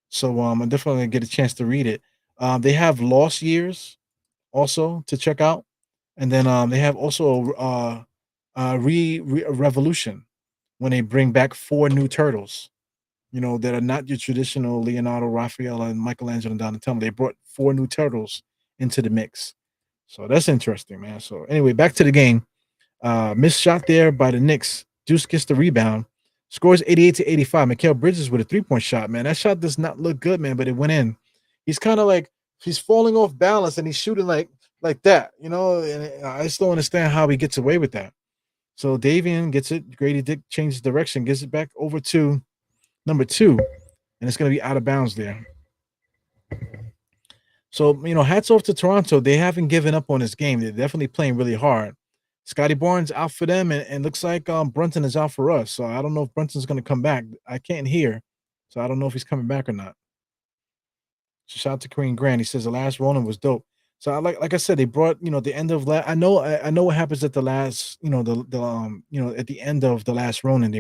So I'm definitely gonna get a chance to read it. They have Lost Years also to check out, and then they have also Revolution when they bring back four new turtles. That are not your traditional Leonardo, Raphael, and Michelangelo and Donatello. They brought four new turtles into the mix. So that's interesting, man. So anyway, back to the game. Missed shot there by the Knicks. Deuce gets the rebound. Scores 88 to 85. Mikal Bridges with a three-point shot, man. That shot does not look good, man, but it went in. He's kind of like he's falling off balance and he's shooting like that, and I just don't understand how he gets away with that. So Davian gets it. Grady Dick changes direction, gives it back over to number two, and it's going to be out of bounds there. So, hats off to Toronto. They haven't given up on this game. They're definitely playing really hard. Scotty Barnes out for them, and looks like Brunton is out for us. So I don't know if Brunton's going to come back. I can't hear, so I don't know if he's coming back or not. So shout out to Kareem Grant. He says the last Ronin was dope. So like I said, they brought the end of I know what happens at the last at the end of the last Ronin.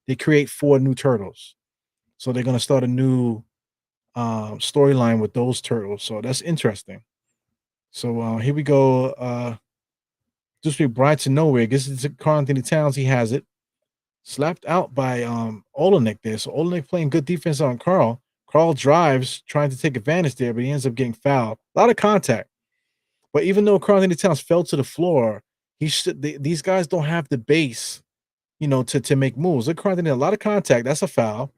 They create four new turtles. So they're gonna start a new storyline with those turtles. So that's interesting. So here we go. Just be bright to nowhere. Gets it to Carl Anthony Towns. He has it. Slapped out by Olenek there. So Olenek playing good defense on Carl. Carl drives, trying to take advantage there, but he ends up getting fouled. A lot of contact. But even though Carl Anthony Towns fell to the floor, these guys don't have the base, to make moves. Look, Carl Anthony, a lot of contact. That's a foul.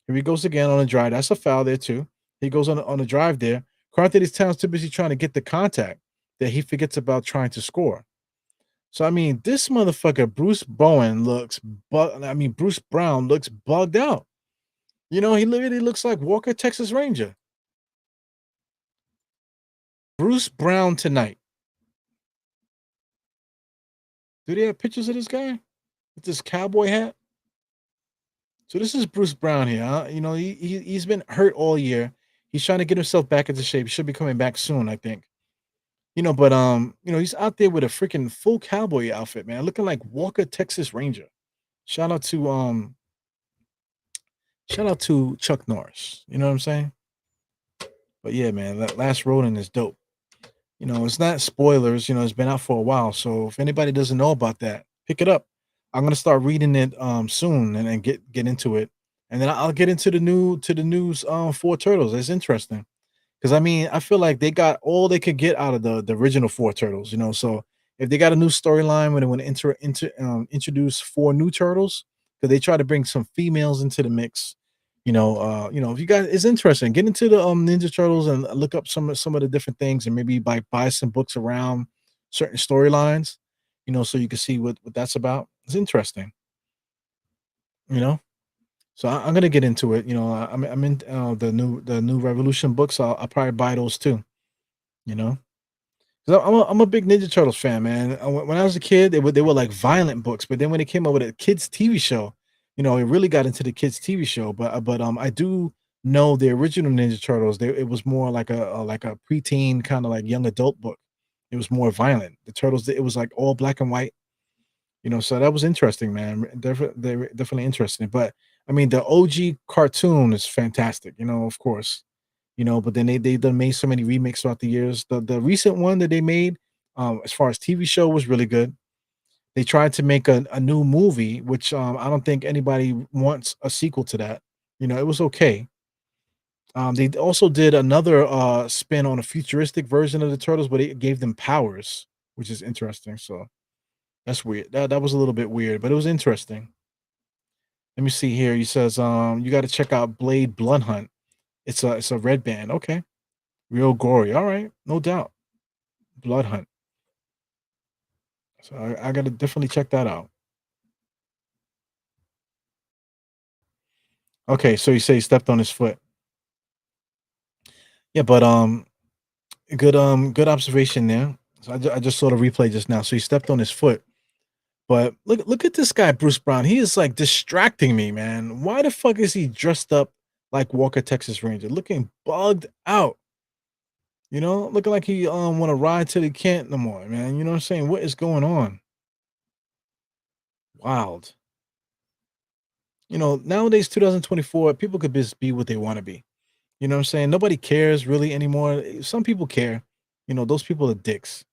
Here he goes again on a drive. That's a foul there too. He goes on a drive there. Carl Anthony Towns too busy trying to get the contact that he forgets about trying to score. So I mean, this motherfucker Bruce Brown looks bugged out. He literally looks like Walker Texas Ranger. Bruce Brown tonight. Do they have pictures of this guy with this cowboy hat? So this is Bruce Brown here. Huh? He's been hurt all year. He's trying to get himself back into shape. He should be coming back soon, I think. But he's out there with a freaking full cowboy outfit, man, looking like Walker Texas Ranger. Shout out to Chuck Norris. You know what I'm saying? But yeah, man, that last Ronin is dope. It's not spoilers. It's been out for a while. So if anybody doesn't know about that, pick it up. I'm gonna start reading it soon and then get into it. And then I'll get into the news Four Turtles. It's interesting. Because I mean, I feel like they got all they could get out of the original Four Turtles, So if they got a new storyline when they want to introduce four new turtles, because they try to bring some females into the mix, if you guys, it's interesting. Get into the Ninja Turtles and look up some of the different things, and maybe buy some books around certain storylines, so you can see what that's about. It's interesting, you know. So I'm gonna get into it. I'm in the new Revolution books. I'll probably buy those too. You know, 'cause I'm a big Ninja Turtles fan, man. When I was a kid, they were like violent books, but then when it came out with a kids TV show, it really got into the kids TV show. But I do know the original Ninja Turtles. It was more like a preteen kind of like young adult book. It was more violent. The Turtles, it was like all black and white. So that was interesting, man. They were definitely interesting. But I mean, the OG cartoon is fantastic, of course. But then they done made so many remakes throughout the years. The recent one that they made, as far as TV show, was really good. They tried to make a new movie, which I don't think anybody wants a sequel to that. It was okay. They also did another spin on a futuristic version of the Turtles, but it gave them powers, which is interesting. So that's weird. That was a little bit weird, but it was interesting. Let me see here. He says, you got to check out Blade Blood Hunt. It's a red band. Okay. Real gory. All right. No doubt. Blood Hunt. So I gotta definitely check that out. Okay, so you say he stepped on his foot. Yeah, but Good observation there. So I just saw the replay just now. So he stepped on his foot. But look at this guy, Bruce Brown. He is like distracting me, man. Why the fuck is he dressed up like Walker, Texas Ranger, looking bugged out? You know, looking like he want to ride till he can't no more, man. You know what I'm saying? What is going on? Wild. You know, nowadays, 2024, people could just be what they want to be. You know what I'm saying? Nobody cares really anymore. Some people care. You know, those people are dicks.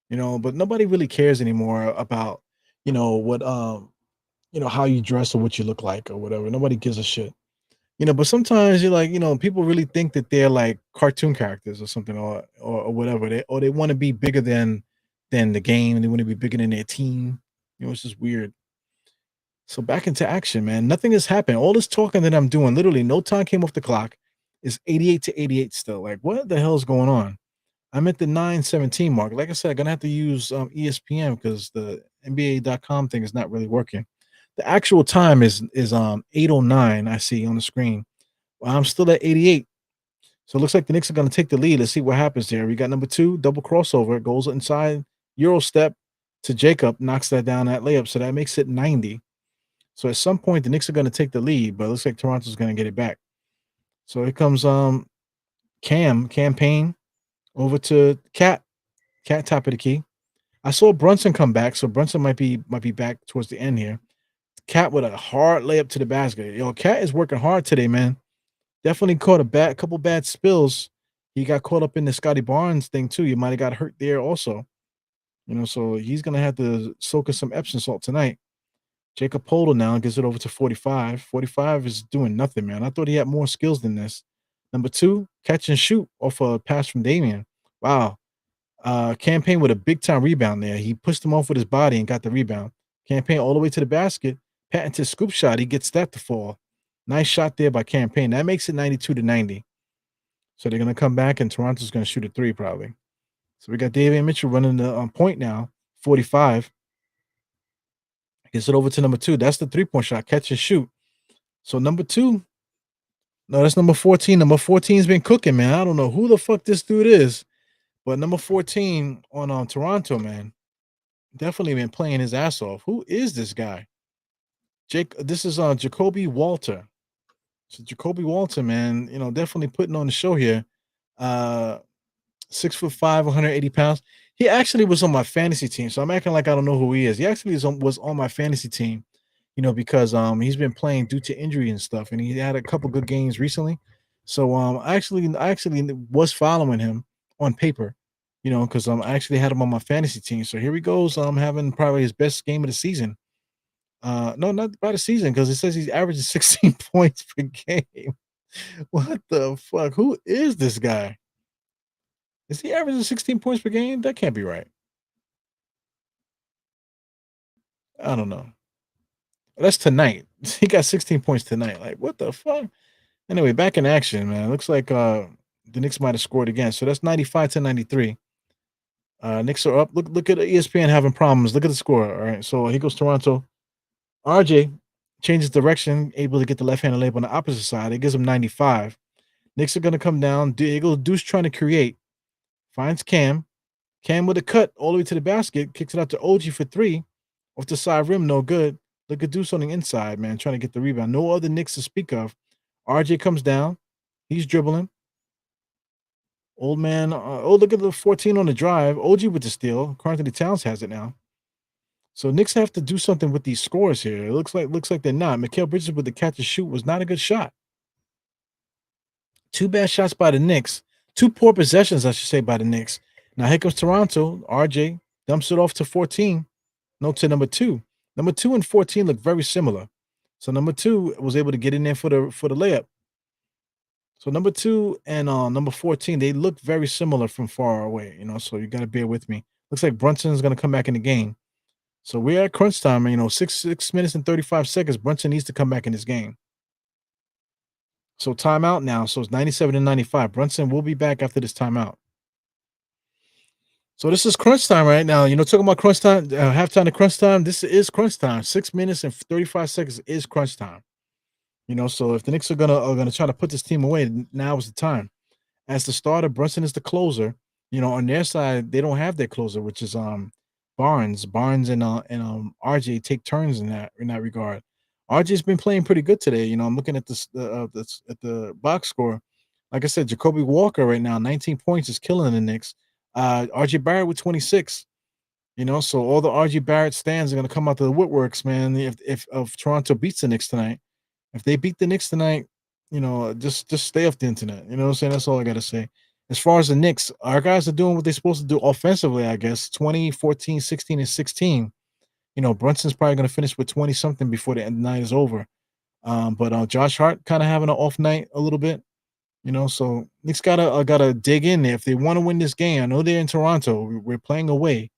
You know, but nobody really cares anymore about, what how you dress or what you look like or whatever. Nobody gives a shit. You know, but sometimes you're like, people really think that they're like cartoon characters or something or whatever. They want to be bigger than the game. They want to be bigger than their team. You know, it's just weird. So back into action, man. Nothing has happened. All this talking that I'm doing, literally no time came off the clock. Is 88 to 88 still. Like, what the hell is going on? I'm at the 9:17 mark. Like I said, I'm gonna have to use ESPN because the NBA.com thing is not really working. The actual time is 8:09. I see on the screen. Well, I'm still at 88. So it looks like the Knicks are gonna take the lead. Let's see what happens there. We got number two, double crossover, goes inside, Euro step to Jacob, knocks that down that layup. So that makes it 90. So at some point the Knicks are gonna take the lead, but it looks like Toronto's gonna get it back. So here comes campaign over to Cat top of the key. I saw Brunson come back, so Brunson might be back towards the end here. Cat with a hard layup to the basket. Yo, Cat is working hard today, man. Definitely caught a couple bad spills. He got caught up in the Scotty Barnes thing too. You might have got hurt there also. You know, so he's gonna have to soak in some Epsom salt tonight. Jacob Polder now gives it over to 45. 45 is doing nothing, man. I thought he had more skills than this. Number two, catch and shoot off a pass from Damian. Wow. Campaign with a big time rebound there. He pushed him off with his body and got the rebound. Campaign all the way to the basket. Patented scoop shot. He gets that to fall. Nice shot there by Campaign. That makes it 92 to 90. So they're gonna come back and Toronto's gonna shoot a three probably. So we got Davian Mitchell running the point now. 45. Gets it over to number two. That's the 3-point shot. Catch and shoot. So number two. No, that's number 14. Number 14's been cooking, man. I don't know who the fuck this dude is, but number 14 on Toronto, man. Definitely been playing his ass off. Who is this guy? Jake, this is Jacoby Walter. So Jacoby Walter, man, definitely putting on the show here. 6'5", 180 pounds. He actually was on my fantasy team, so I'm acting like I don't know who he is. He actually was on my fantasy team, because he's been playing due to injury and stuff, and he had a couple good games recently. So I actually was following him on paper, because I actually had him on my fantasy team. So here he goes, having probably his best game of the season. No, not by the season, because it says he's averaging 16 points per game. What the fuck? Who is this guy? Is he averaging 16 points per game? That can't be right. I don't know. That's tonight. He got 16 points tonight. Like, what the fuck? Anyway, back in action, man. Looks like the Knicks might have scored again. So that's 95 to 93. Knicks are up. Look at ESPN having problems. Look at the score. All right. So here goes Toronto. RJ changes direction, able to get the left-handed layup on the opposite side. It gives him 95. Knicks are going to come down. Diego Deuce trying to create. Finds Cam. Cam with a cut all the way to the basket. Kicks it out to OG for three. Off the side rim, no good. Look at Deuce on the inside, man, trying to get the rebound. No other Knicks to speak of. RJ comes down. He's dribbling. Old man. Look at the 14 on the drive. OG with the steal. Carl Towns has it now. So Knicks have to do something with these scores here. It looks like they're not. Mikal Bridges with the catch and shoot was not a good shot. Two bad shots by the Knicks. Two poor possessions, I should say, by the Knicks. Now here comes Toronto. RJ dumps it off to 14. No, to number two. Number 2 and 14 look very similar. So number 2 was able to get in there for the layup. So number 2 and number 14, they look very similar from far away, so you got to bear with me. Looks like Brunson's going to come back in the game. So we're at crunch time, 6 minutes and 35 seconds. Brunson needs to come back in this game. So timeout now. So it's 97 and 95. Brunson will be back after this timeout. So this is crunch time right now. Talking about crunch time, halftime to crunch time. This is crunch time. 6 minutes and 35 seconds is crunch time. So if the Knicks are gonna try to put this team away, now is the time. As the starter, Brunson is the closer. On their side, they don't have their closer, which is Barnes. Barnes and RJ take turns in that regard. RJ's been playing pretty good today. I'm looking at at the box score. Like I said, Jacoby Walker right now, 19 points is killing the Knicks. RJ Barrett with 26. So all the RJ Barrett stands are gonna come out to the woodworks, man. If Toronto beats the Knicks tonight, if they beat the Knicks tonight, just stay off the internet. You know what I'm saying? That's all I gotta say. As far as the Knicks, our guys are doing what they're supposed to do offensively, I guess. 20, 14, 16, and 16. Brunson's probably gonna finish with 20 something before the end of the night is over. But Josh Hart kind of having an off night a little bit. So Knicks gotta dig in there if they want to win this game. I know they're in Toronto. We're playing away,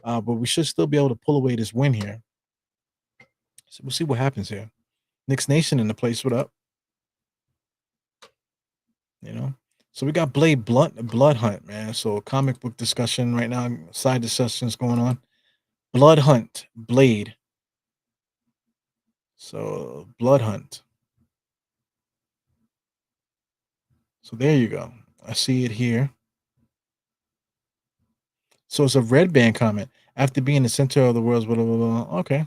but we should still be able to pull away this win here. So we'll see what happens here. Knicks Nation in the place. What up? You know. So we got Blade Blood Hunt, man. So comic book discussion right now. Side discussions going on. Blood Hunt, Blade. So Blood Hunt. So there you go. I see it here. So it's a red band comment. After being the center of the world's blah, blah, blah, blah. Okay.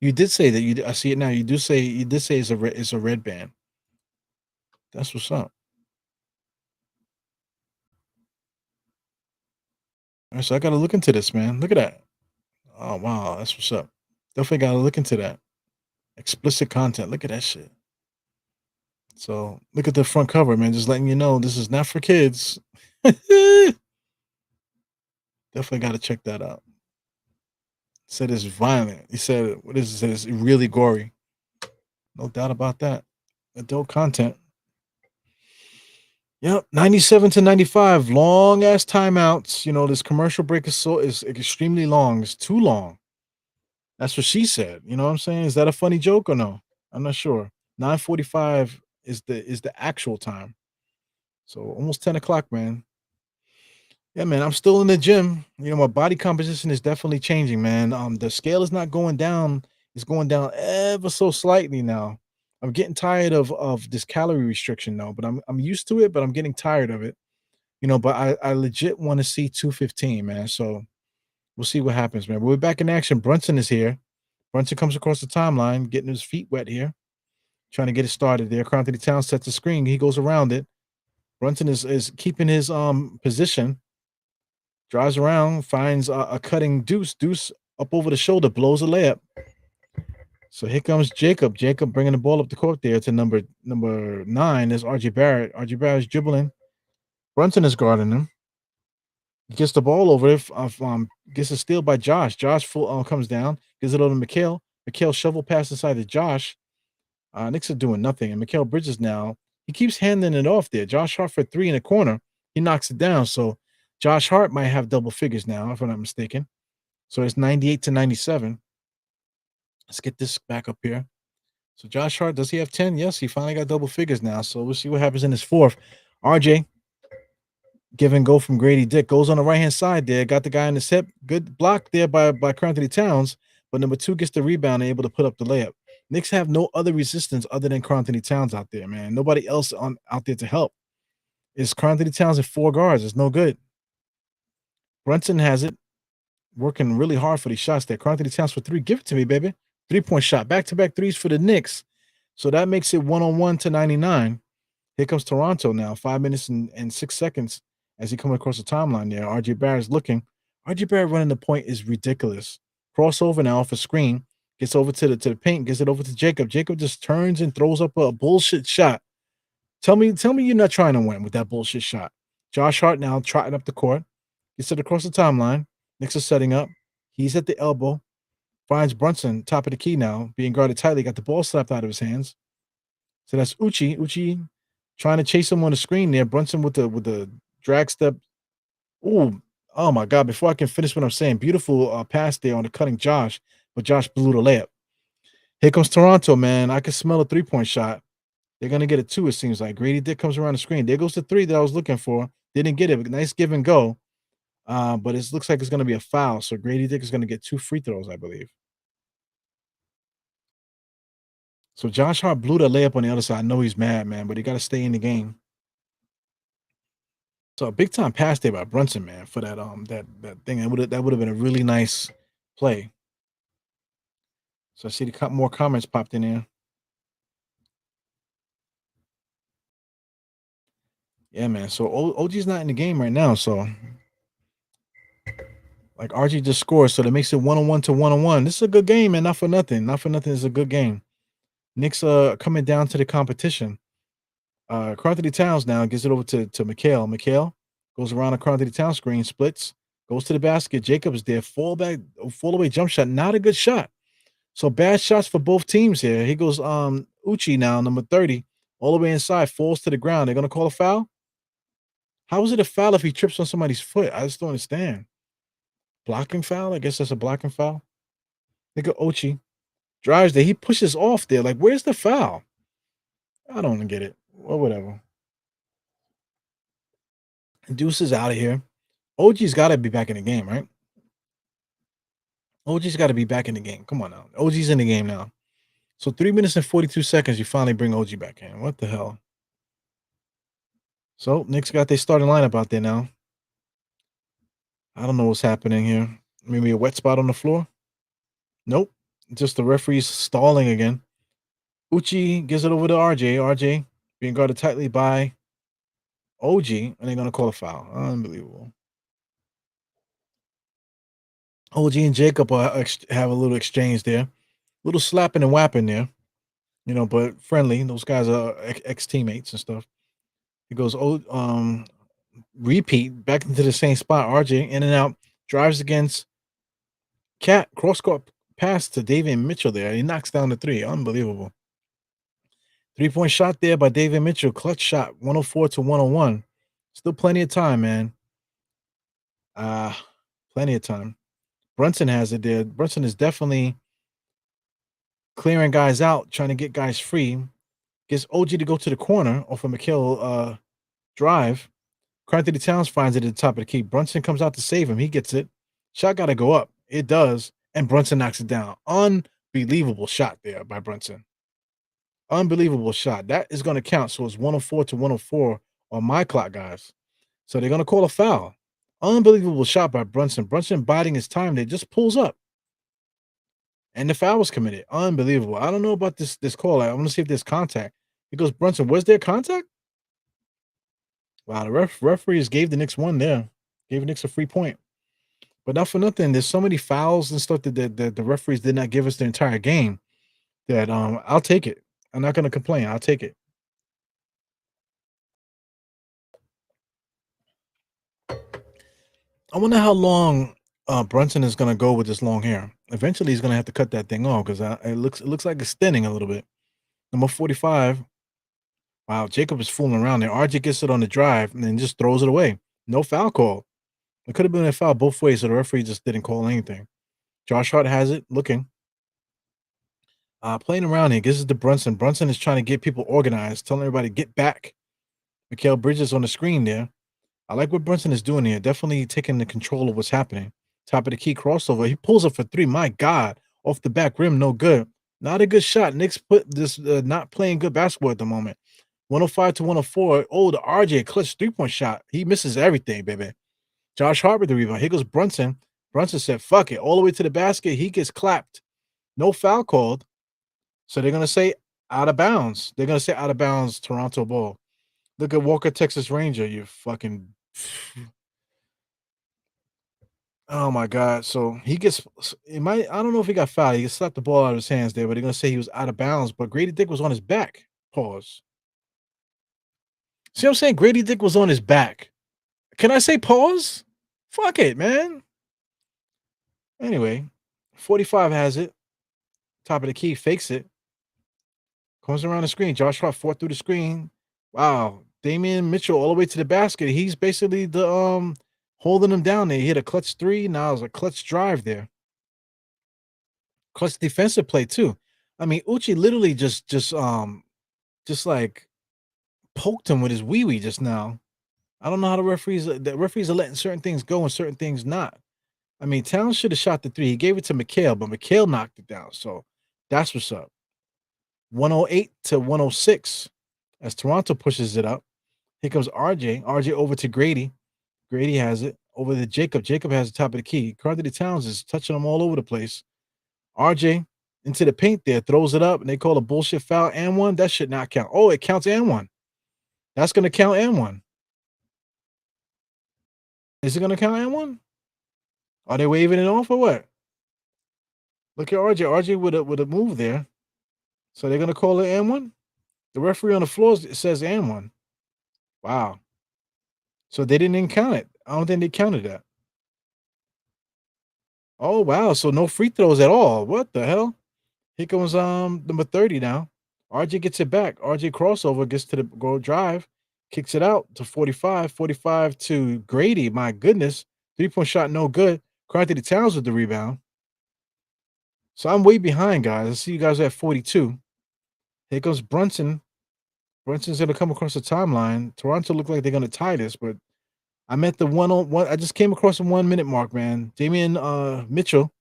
You did say that. I see it now. You did say it's a red band. That's what's up. All right, so I gotta look into this, man. Look at that. Oh wow, that's what's up. Definitely gotta look into that. Explicit content. Look at that shit. So look at the front cover, man. Just letting you know this is not for kids. Definitely gotta check that out. Said it's violent. He said, what is it? Said it's really gory. No doubt about that. Adult content. Yep, 97 to 95. Long ass timeouts. This commercial break is extremely long. It's too long. That's what she said. You know what I'm saying? Is that a funny joke or no? I'm not sure. 9:45 is the actual time. So almost 10 o'clock, man. Yeah, man. I'm still in the gym. My body composition is definitely changing, man. The scale is not going down. It's going down ever so slightly now. I'm getting tired of this calorie restriction though, but I'm used to it, but I'm getting tired of it. But I legit want to see 215, man. So we'll see what happens, man. We're back in action. Brunson is here. Brunson comes across the timeline, getting his feet wet here, trying to get it started there. Carl Anthony Towns sets the screen. He goes around it. Brunson is keeping his position, drives around, finds a cutting Deuce. Deuce up over the shoulder, blows a layup. So here comes Jacob. Jacob bringing the ball up the court there to number 9 is RJ Barrett. RJ Barrett's dribbling. Brunson is guarding him. He gets the ball over it. Gets a steal by Josh. Josh comes down, gives it over to Mikhail. Mikhail shovel pass inside to Josh. Knicks are doing nothing. And Mikhail Bridges now, he keeps handing it off there. Josh Hart for 3 in the corner. He knocks it down. So Josh Hart might have double figures now, if I'm not mistaken. So it's 98 to 97. Let's get this back up here. So Josh Hart, does he have 10? Yes, he finally got double figures now. So we'll see what happens in his fourth. RJ, give and go from Grady Dick. Goes on the right-hand side there. Got the guy in his hip. Good block there by Carl Anthony Towns. But number 2 gets the rebound and able to put up the layup. Knicks have no other resistance other than Carl Anthony Towns out there, man. Nobody else out there to help. It's Carl Anthony Towns and 4 guards. It's no good. Brunson has it. Working really hard for these shots there. Carl Anthony Towns for 3. Give it to me, baby. 3-point shot. Back-to-back threes for the Knicks. So that makes it 101 to 99. Here comes Toronto now. 5 minutes and 6 seconds as he comes across the timeline there. RJ Barrett's looking. RJ Barrett running the point is ridiculous. Crossover now off a screen. Gets over to the paint. Gets it over to Jacob. Jacob just turns and throws up a bullshit shot. Tell me you're not trying to win with that bullshit shot. Josh Hart now trotting up the court. Gets it across the timeline. Knicks are setting up. He's at the elbow. Finds Brunson, top of the key now, being guarded tightly. Got the ball slapped out of his hands. So that's Uchi. Uchi trying to chase him on the screen there. Brunson with the drag step. Ooh, oh my God. Before I can finish what I'm saying, beautiful pass there on the cutting Josh, but Josh blew the layup. Here comes Toronto, man. I can smell a 3-point shot. They're going to get a 2, it seems like. Grady Dick comes around the screen. There goes the 3 that I was looking for. Didn't get it. Nice give and go. But it looks like it's going to be a foul. So Grady Dick is going to get 2 free throws, I believe. So Josh Hart blew the layup on the other side. I know he's mad, man, but he got to stay in the game. So a big time pass there by Brunson, man, for that thing. That would have been a really nice play. So I see more comments popped in there. Yeah, man. So OG's not in the game right now. So like RG just scored, so that makes it 1-1 to 1-1. This is a good game, man. Not for nothing. Not for nothing. It's a good game. Knicks coming down to the competition. Carl Anthony Towns now gives it over to Mikhail. Mikhail goes around the Carl Anthony Towns screen, splits, goes to the basket. Jacobs there, fall away jump shot, not a good shot. So bad shots for both teams here. He goes Uchi now, number 30, all the way inside, falls to the ground. They're gonna call a foul. How is it a foul if he trips on somebody's foot? I just don't understand. Blocking foul? I guess that's a blocking foul. Look at Ochi. Drives there. He pushes off there. Like, where's the foul? I don't get it. Well, whatever. Deuce is out of here. OG's got to be back in the game, right? OG's got to be back in the game. Come on now. OG's in the game now. So 3 minutes and 42 seconds, you finally bring OG back in. What the hell? So Knicks got their starting lineup out there now. I don't know what's happening here. Maybe a wet spot on the floor? Nope. Just the referee's stalling again. Uchi gives it over to RJ. RJ being guarded tightly by OG, and they're going to call a foul. Unbelievable. OG and Jacob have a little exchange there. Little slapping and whapping there, but friendly. Those guys are ex teammates and stuff. It goes, repeat back into the same spot. RJ in and out, drives against Cat, cross court pass to David Mitchell there. He knocks down the three. Unbelievable. 3-point shot there by David Mitchell. Clutch shot, 104 to 101. Still plenty of time, man. Plenty of time. Brunson has it there. Brunson is definitely clearing guys out, trying to get guys free. Gets OG to go to the corner off a McHale drive. Anthony Towns finds it at the top of the key. Brunson comes out to save him. He gets it. Shot got to go up. It does. And Brunson knocks it down. Unbelievable shot there by Brunson. Unbelievable shot. That is going to count. So it's 104 to 104 on my clock, guys. So they're going to call a foul. Unbelievable shot by Brunson. Brunson biding his time. They just pulls up. And the foul was committed. Unbelievable. I don't know about this call. I want to see if there's contact. He goes, Brunson, was there contact? Wow, the referees gave the Knicks one there. Gave the Knicks a free point. But not for nothing. There's so many fouls and stuff that the referees did not give us the entire game that I'll take it. I'm not going to complain. I'll take it. I wonder how long Brunson is going to go with this long hair. Eventually, he's going to have to cut that thing off because it looks like it's thinning a little bit. Number 45. Wow, Jacob is fooling around there. RJ gets it on the drive and then just throws it away. No foul call. It could have been a foul both ways, so the referee just didn't call anything. Josh Hart has it, looking. Playing around here, gives it to Brunson. Brunson is trying to get people organized, telling everybody get back. Mikal Bridges on the screen there. I like what Brunson is doing here. Definitely taking the control of what's happening. Top of the key crossover. He pulls up for three. My God. Off the back rim, no good. Not a good shot. Knicks put this not playing good basketball at the moment. 105 to 104. Oh, the RJ clutch 3-point shot. He misses everything, baby. Josh Hart with the rebound. Here goes Brunson. Brunson said, fuck it. All the way to the basket. He gets clapped. No foul called. So they're going to say out of bounds. They're going to say out of bounds Toronto ball. Look at Walker, Texas Ranger. You fucking... Oh, my God. So he gets... I don't know if he got fouled. He slapped the ball out of his hands there, but they're going to say he was out of bounds. But Grady Dick was on his back. Pause. See what I'm saying? Grady Dick was on his back. Can I say pause? Fuck it, man. Anyway, 45 has it. Top of the key, fakes it. Comes around the screen. Josh Hart fought through the screen. Wow. Damian Mitchell all the way to the basket. He's basically the holding him down there. He hit a clutch three. Now it's a clutch drive there. Clutch defensive play too. I mean, Uchi literally just like poked him with his wee just now. I don't know how the referees are letting certain things go and certain things not. I mean, Towns should have shot the three. He gave it to Mikhail, but Mikhail knocked it down. So that's what's up. 108 to 106 as Toronto pushes it up. Here comes RJ. RJ over to Grady. Grady has it over to Jacob. Jacob has the top of the key. Carter Towns is touching them all over the place. RJ into the paint there, throws it up, and they call a bullshit foul and one. That should not count. Oh, it counts and one. That's going to count and one. Is it going to count and one? Are they waving it off or what? Look at RJ. RJ with a move there. So they're going to call it and one? The referee on the floor says and one. Wow. So they didn't even count it. I don't think they counted that. Oh wow. So no free throws at all. What the hell? Here comes number 30 now. RJ gets it back. RJ crossover gets to the goal drive, kicks it out to 45. 45 to Grady. My goodness. 3-point shot, no good. Carter Towns with the rebound. So I'm way behind, guys. I see you guys at 42. Here comes Brunson. Brunson's gonna come across the timeline. Toronto look like they're gonna tie this, but I'm at the 1-on-1. I just came across the 1 minute mark, man. Damian Mitchell.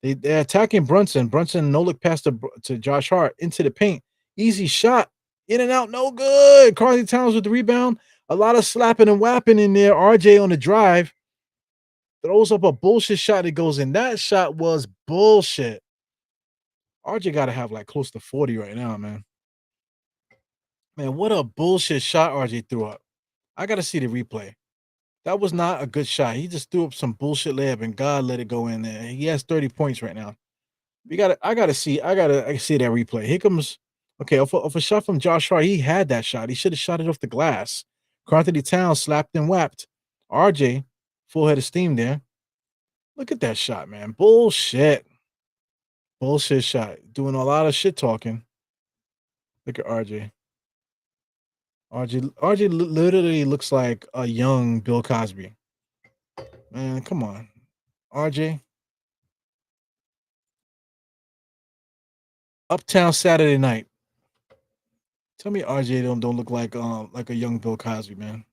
They're attacking Brunson. Brunson no look pass to Josh Hart into the paint. Easy shot. In and out, no good. Carly Towns with the rebound. A lot of slapping and whapping in there. RJ on the drive. Throws up a bullshit shot that goes in. That shot was bullshit. RJ got to have like close to 40 right now, man. Man, what a bullshit shot RJ threw up. I got to see the replay. That was not a good shot. He just threw up some bullshit layup and God let it go in there. He has 30 points right now. I gotta see that replay. Here comes off a shot from Josh Hart. He had that shot. He should have shot it off the glass. Carthony Towns slapped and whapped. RJ, full head of steam there. Look at that shot, man. Bullshit. Bullshit shot. Doing a lot of shit talking. Look at RJ. RJ literally looks like a young Bill Cosby. Man, come on. RJ. Uptown Saturday Night. Tell me RJ don't look like a young Bill Cosby, man.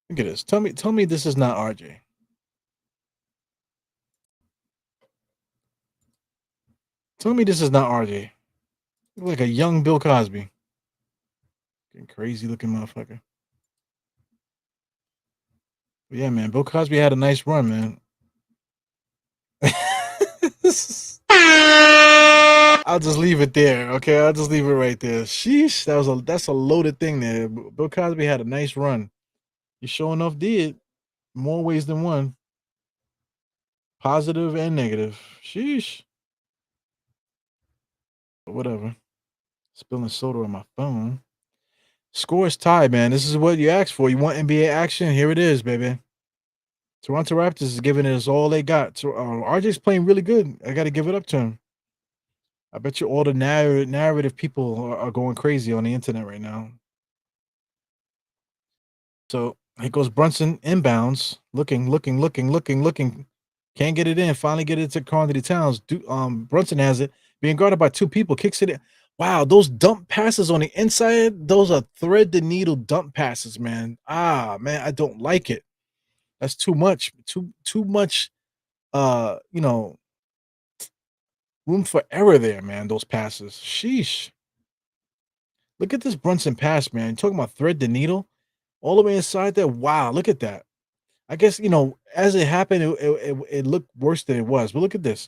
Look at this. Tell me this is not RJ. Tell me this is not RJ. Look like a young Bill Cosby. Getting crazy looking motherfucker. But yeah, man. Bill Cosby had a nice run, man. I'll just leave it there. Okay, I'll just leave it right there. Sheesh, that's a loaded thing there. Bill Cosby had a nice run. He sure enough did. More ways than one. Positive and negative. Sheesh. But whatever. Spilling soda on my phone. Score is tied, man. This is what you asked for. You want NBA action? Here it is, baby. Toronto Raptors is giving us all they got. So, RJ's playing really good. I got to give it up to him. I bet you all the narrative people are going crazy on the internet right now. So here goes Brunson inbounds, looking. Can't get it in. Finally get it to Carnegie Towns. Brunson has it. Being guarded by two people. Kicks it in. Wow, those dump passes on the inside, those are thread the needle dump passes, man. Man, I don't like it. That's too much. Too much room for error there, man. Those passes. Sheesh. Look at this Brunson pass, man. You're talking about thread the needle all the way inside there. Wow, look at that. I guess, as it happened, it looked worse than it was. But look at this.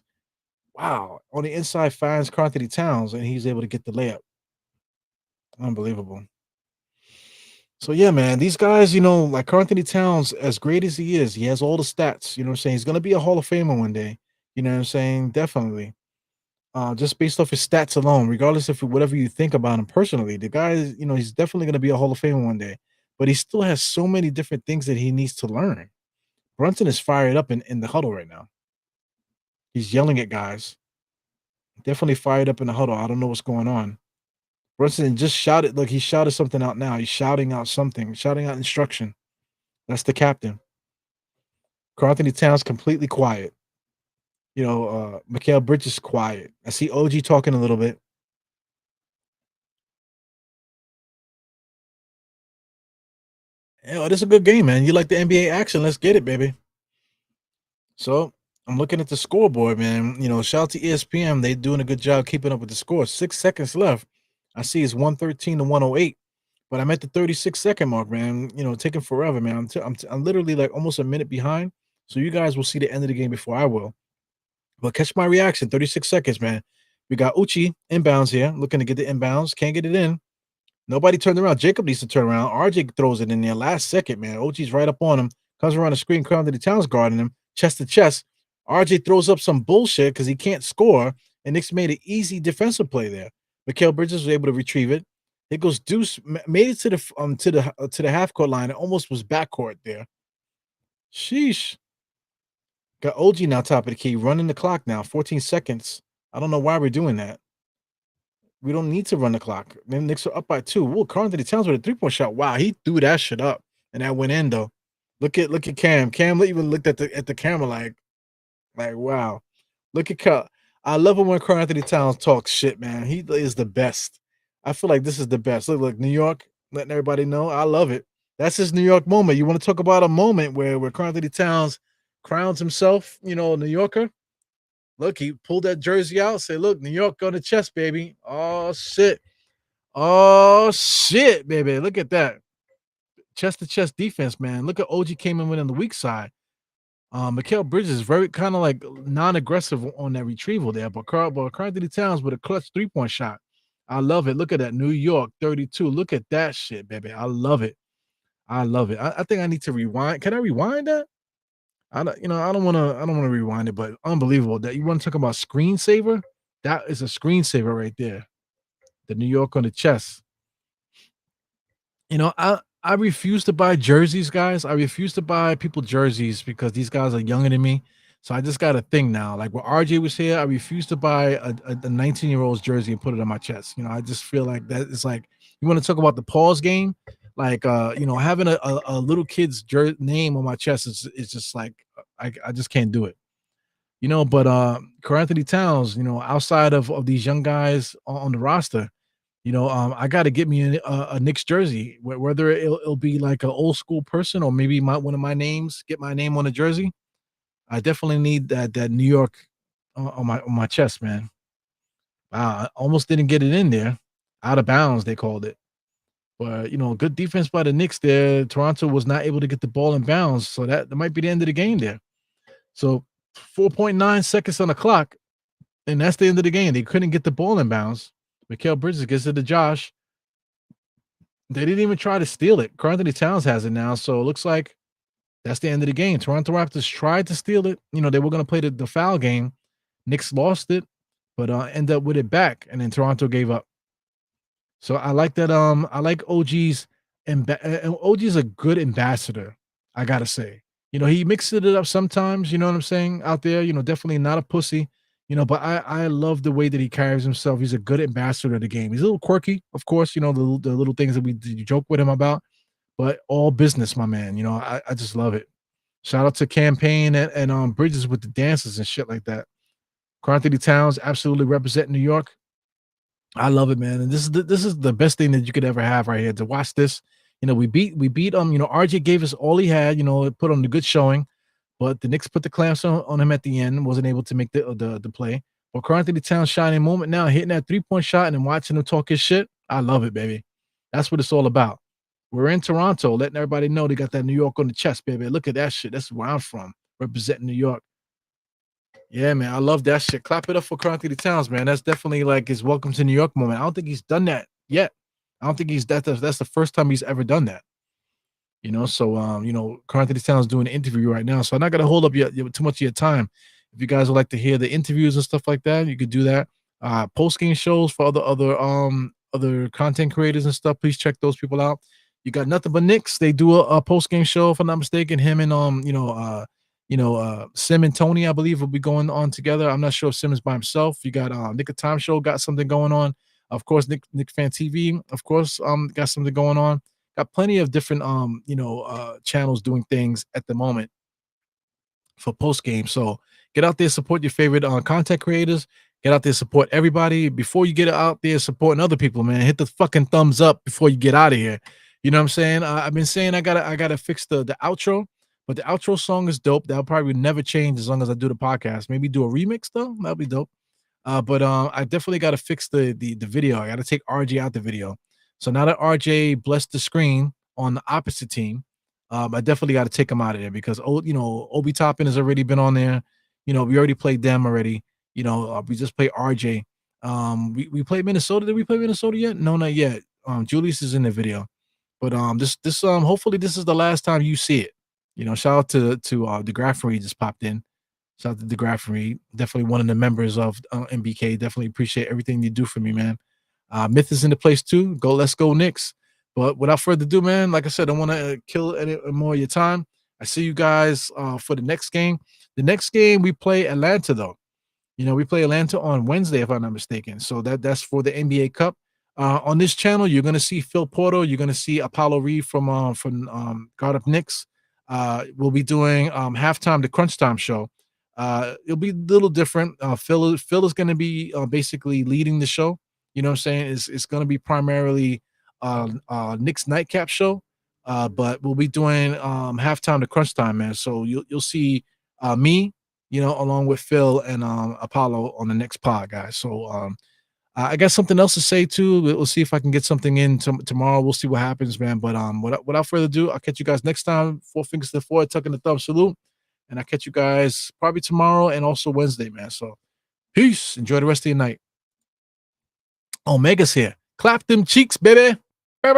Wow. On the inside finds Carthony Towns, and he's able to get the layup. Unbelievable. So, yeah, man, these guys, like Carthony Towns, as great as he is, he has all the stats. You know what I'm saying? He's going to be a Hall of Famer one day. You know what I'm saying? Definitely. Just based off his stats alone, regardless of whatever you think about him personally, the guy is, he's definitely going to be a Hall of Famer one day. But he still has so many different things that he needs to learn. Brunson is fired up in the huddle right now. He's yelling at guys. Definitely fired up in the huddle. I don't know what's going on. Brunson just shouted. Look, he shouted something out now. He's shouting out something, shouting out instruction. That's the captain. Carthony Towns completely quiet. Mikal Bridges quiet. I see OG talking a little bit. This is a good game, man. You like the NBA action? Let's get it, baby. So I'm looking at the scoreboard, man. Shout out to ESPN. They're doing a good job keeping up with the score. 6 seconds left. I see it's 113 to 108, but I'm at the 36-second mark, man. Taking forever, man. I'm literally like almost a minute behind. So you guys will see the end of the game before I will. But catch my reaction, 36 seconds, man. We got Uchi inbounds here, looking to get the inbounds. Can't get it in. Nobody turned around. Jacob needs to turn around. RJ throws it in there last second, man. OG's right up on him. Comes around the screen. Carl Anthony Towns guarding him. Chest to chest. RJ throws up some bullshit because he can't score. And Knicks made an easy defensive play there. Mikal Bridges was able to retrieve it. It goes Deuce, made it to the half court line. It almost was backcourt there. Sheesh. Got OG now top of the key, running the clock now. 14 seconds. I don't know why we're doing that. We don't need to run the clock. Then Knicks are up by 2. Whoa, Carl Anthony Towns with a 3-point shot. Wow, he threw that shit up, and that went in though. Look at Cam. Cam even looked at the camera like wow. Look at Carl. I love it when Carl Anthony Towns talks shit, man. He is the best. I feel like this is the best. Look, New York, letting everybody know. I love it. That's his New York moment. You want to talk about a moment where Carl Anthony Towns crowns himself, New Yorker? Look, he pulled that jersey out. Say, look, New York on the chest, baby. Oh shit. Oh shit, baby. Look at that. Chest to chest defense, man. Look at OG came in on the weak side. Mikal Bridges is very kind of like non-aggressive on that retrieval there, but Carl Anthony Towns with a clutch 3-point shot. I love it. Look at that. New York 32. Look at that shit, baby. I love it. I love it. I think I need to rewind. Can I rewind that? I don't want to rewind it, but unbelievable that you want to talk about screensaver. That is a screensaver right there. The New York on the chest. I refuse to buy jerseys, guys. I refuse to buy people jerseys because these guys are younger than me. So I just got a thing now. Like when RJ was here, I refuse to buy a 19-year-old's jersey and put it on my chest. I just feel like that is like you want to talk about the pause game, like having a little kid's name on my chest is just like I just can't do it. But Karl Anthony Towns, outside of these young guys on the roster, I got to get me a Knicks jersey, whether it'll be like an old school person or maybe one of my names, get my name on a jersey. I definitely need that New York on my chest, man. Wow, I almost didn't get it in there. Out of bounds, they called it. But good defense by the Knicks there. Toronto was not able to get the ball in bounds, so that might be the end of the game there. So 4.9 seconds on the clock, and that's the end of the game. They couldn't get the ball in bounds. Mikal Bridges gets it to Josh. They didn't even try to steal it. Karl Anthony Towns has it now, so it looks like that's the end of the game. Toronto Raptors tried to steal it. They were going to play the foul game. Knicks lost it, but end up with it back, and then Toronto gave up. So I like that. I like OG's, and OG's a good ambassador. I gotta say, he mixes it up sometimes. You know what I'm saying out there. Definitely not a pussy. But I love the way that he carries himself. He's a good ambassador of the game. He's a little quirky, of course. The little things that we joke with him about, but all business, my man. I just love it. Shout out to Campaign and Bridges with the dances and shit like that. Karl Anthony Towns absolutely representing New York. I love it, man. And this is the best thing that you could ever have right here to watch this. We beat RJ gave us all he had, put on the good showing, but the Knicks put the clamps on him at the end, wasn't able to make the play. But Karl Anthony Towns shining moment now, hitting that 3-point shot and then watching him talk his shit. I love it, baby. That's what it's all about. We're in Toronto, letting everybody know they got that New York on the chest, baby. Look at that shit. That's where I'm from, representing New York. Yeah, man, I love that shit. Clap it up for Karl Anthony Towns, man. That's definitely like his welcome to New York moment. I don't think he's done that yet. I don't think that's the first time he's ever done that. So Karl Anthony Towns doing an interview right now. So I'm not gonna hold up too much of your time. If you guys would like to hear the interviews and stuff like that, you could do that. Post-game shows for other content creators and stuff. Please check those people out. You got Nothing But Knicks. They do a post-game show, if I'm not mistaken. Him and Sim and Tony, I believe, will be going on together. I'm not sure if Sim is by himself. You got Nick of Time Show got something going on. Of course, Nick Fan TV, of course, got something going on. Got plenty of different channels doing things at the moment for post game. So get out there, support your favorite content creators. Get out there, support everybody. Before you get out there supporting other people, man, hit the fucking thumbs up before you get out of here. You know what I'm saying? I've been saying I gotta fix the outro. But the outro song is dope. That'll probably never change as long as I do the podcast. Maybe do a remix though. That'll be dope. But I definitely got to fix the video. I got to take RJ out the video. So now that RJ blessed the screen on the opposite team, I definitely got to take him out of there because Obi Toppin has already been on there. We already played them already. We just played RJ. We played Minnesota. Did we play Minnesota yet? No, not yet. Julius is in the video, but this hopefully this is the last time you see it. Shout out to the Graffery just popped in. Shout out to the Graffery, definitely one of the members of MBK. Definitely appreciate everything you do for me, man. Myth is in the place too. Let's go Knicks. But without further ado, man, like I said, I don't want to kill any more of your time. I see you guys for the next game. The next game we play Atlanta though. We play Atlanta on Wednesday, if I'm not mistaken. So that's for the NBA Cup. On this channel, you're gonna see Phil Porter. You're gonna see Apollo Reed from God of Knicks. We'll be doing halftime, the Crunch Time show. It'll be a little different. Phil is going to be basically leading the show. You know what I'm saying? It's going to be primarily Knicks nightcap show, but we'll be doing halftime to crunch time, man. So you'll see me, along with Phil and Apollo on the next pod, guys. So I got something else to say too. We'll see if I can get something in tomorrow. We'll see what happens, man. But without further ado, I'll catch you guys next time. 4 fingers to the forehead, tucking the thumb salute. And I'll catch you guys probably tomorrow and also Wednesday, man. So peace. Enjoy the rest of your night. Omega's here. Clap them cheeks, baby. Eru,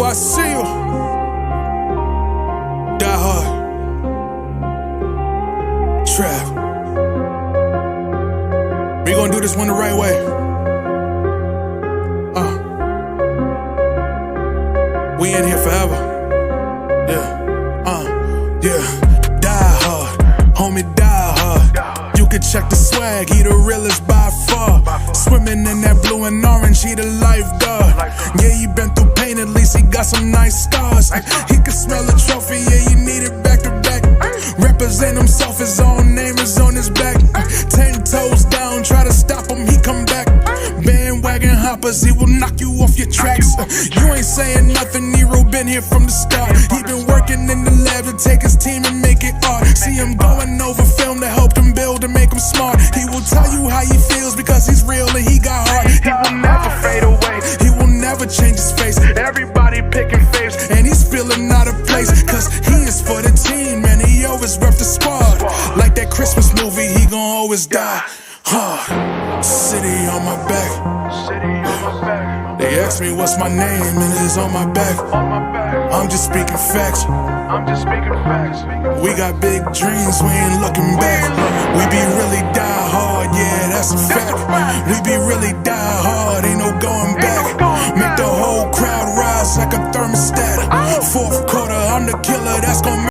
I see you. Die hard. Trap. We gonna do this one the right way. We in here forever. Yeah. Die hard, homie, die hard. You can check the swag, he the realest by far. Swimming in that blue and orange, he the lifeguard. Yeah, he been through pain, at least he got some nice scars. He can smell a trophy, yeah, you need it back to back. Represent himself, his own name is on his back. 10 toes down, try to stop him, he come back. Bandwagon hoppers, he will knock you off your tracks. You ain't saying nothing, Nero been here from the start. He been working in the lab to take his team and make it art. See him going over film to help him build and make him smart. He will tell you how he feels because he's real and he got heart. He will never fade away, he will never change his face. Everybody picking faves and he's feeling out of place. Cause he is for the team and he always rep the squad. Like that Christmas movie, he gon' always die hard. City on my back. They ask me what's my name and it's on my back. I'm just speaking facts. We got big dreams, we ain't looking back. We be really die hard, yeah, that's a fact. We be really die hard, ain't no going back. Make the whole crowd rise like a thermostat. Fourth quarter, I'm the killer, that's gon'